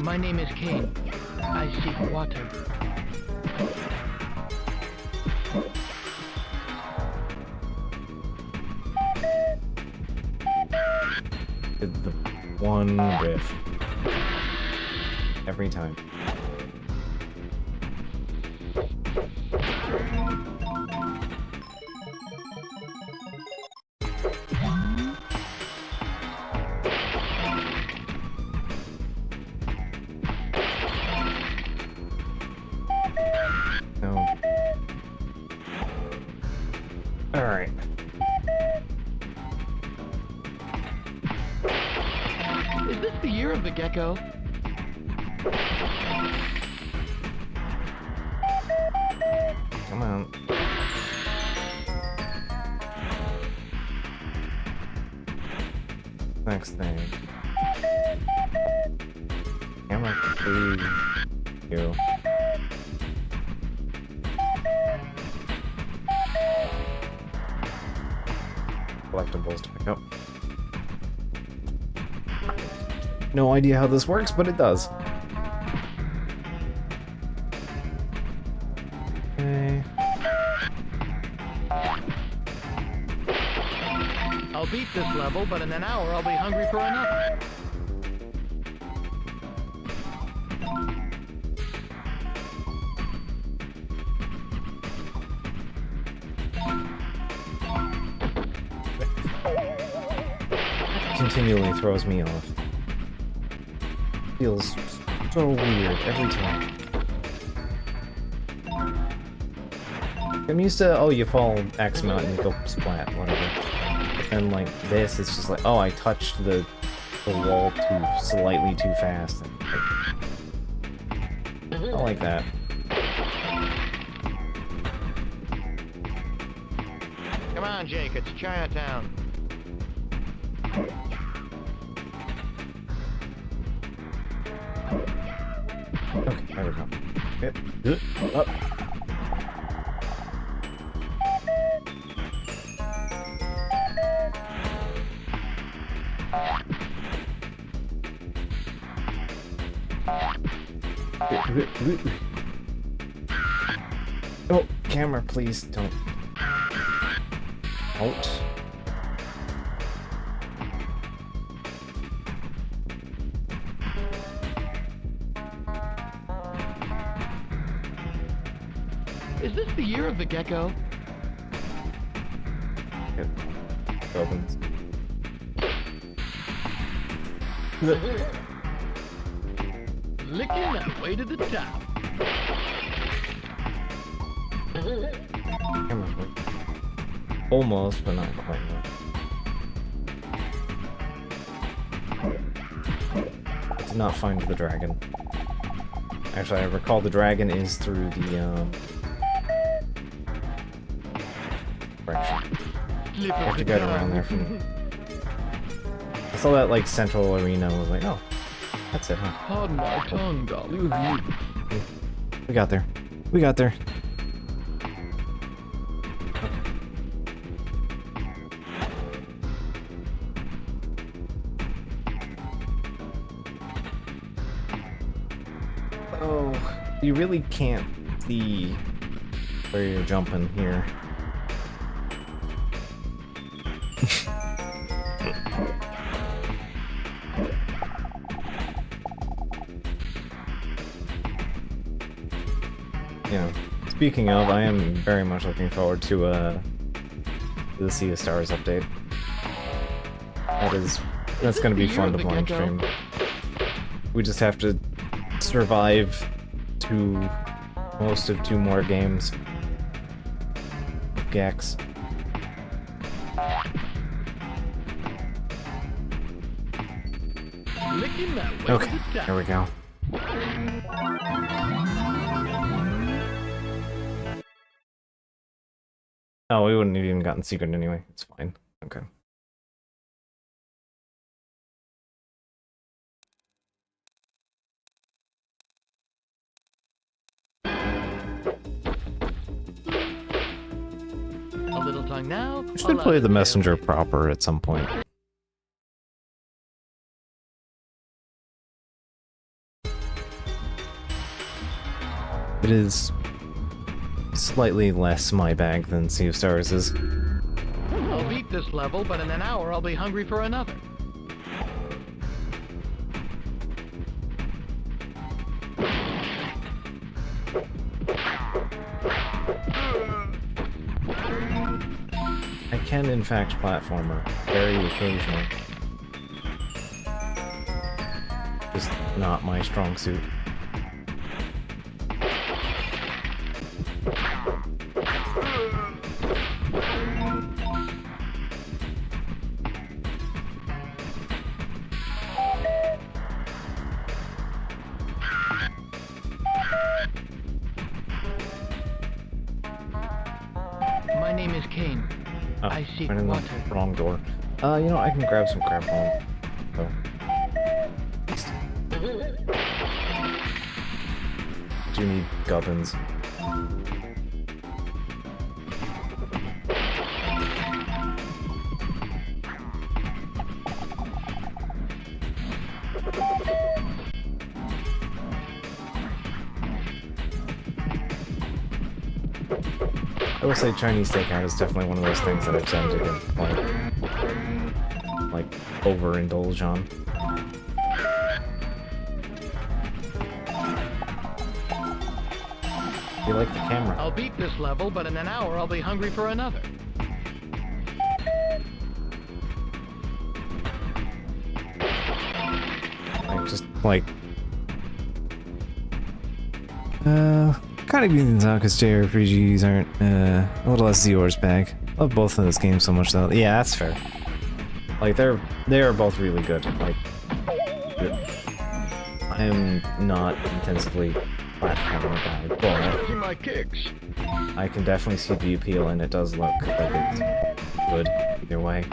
My name is Cain. I seek water. Did the one riff. Every time. No. Alright. Is this the year of the gecko? Come on. Next thing. Camera, please. You. Collectibles to pick up. No idea how this works, but it does. Okay. I'll beat this level, but in an hour I'll be hungry for another. Continually throws me off. Feels so weird every time. I'm used to, oh, you fall X amount and you go splat, whatever. But then, like, this, it's just like, oh, I touched the wall slightly too fast. And, I like that. Come Come on, Jake, it's Chinatown. Okay, there we go. Yep. Up. Oh, camera, please don't. Out. Is this the year of the gecko? It opens. Licking that way to the top. Camera, please. Almost, but not quite. I did not find the dragon. Actually, I recall the dragon is through the, correction. I have to get around there from... I saw that, like, central arena and was like, oh, that's it, huh? Pardon my tongue, darling. We got there. We got there. Oh, you really can't see where you're jumping here. Yeah. Speaking of, I am very much looking forward to the Sea of Stars update. That's gonna be fun to play on stream. We just have to survive to most of 2 more games. Gex. Licking that way Okay, to the top. here we go. Oh, we wouldn't have even gotten secret anyway. It's fine. Okay. A little tongue now. We should play the messenger proper at some point. It is slightly less my bag than Sea of Stars is. I'll beat this level, but in an hour I'll be hungry for another. I can, in fact, platformer very occasionally. Just not my strong suit. My name is Kane. Oh, I seek went in the water. wrong door. You know, I can grab some crab bone. Oh. Do need gubbins. I will say Chinese takeout is definitely one of those things that I tend to like overindulge on. You like the camera? I'll beat this level, but in an hour I'll be hungry for another. Like, just like kind of being because JRPGs aren't a little less Zior's bag. Love both of those games so much though. Yeah, that's fair. Like they are both really good. Like I am not intensively platformer guy, but See my kicks. I can definitely see the appeal, and it does look like it's good either way.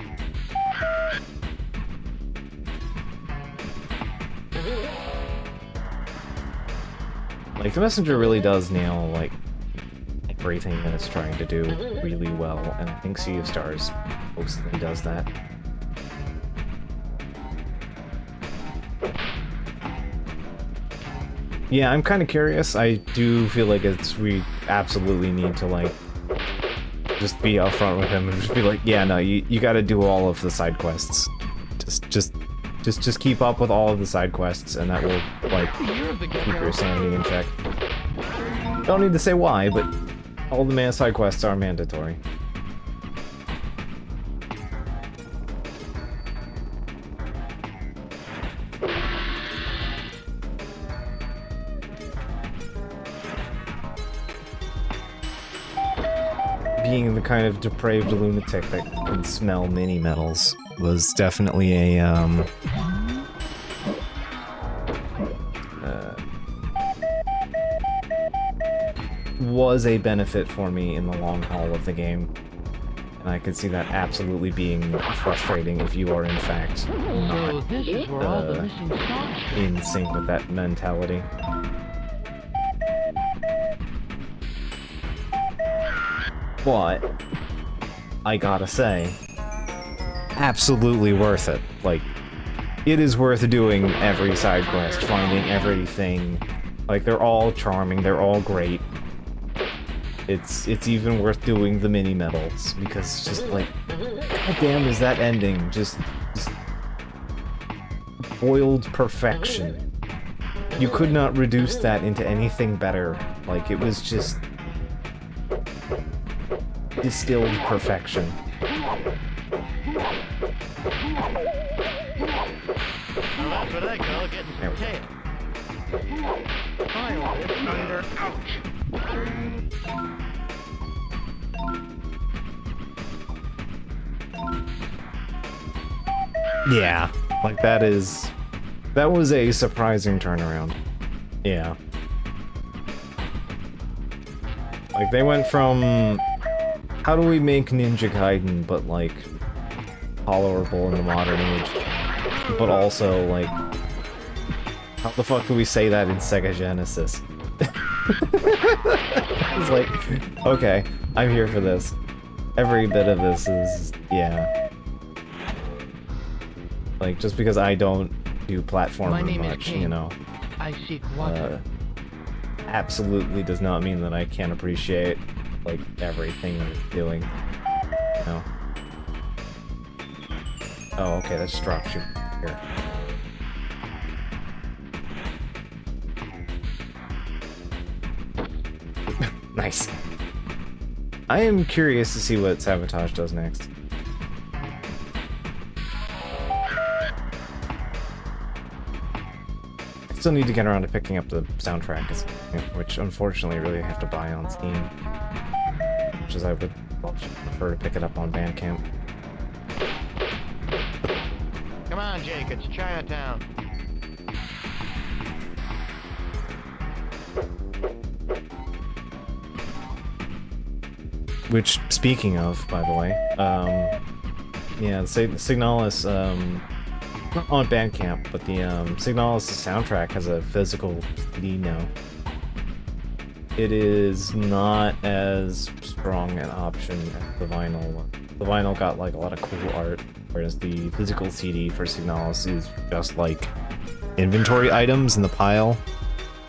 Like, the messenger really does nail, like, everything that it's trying to do really well, and I think Sea of Stars mostly does that. Yeah, I'm kind of curious. I do feel like we absolutely need to, like, just be upfront with him and just be like, yeah, no, you gotta do all of the side quests. Just keep up with all of the side quests, and that will, like, keep your sanity in check. Don't need to say why, but all the side quests are mandatory. Being the kind of depraved lunatic that can smell mini metals was definitely a was a benefit for me in the long haul of the game, and I could see that absolutely being frustrating if you are in fact not in sync with that mentality. But I gotta say, absolutely worth it. Like, it is worth doing every side quest, finding everything. Like, they're all charming, they're all great. It's even worth doing the mini medals, because it's just like, god damn, is that ending just boiled perfection. You could not reduce that into anything better. Like, it was just distilled perfection. Well, that's what I call getting some tail. File this under ouch. Yeah, like that was a surprising turnaround. Yeah. Like, they went from, how do we make Ninja Gaiden, but, like, tolerable in the modern age? But also, like, how the fuck do we say that in Sega Genesis? It's like, okay, I'm here for this. Every bit of this is, yeah. Like, just because I don't do platforming much, you know. I seek water. Absolutely does not mean that I can't appreciate, like, everything that it's doing. You know? Oh, okay, that just dropped you here. Nice. I am curious to see what Sabotage does next. I still need to get around to picking up the soundtrack, which unfortunately really have to buy on Steam. Which is I would prefer to pick it up on Bandcamp. Come on, Jake, it's Chinatown. Which, speaking of, by the way, yeah, Signalis, not on Bandcamp, but the Signalis soundtrack has a physical CD now. It is not as strong an option as the vinyl one. The vinyl got, like, a lot of cool art, whereas the physical CD for Signalis is just, like, inventory items in the pile,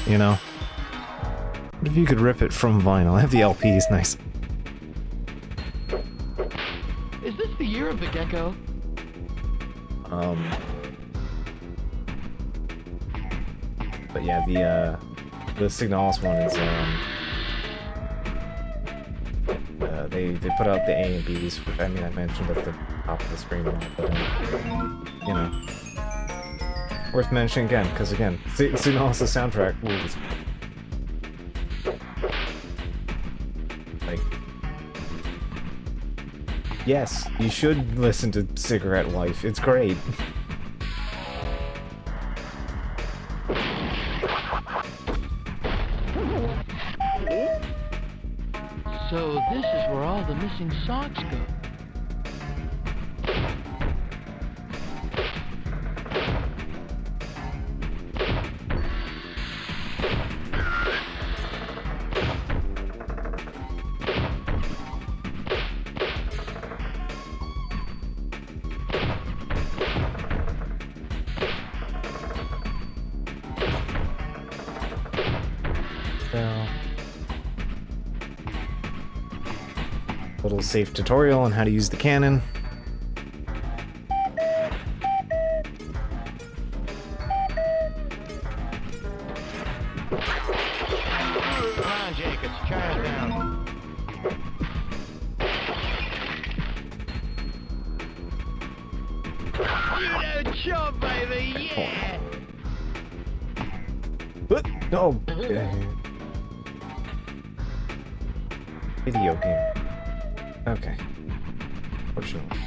you know? What if you could rip it from vinyl? I have the LPs, nice. Is this the year of the gecko? But yeah, the Signalis one is, they put out the A and Bs, which, I mean, I mentioned at the top of the screen, but, you know, worth mentioning again, because again, Signalis' soundtrack rules. Like, yes, you should listen to Cigarette Wife, it's great. So this is where all the missing socks go. little safe tutorial on how to use the cannon. Come on, Jacobs, try it down. You know, job, baby, yeah! No! Video game. Okay. Fortunately.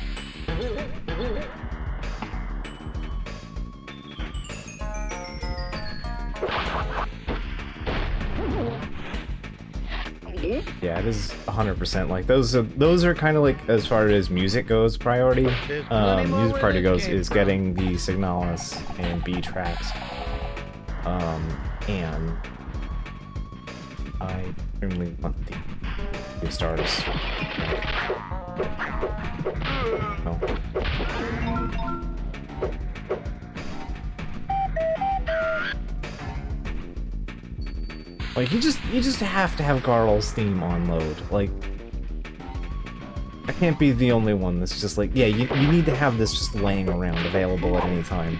Yeah, it is 100%. Like those are kind of like, as far as music goes, priority. There's plenty more Music where priority this goes came is from. getting the Signalis and B tracks. And I extremely want the new stars. No. Like you just have to have Garl's theme on load. Like I can't be the only one that's just like, yeah, you need to have this just laying around available at any time.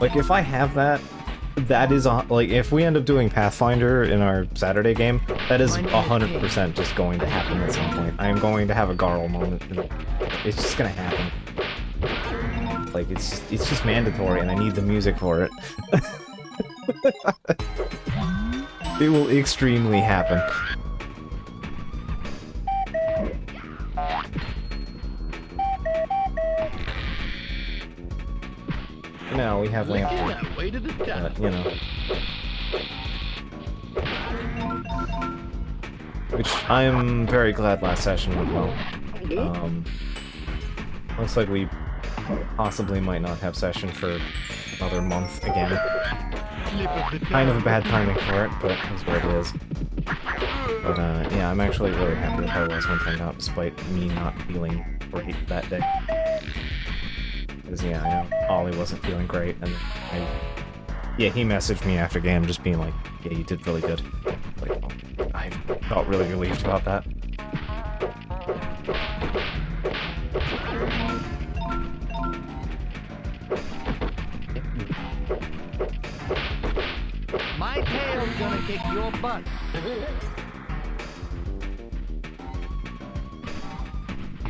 Like if I have that, that is like if we end up doing Pathfinder in our Saturday game, that is 100% just going to happen at some point. I am going to have a Garl moment. It's just gonna happen. Like it's just mandatory, and I need the music for it. It will extremely happen. Now we have lamp, Yeah, way to the top. you know, which I am very glad last session went well. Looks like we possibly might not have session for another month again. Kind of a bad timing for it, but that's what it is. But yeah, I'm actually really happy with how it was when it turned out, despite me not feeling great that day. Because yeah, I know Ollie wasn't feeling great, and yeah, he messaged me after game just being like, yeah, you did really good. Like, I felt really relieved about that. My tail's gonna kick your butt.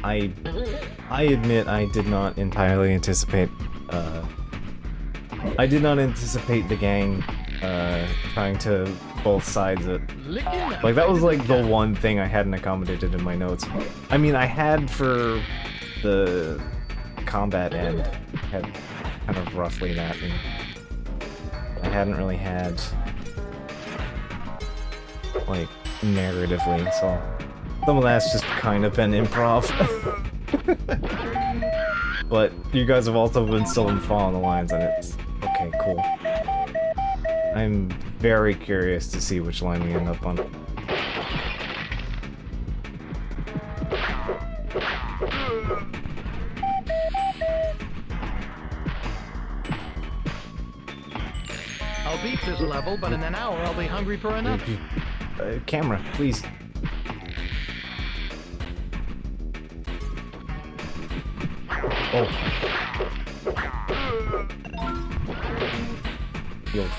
I admit I did not entirely anticipate, I did not anticipate the gang, trying to both sides it. Like, that was like the one thing I hadn't accommodated in my notes. I mean, I had for the combat end, had kind of roughly that, and I hadn't really had, like, narratively, so some of that's just kind of been improv. But you guys have also been still following the lines, and it's okay, cool. I'm very curious to see which line we end up on. I'll beat this level, but in an hour I'll be hungry for another. Camera, please. Oh. Yield.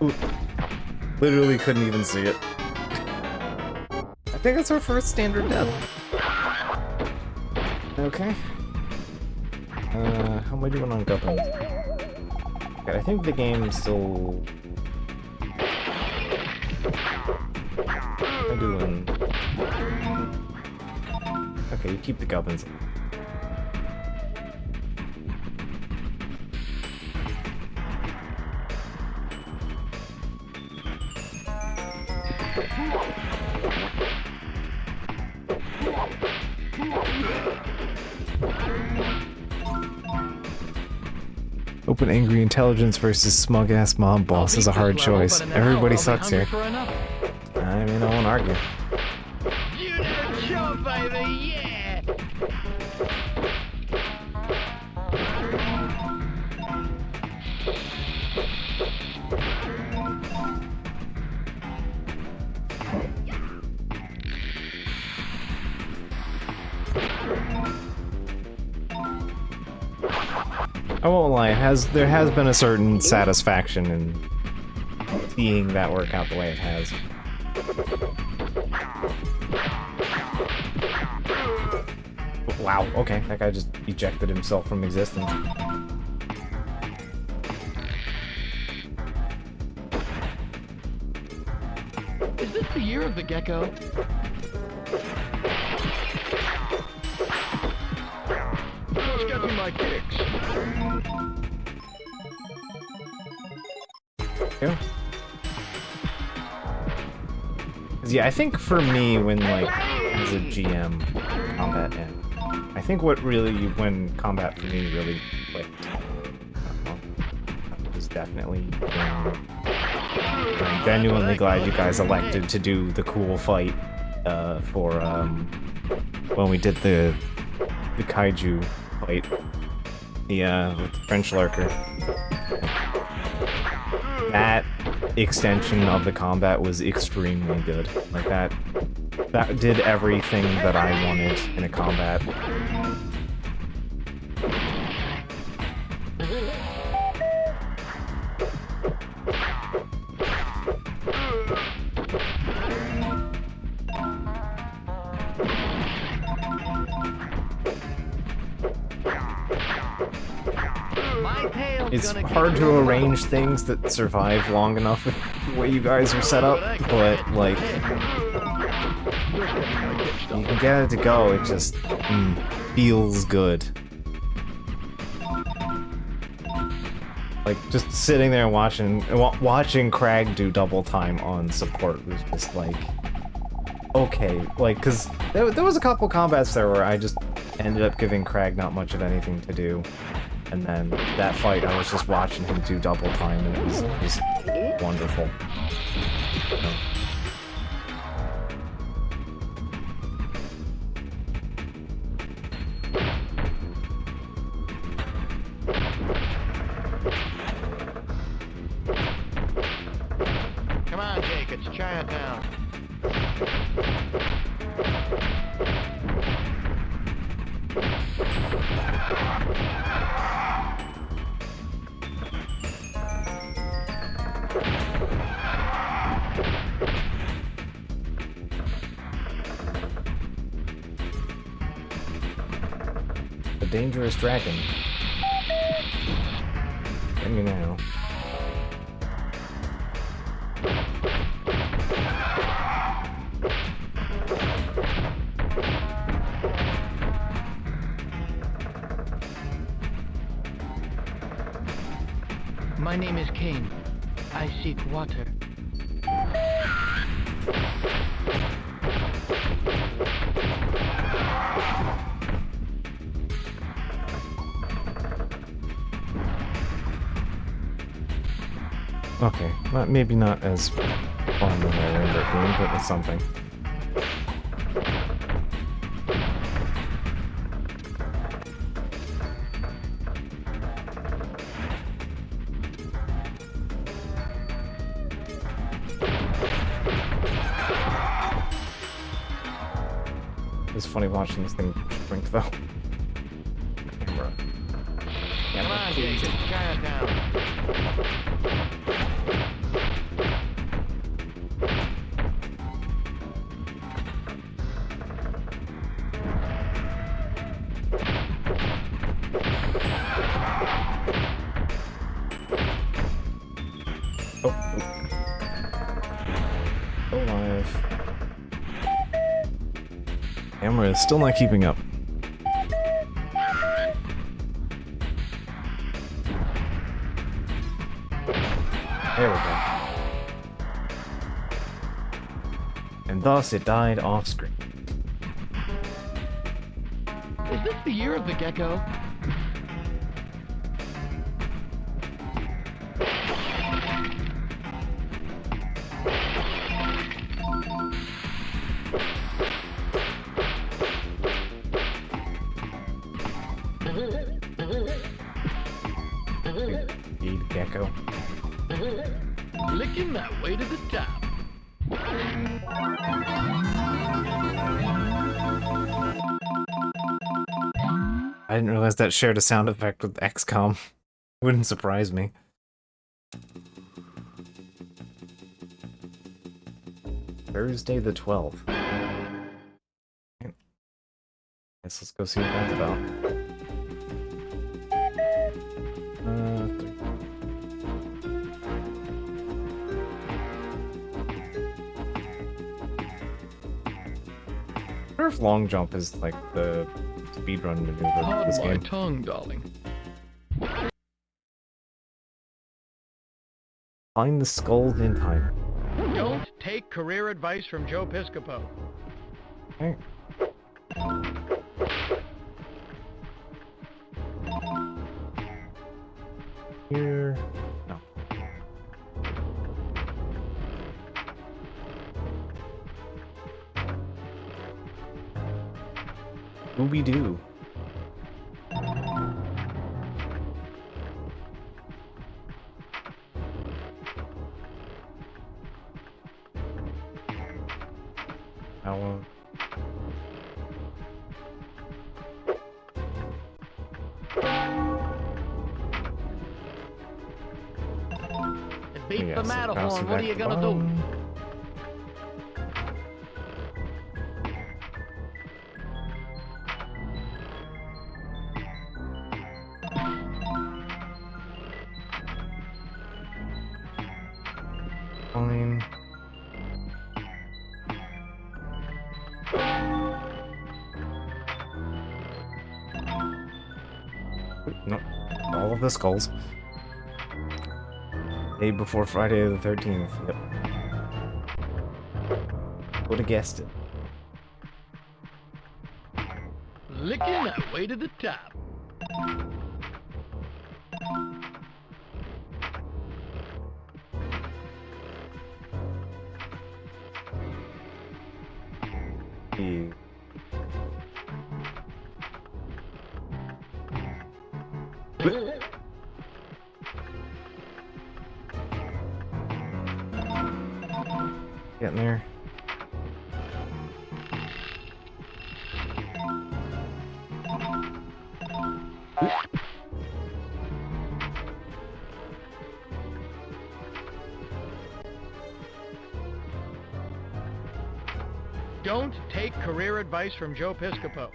Ooh. Literally couldn't even see it. I think that's our first standard death. Okay. How am I doing on guppins? Okay, I think the game's still... I'm doing... Okay, you keep the guppins. Open angry intelligence versus smug ass mob boss is a hard choice. Everybody sucks here. I mean, I won't argue. You know, Sure, baby, yeah! I won't lie, there has been a certain satisfaction in seeing that work out the way it has. Wow, okay, that guy just ejected himself from existence. Is this the year of the gecko? What's getting my kicks? Yeah. 'Cause, yeah, I think for me, when, like, as a GM, combat ends. I think when combat for me really clicked, was definitely, I'm genuinely glad you guys elected to do the cool fight, for, when we did the kaiju fight, with the French lurker. That extension of the combat was extremely good. Like, that did everything that I wanted in a combat. It's hard to arrange things that survive long enough with the way you guys are set up, but, like, you can get it to go, it just feels good. Like, just sitting there watching Crag do double time on support was just like, okay, like, cause there was a couple combats there where I just ended up giving Crag not much of anything to do. And then that fight, I was just watching him do double time, and it was just wonderful. Come on, Jake, it's Chinatown. The dangerous dragon. Get me now. My name is Cain. I seek water. Okay, maybe not as fun as I remember it being, but it's something. It's funny watching this thing shrink though. Camera. Come on, Jake, it's Chinatown. Camera is still not keeping up. There we go. And thus it died off screen. Is this the year of the gecko? Echo. Licking that way to the top. I didn't realize that shared a sound effect with XCOM. Wouldn't surprise me. Thursday the 12th. Guess let's go see what that's about. I wonder if long jump is like the speedrun maneuver of this Hold my game. tongue, darling. Find the skulls in time. Don't take career advice from Joe Piscopo. Okay. Here. No. Ooby-doo. That one. It beats Yeah, the so Matterhorn. bouncing What are back you to gonna do? bottom. Fine. No, all of the skulls. Day before Friday the 13th. Yep. Would have guessed it. Licking that way to the top. The getting there. Don't take career advice from Joe Piscopo.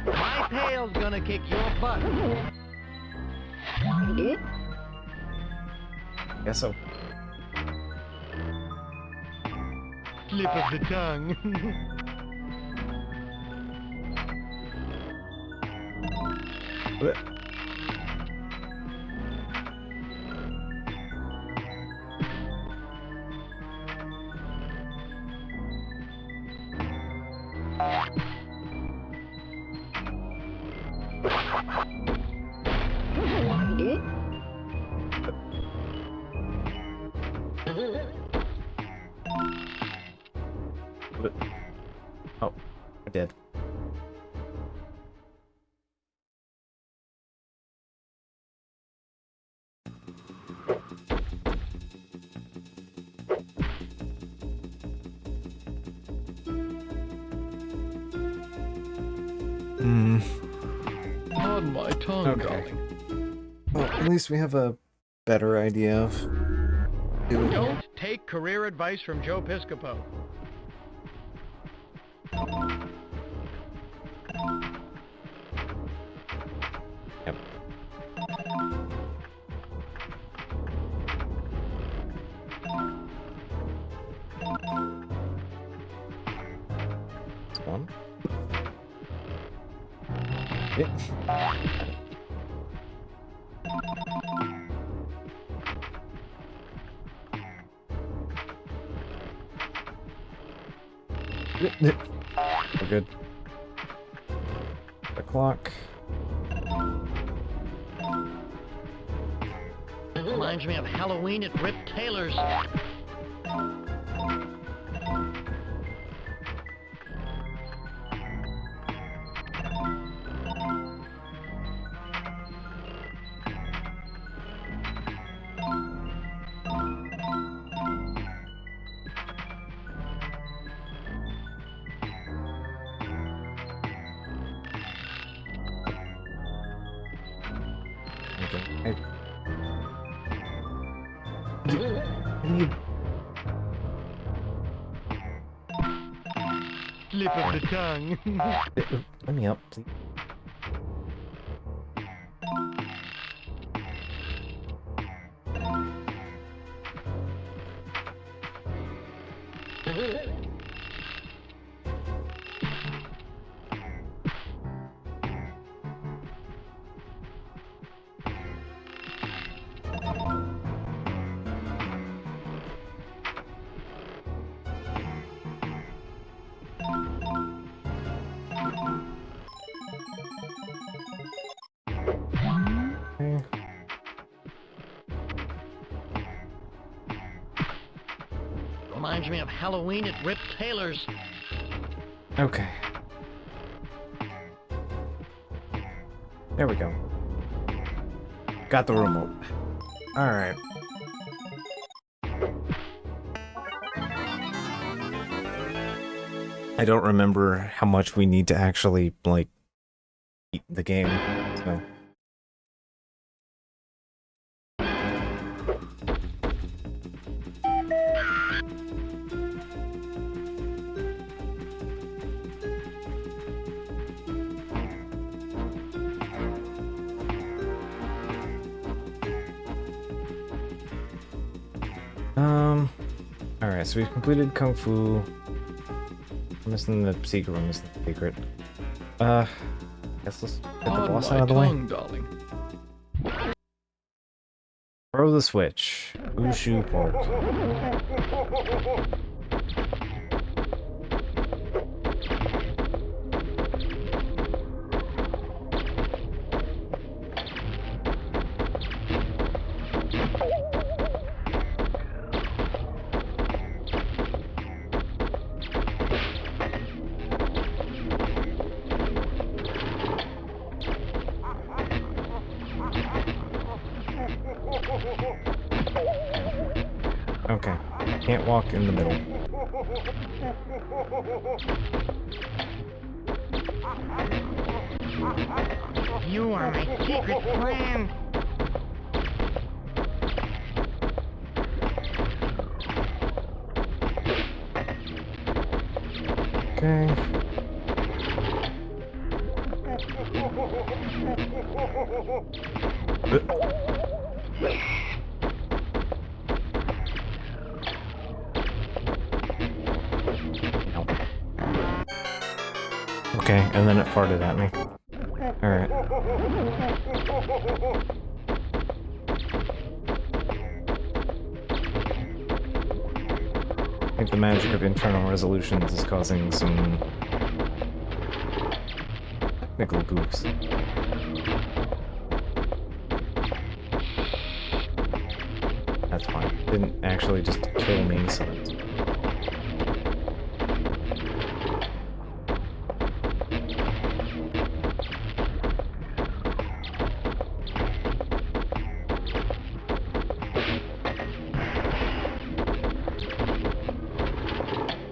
My tail's gonna kick your butt. Guess so. Slip of the tongue. Blech. Oh, I did. Pardon my tongue, Okay. darling. Well, at least we have a better idea of doing it. Don't take career advice from Joe Piscopo. Yep. That's one. Yep. We're good. The clock. Reminds me of Halloween at Rip Taylor's. Okay. How do you... Slip of the tongue. Let me up, please. Reminds me of Halloween at Rip Taylor's. Okay. There we go. Got the remote. Alright. I don't remember how much we need to actually, like, beat the game, so... Alright, so we've completed Kung Fu. I'm missing the secret, we're missing the secret. Guess let's get the boss out of the way. Darling. Throw the switch. Wushu Port. Okay, can't walk in the middle. You are my secret friend. Okay. Okay, and then it farted at me. Alright. I think the magic of internal resolutions is causing some technical goofs. That's fine. Didn't actually just kill me, so that's fine.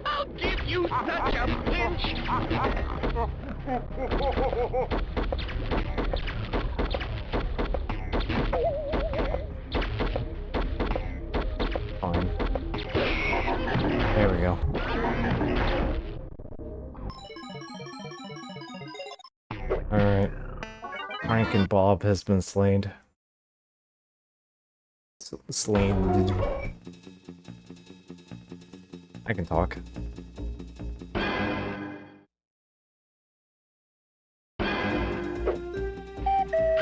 I'll give you such a pinch. Fine. There we go. Alright. Frank and Bob has been slain. Slain. I can talk.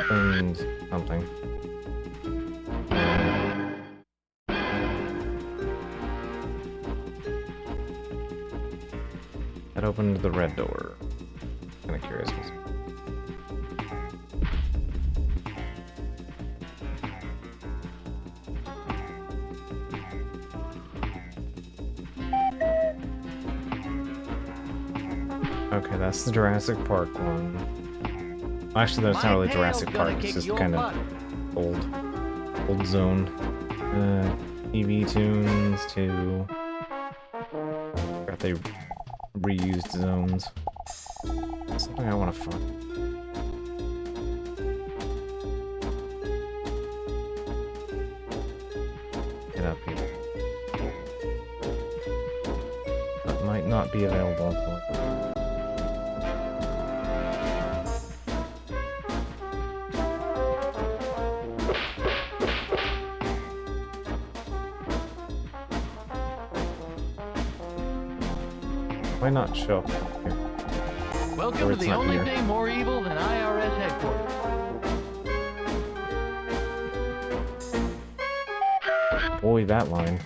And something. That opened the red door. Kinda curious. that's the Jurassic Park one. Actually, that's not really Jurassic Park. It's just kind of old zone. EV tunes too. Got they reused zones. Something I want to find. Get up here. That might not be available. Why not show up here? Welcome Or to it's the not only here. thing more evil than IRS headquarters. Boy, that line.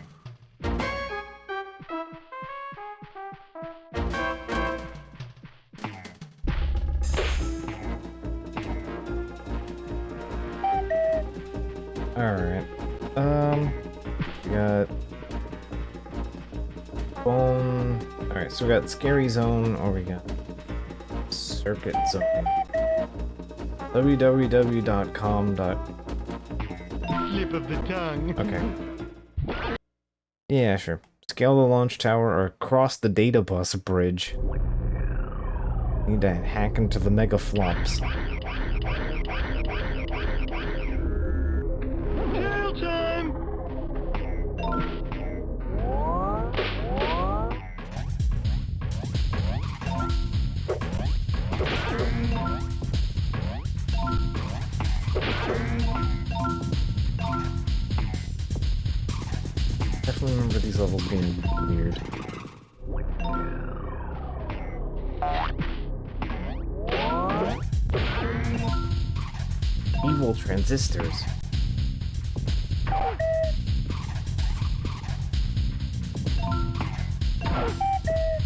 Alright. We got Bone. Alright, so we got Scary Zone, or we got Circuit Zone. www.com. Slip of the tongue. Okay. Yeah, sure. Scale the launch tower or cross the data bus bridge. Need to hack into the mega flops. Tail time! Definitely remember these levels being weird. Evil transistors.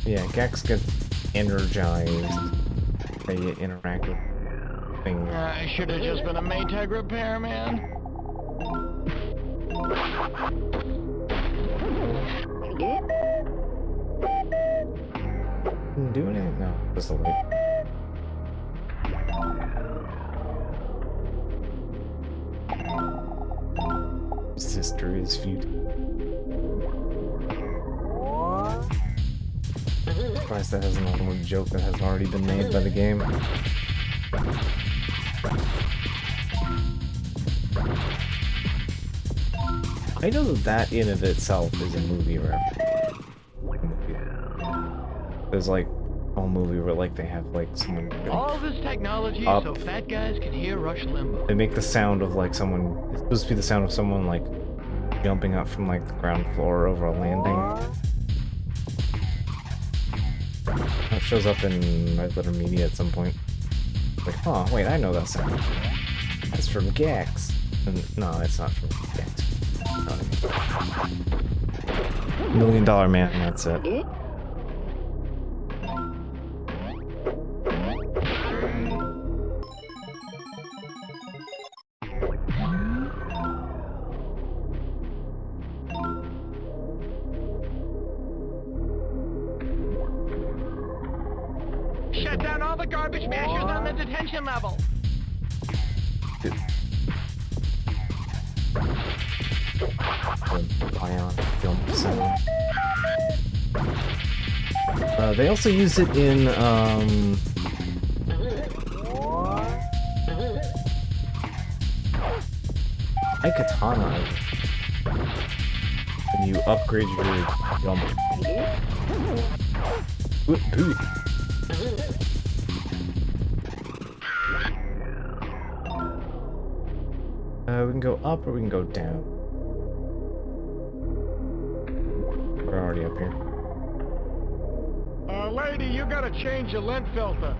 Yeah, Gex gets energized. They interact with things. I should have just been a Maytag repairman. Didn't do anything? No, just a light. Sister is futile. Surprised that hasn't been a joke that has already been made by the game. I know that in of itself is a movie reference. There's like a whole movie where like they have like someone All this technology Up. so fat guys can hear Rush Limbaugh. they make the sound of like someone, it's supposed to be the sound of someone like jumping up from like the ground floor over a landing. That shows up in Red Letter Media at some point. Like, oh wait, I know that sound. That's from Gex. And no, it's not from Gex. You know what I mean. $1 Million Man, that's it. Shut down all the garbage mashers on the detention level. Ion film sound. They also use it in Katana. When you upgrade your jump. We can go up or we can go down. We're already up here. Lady, you gotta change your lint filter.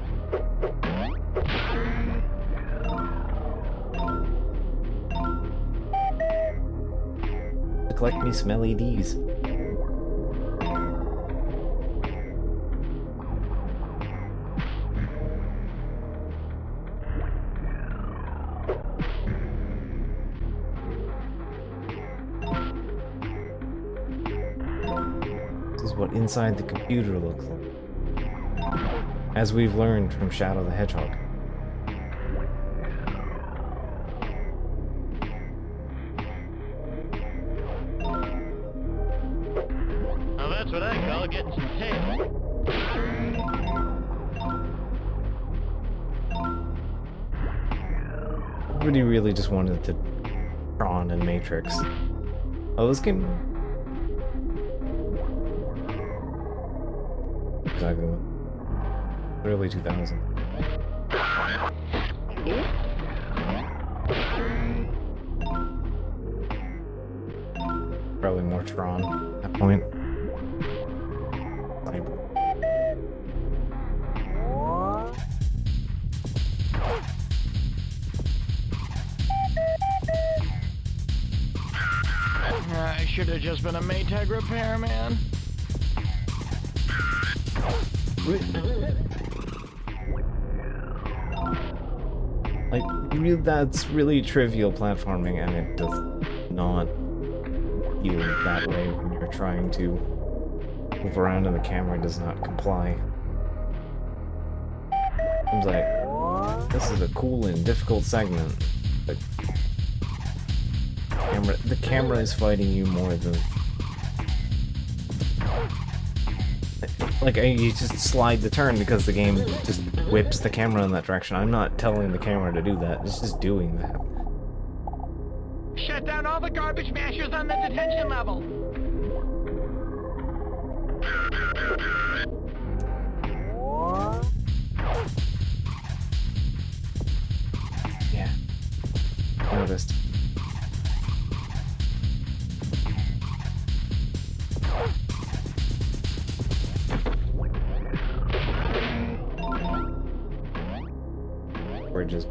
Collect me some LEDs. This is what inside the computer looks like. as we've learned from Shadow the Hedgehog. Now that's what I call getting some tail. Everybody really just wanted to Tron and Matrix. Oh, this game... Exactly what? Early 2000. Probably more Tron at that point. I should have just been a Maytag repairman. Like, that's really trivial platforming, and it does not feel that way when you're trying to move around and the camera does not comply. Seems like this is a cool and difficult segment, but the camera is fighting you more than... Like, you just slide the turn because the game just whips the camera in that direction. I'm not telling the camera to do that, it's just doing that. Shut down all the garbage mashers on the detention level. Yeah. Noticed. We're just...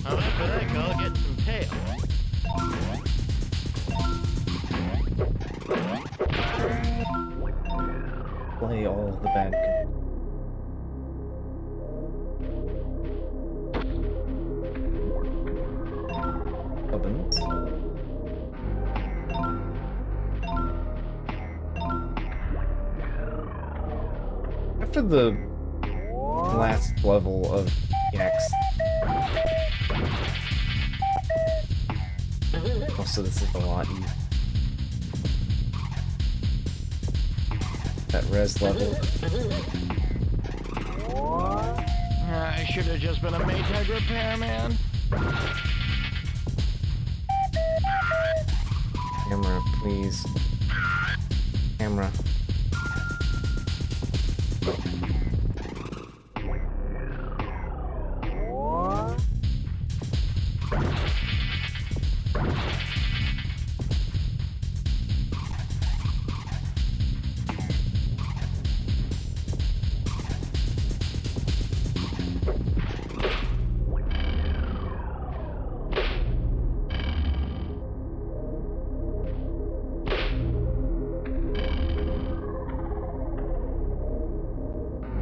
Now that's what I call getting some tail. play all of the bad... Ovens. After the last level of Gex, so this is a lot easier. That res level. I should have just been a Maytag repairman. Camera, please. Camera.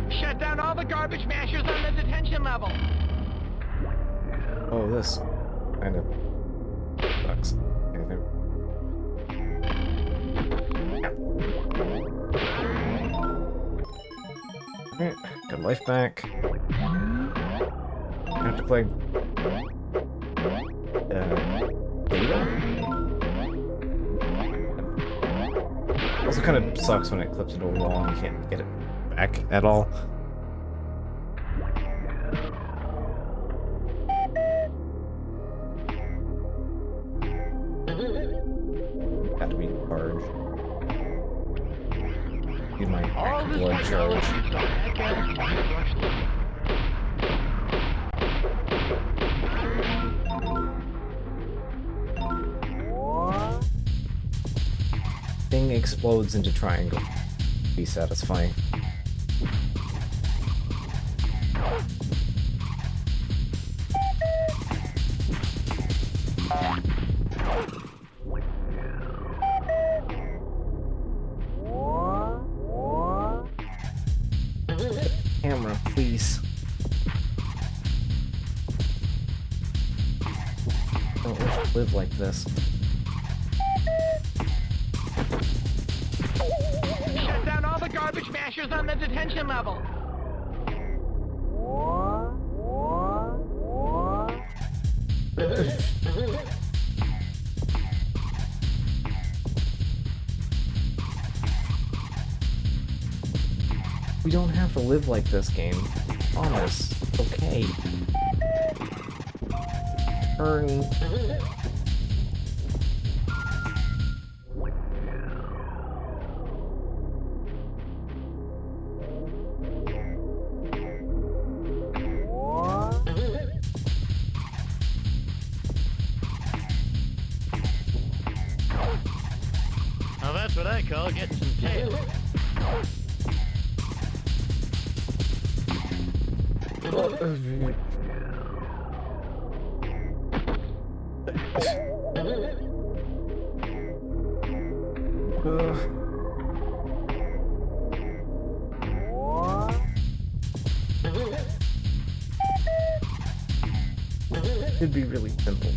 Shut down all the garbage mashers on the detention level. Oh, this kind of sucks. Okay, there. Alright, got life back. I have to play data? Also kind of sucks when it clips into a wall and you can't get it back at all. Had to be charged. Need my blood charge. Thing explodes into triangle. Be satisfying. live like this. Shut down all the garbage mashers on the detention level. We don't have to live like this, game. Promise. Okay. Turn. Now that's what I call getting some tail. It'd be really simple.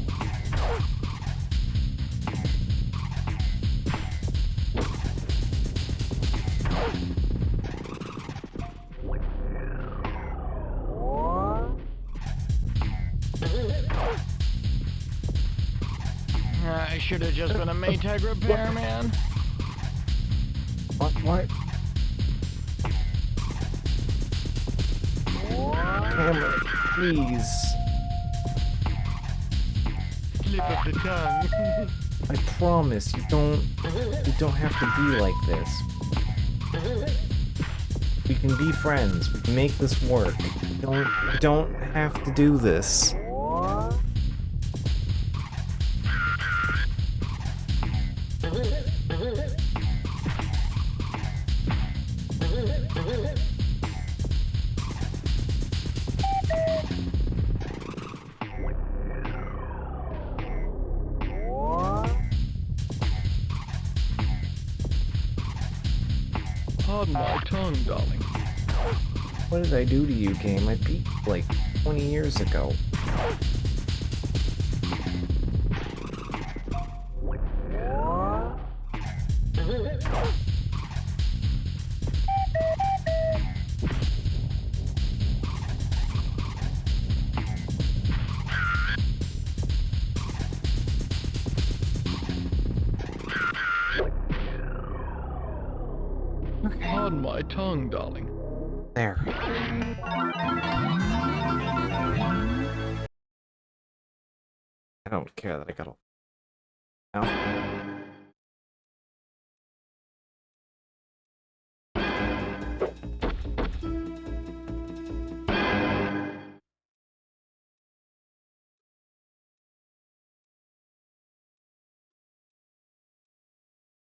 I should have just been a Maytag repairman. What? Camera, please. Slip of the tongue. I promise, you don't have to be like this. We can be friends. We can make this work. You don't have to do this. Pardon my tongue, darling. What did I do to you, game? I beat you like 20 years ago. Pardon my tongue, darling. There. I don't care that I got all. Now.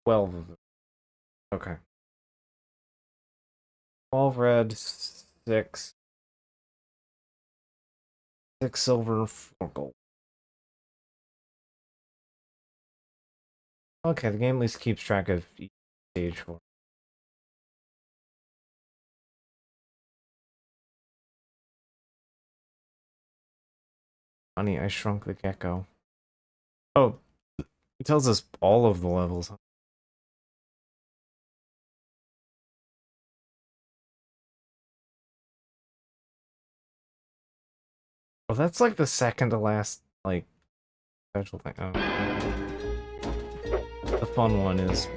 Well, okay. 12 red, 6 silver, 4 gold. Okay, the game at least keeps track of each stage for. Honey, I Shrunk the Gecko. Oh, it tells us all of the levels. Oh, that's like the second to last, like, special thing. Oh. The fun one is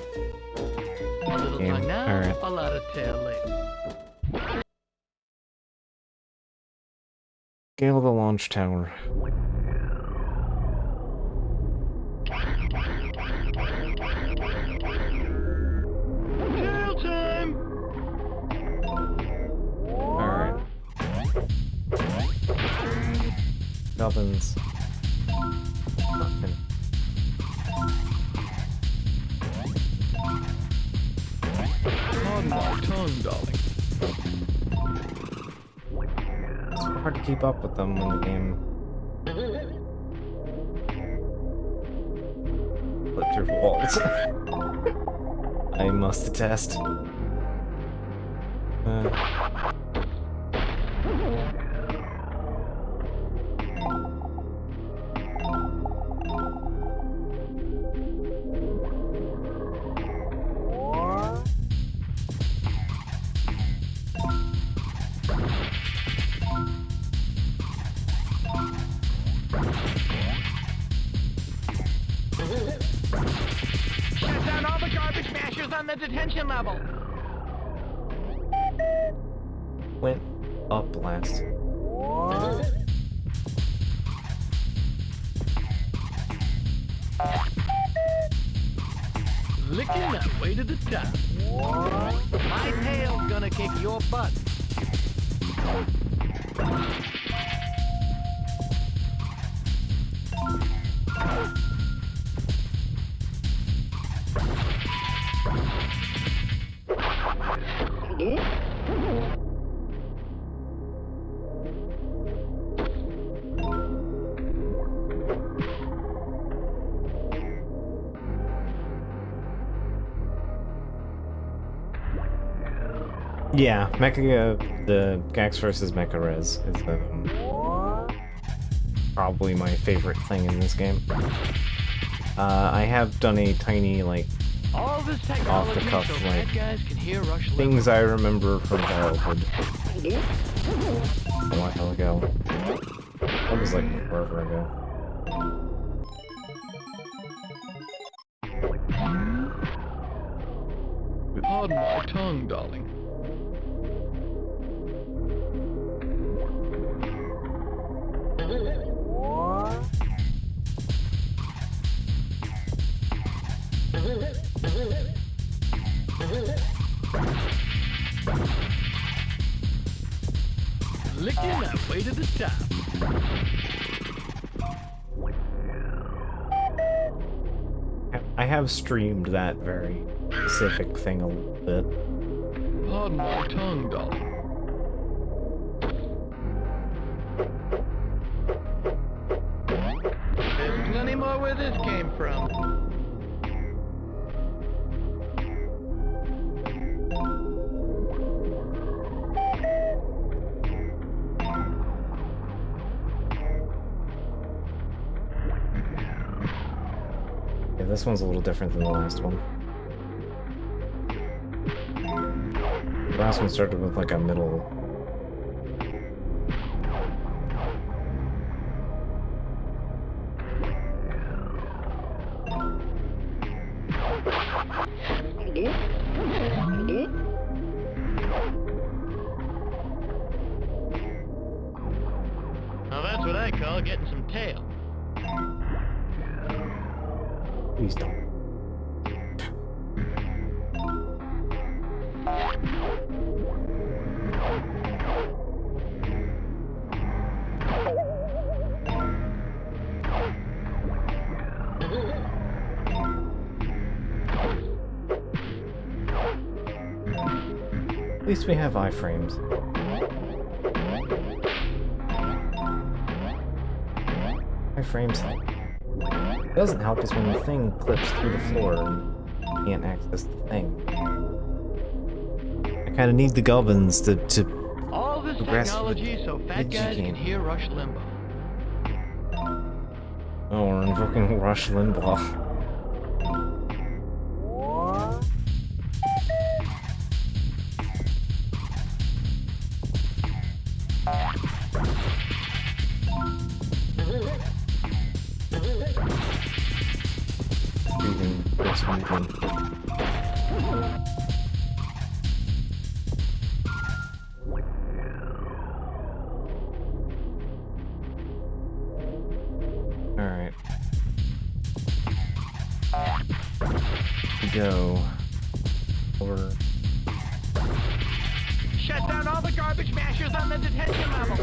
A little game. tongue now, Alright. a lot of tail later. Scale the launch tower. Tail time! Alright. Gubbins. Nothing. Pardon my tongue, darling. It's hard to keep up with them when the game flipped your walls. I must attest. on the detention level. Went up last. Licking that way to the top. My tail's gonna kick your butt. Yeah, the Gex versus Mecha Res is probably my favorite thing in this game. I have done a tiny, like, All this technology off-the-cuff, so like, bad guys can hear Rush Limbaugh. things I remember from childhood. A while ago. That was like forever ago. Pardon my tongue, darling. Licking that way to the top. I have streamed that very specific thing a little bit. Pardon my tongue, darling. There's plenty more where this came from. Yeah, this one's a little different than the last one. The last one started with like a middle. Now that's what I call getting some tail. Please don't. At least we have iframes. Iframes help. What doesn't help is when the thing clips through the floor and you can't access the thing. I kind of need the gubbins to All this progress technology so fat with the guys G-game. can hear Rush Limbaugh. Oh, we're invoking Rush Limbaugh. Breathing, this moving. Alright. We go. Over. Shut down all the garbage mashers on the detention level.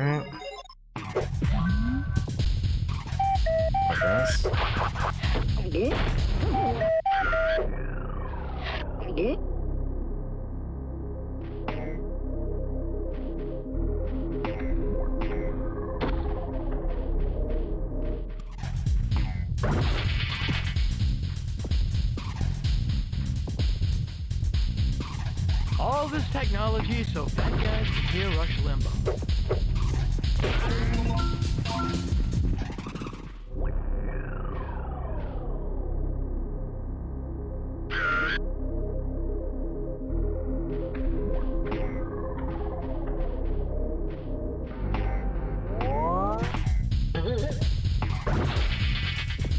Alright. I guess. All this technology so fat guys can hear Rush Limbaugh.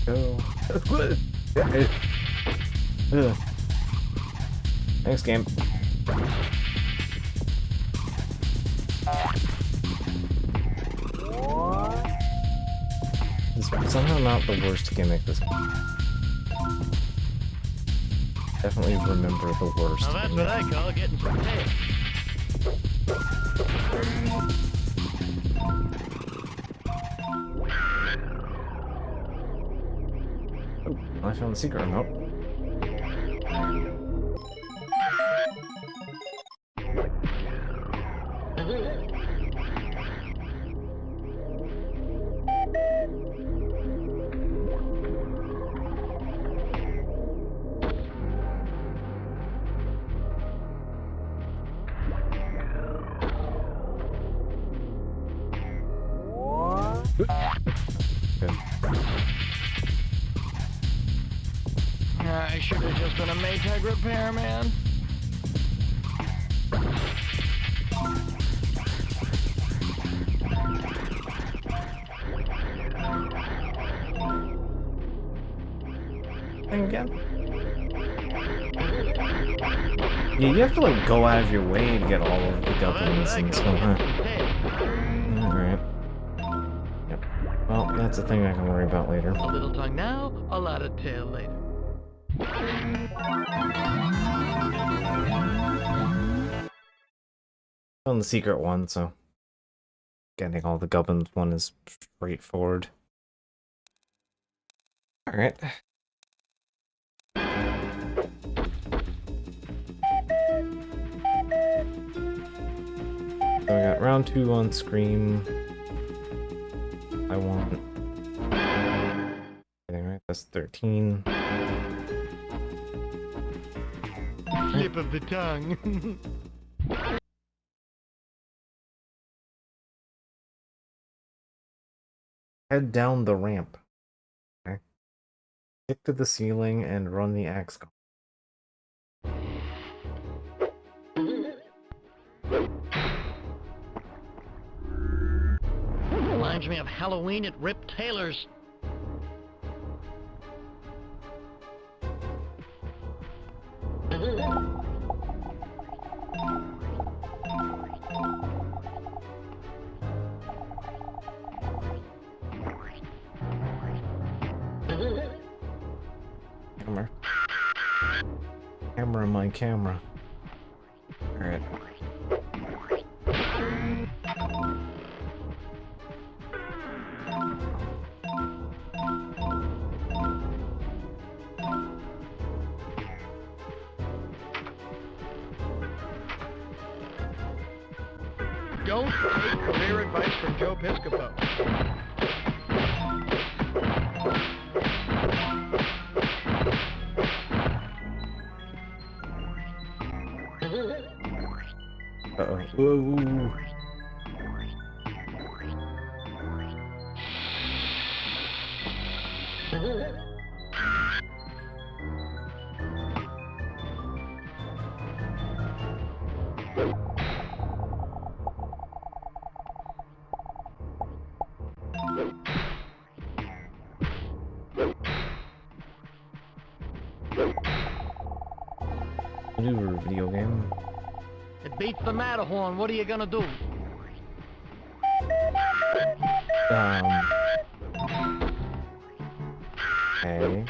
Go. Ugh. Thanks, game. It's somehow not the worst gimmick this game. Definitely remember the worst. Now that's what I call getting some tail. Oh, I found the secret remote. Good. I should have just been a Maytag repairman. Thing again? Yeah, you have to like go out of your way to get all of the gubbins and stuff. Alright. Yep. Well, that's a thing I can worry about later. A little tongue now, a lot of tail later. On the secret one, so getting all the gubbins one is straightforward. Alright. So I got round 2 on Scream. I want everything, right? That's 13. Slip of the tongue. Head down the ramp. Okay. Stick to the ceiling and run the axe gun. Reminds me of Halloween at Rip Taylor's. Camera. Camera, my camera. Alright. Don't take career advice from Joe Piscopo. Uh-oh. Whoa. Maneuver video game. It beats the Matterhorn. What are you gonna do? Okay.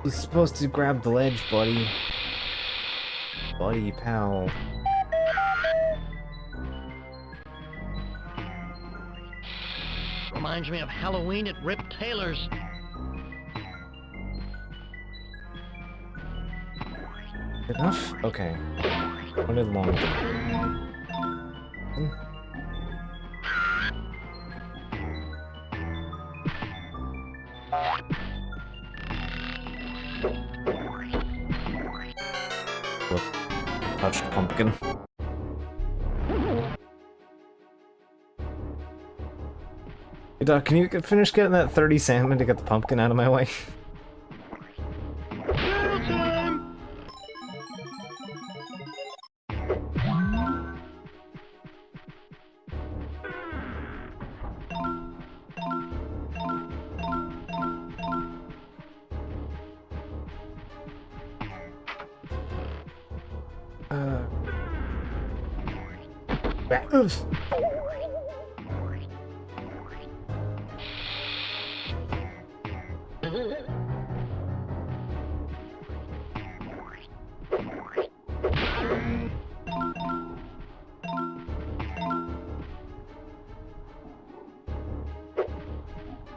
You're supposed to grab the ledge, buddy. Buddy, pal. Reminds me of Halloween at Rip Taylor's. Enough? Okay. What did long? Look, touched pumpkin. Hey, Doc, can you finish getting that 30 salmon to get the pumpkin out of my way? Battle time! Oof.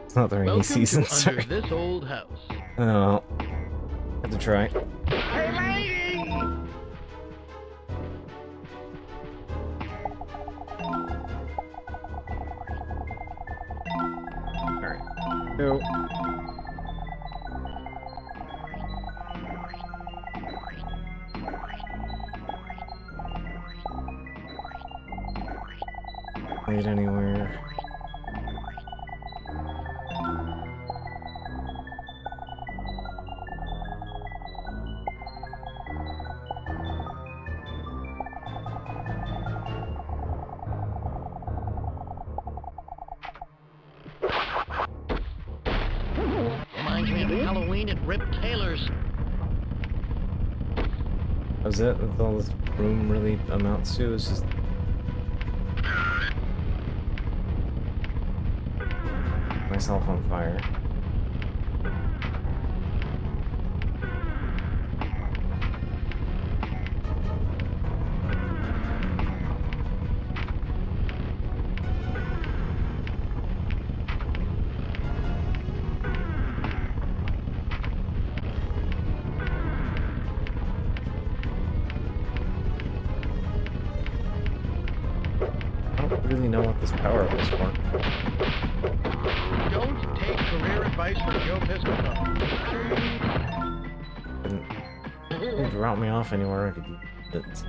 It's not the rainy Welcome season, to sorry. Under This Old House. Oh, had to try. Hey, lady! Alright. Go. Lead anywhere. Reminds me of Halloween at Rip Taylor's. Was that what all this room really amounts to? It's just myself on fire. I don't really know what this power up is for. Don't take career advice from Joe Piscopo. Didn't route me off anywhere I could use it.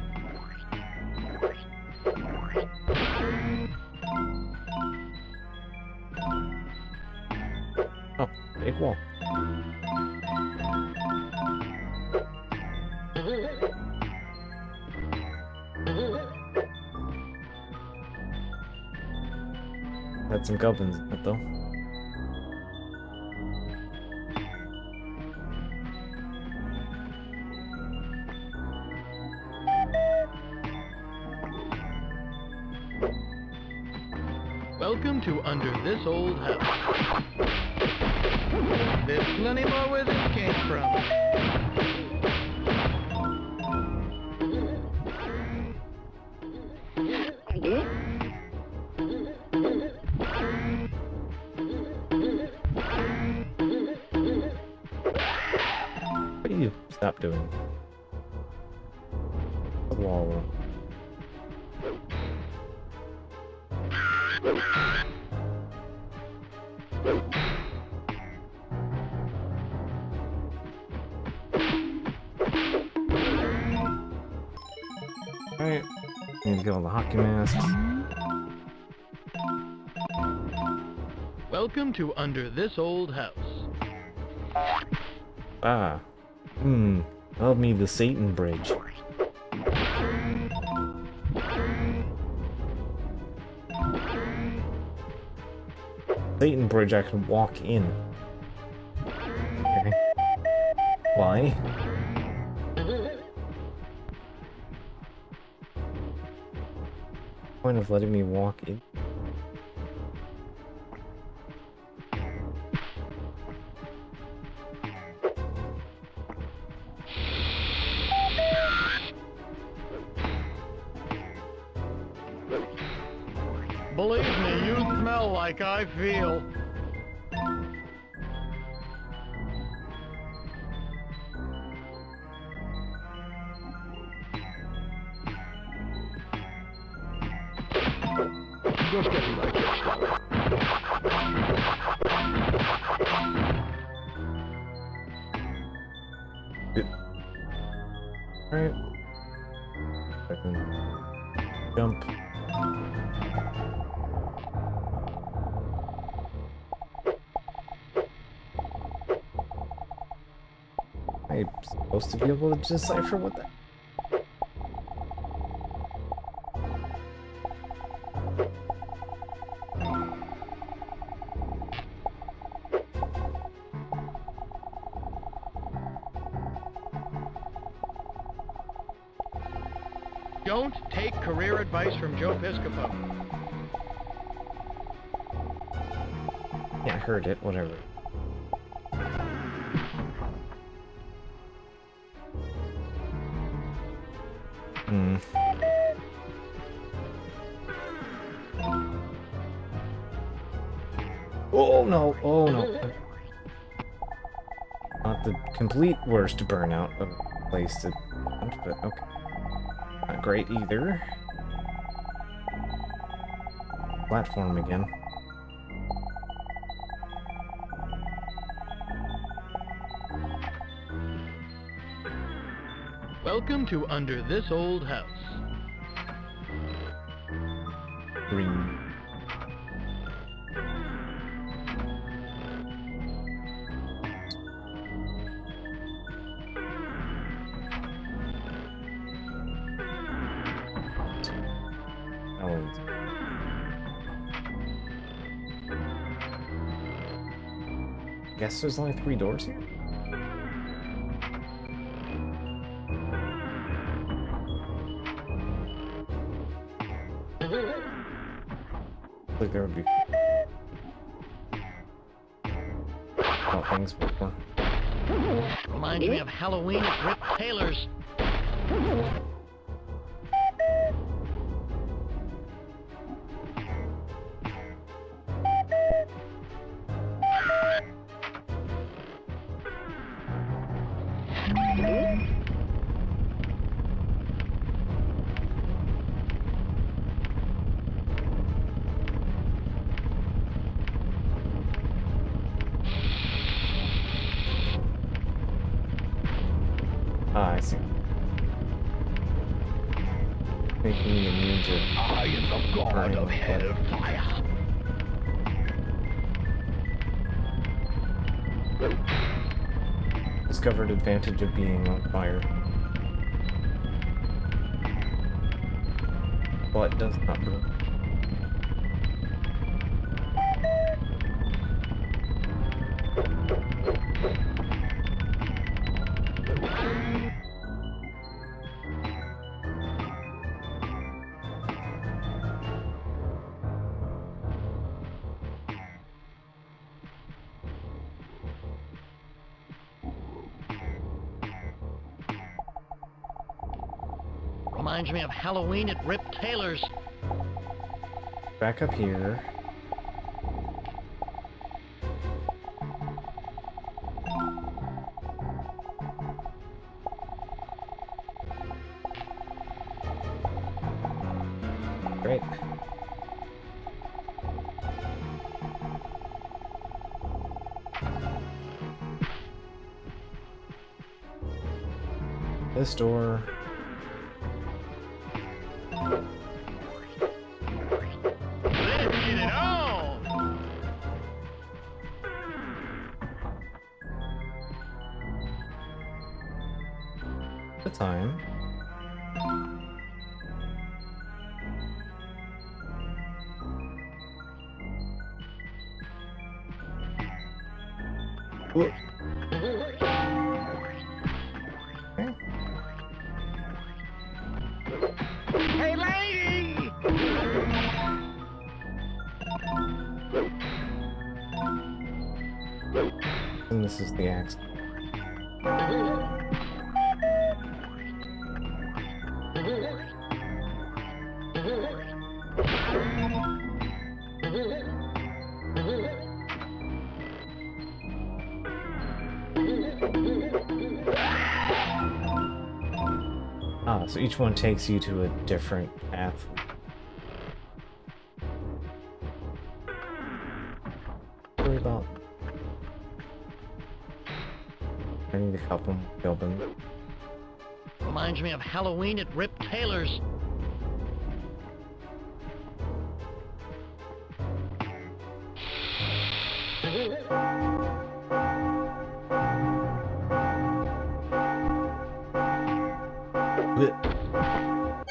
Oh, big wall. Had some goblins in it though. Welcome to Under This Old House. There's plenty more where this came from. What do you stop doing? The wall. Alright. Need to get all the hockey masks. Welcome to Under This Old House. Ah. Love me the Satan Bridge. Satan Bridge I can walk in. Okay. Why? Point of letting me walk in? Believe me, you smell like I feel. Just getting like this. Alright. I can jump. I supposed to be able to decipher what that? Don't take career advice from Joe Piscopo. Yeah, I heard it, whatever. Hmm. Oh no, oh no. Not the complete worst burnout of a place to hunt, but okay. Not great either. Platform again. Welcome to Under This Old House. Green. Owens. Guess there's only 3 doors here? Like there would be things before. Reminds me of Halloween at Rip Taylor's. Ah, I see. Making me immune to I am the god of hellfire. discovered advantage of being on fire. But does not burn. Reminds me of Halloween at Rip Taylor's. Back up here. Great. This door. Let's get it on! The time. Ooh. Okay. Hey, lady! And this is the axe. Ah, so each one takes you to a different path. Worry about. I need a couple kill them. Reminds me of Halloween at Rip Taylor's. Oh,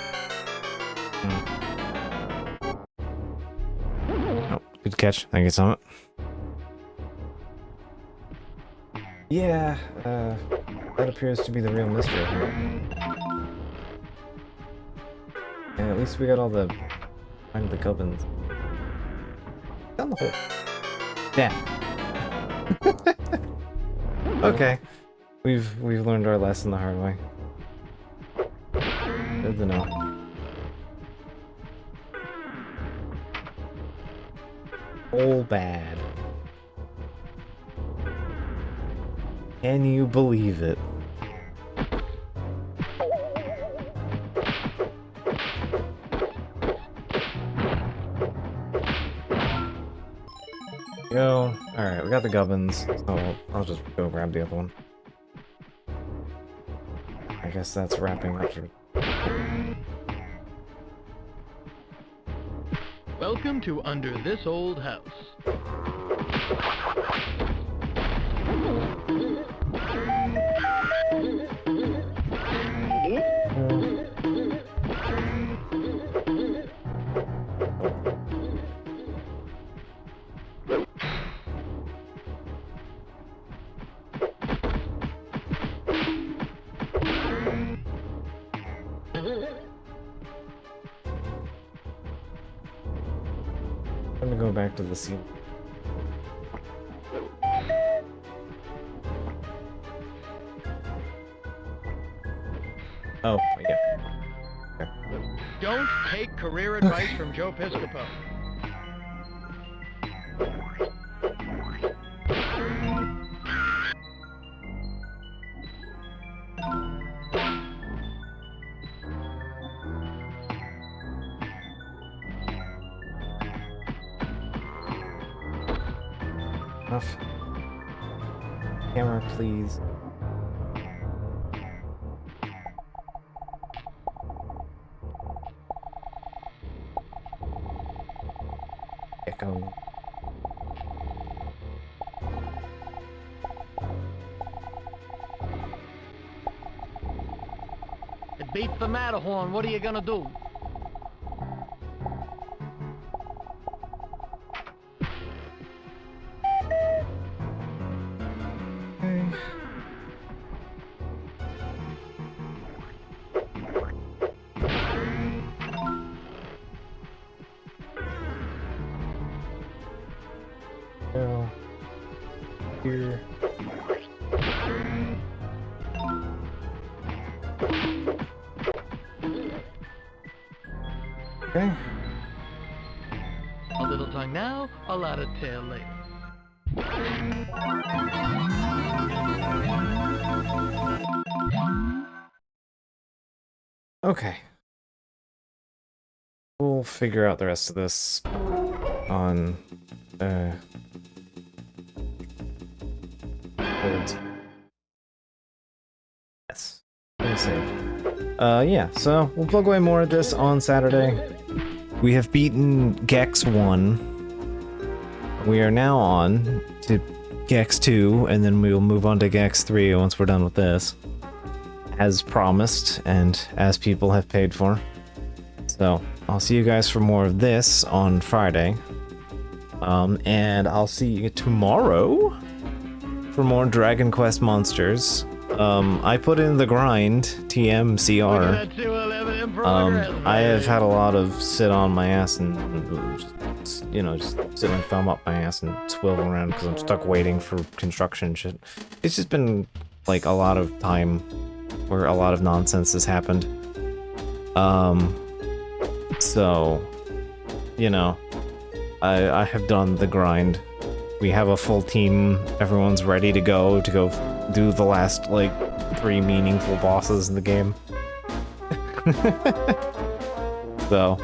good catch. Thank you, Summit. Yeah, that appears to be the real mystery here. And at least we got all the... find the gubbins. Down the hole. Yeah. Okay. We've learned our lesson the hard way. Good to know. All bad. Can you believe it? Go. Alright, we got the gubbins, so I'll just go grab the other one. I guess that's wrapping up for... Welcome to Under This Old House. Let me go back to the scene. Oh, yeah. Okay. Don't take career advice from Joe Piscopo. Enough. Camera, please. Echo. It beats the Matterhorn. What are you gonna do? Go. Here. Okay. A little tongue now, a lot of tail later. Okay. We'll figure out the rest of this on hold. Yes. Let me save. Yeah, so we'll plug away more of this on Saturday. We have beaten Gex 1. We are now on to Gex 2, and then we will move on to Gex 3 once we're done with this. As promised, and as people have paid for. So, I'll see you guys for more of this on Friday. And I'll see you tomorrow for more Dragon Quest Monsters. I put in the grind, TMCR. I have had a lot of sit on my ass and, just, you know, just sit my thumb up my ass and swivel around because I'm stuck waiting for construction and shit. It's just been, like, a lot of time where a lot of nonsense has happened. So, you know, I have done the grind. We have a full team. Everyone's ready to go do the last, like, 3 meaningful bosses in the game. So,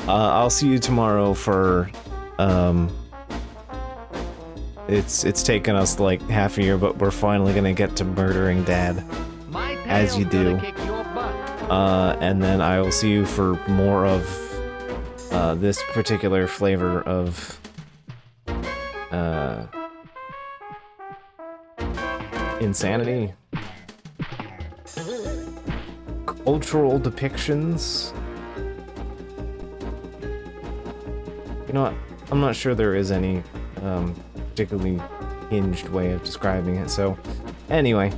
I'll see you tomorrow for, it's taken us, like, half a year, but we're finally gonna get to murdering Dad. As you do. And then I will see you for more of, this particular flavor of, insanity. cultural depictions. You know what? I'm not sure there is any particularly hinged way of describing it, so anyway.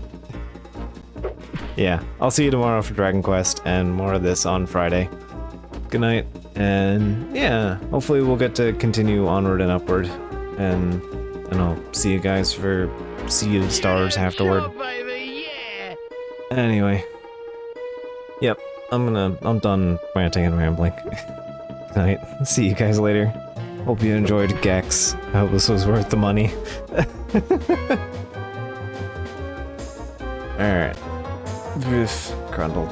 Yeah, I'll see you tomorrow for Dragon Quest, and more of this on Friday. Good night, and yeah, hopefully we'll get to continue onward and upward, and I'll see you guys for Sea of Stars afterward. Anyway. Yep, I'm done ranting and rambling. Good night. See you guys later. Hope you enjoyed Gex. I hope this was worth the money. Alright. Grundle.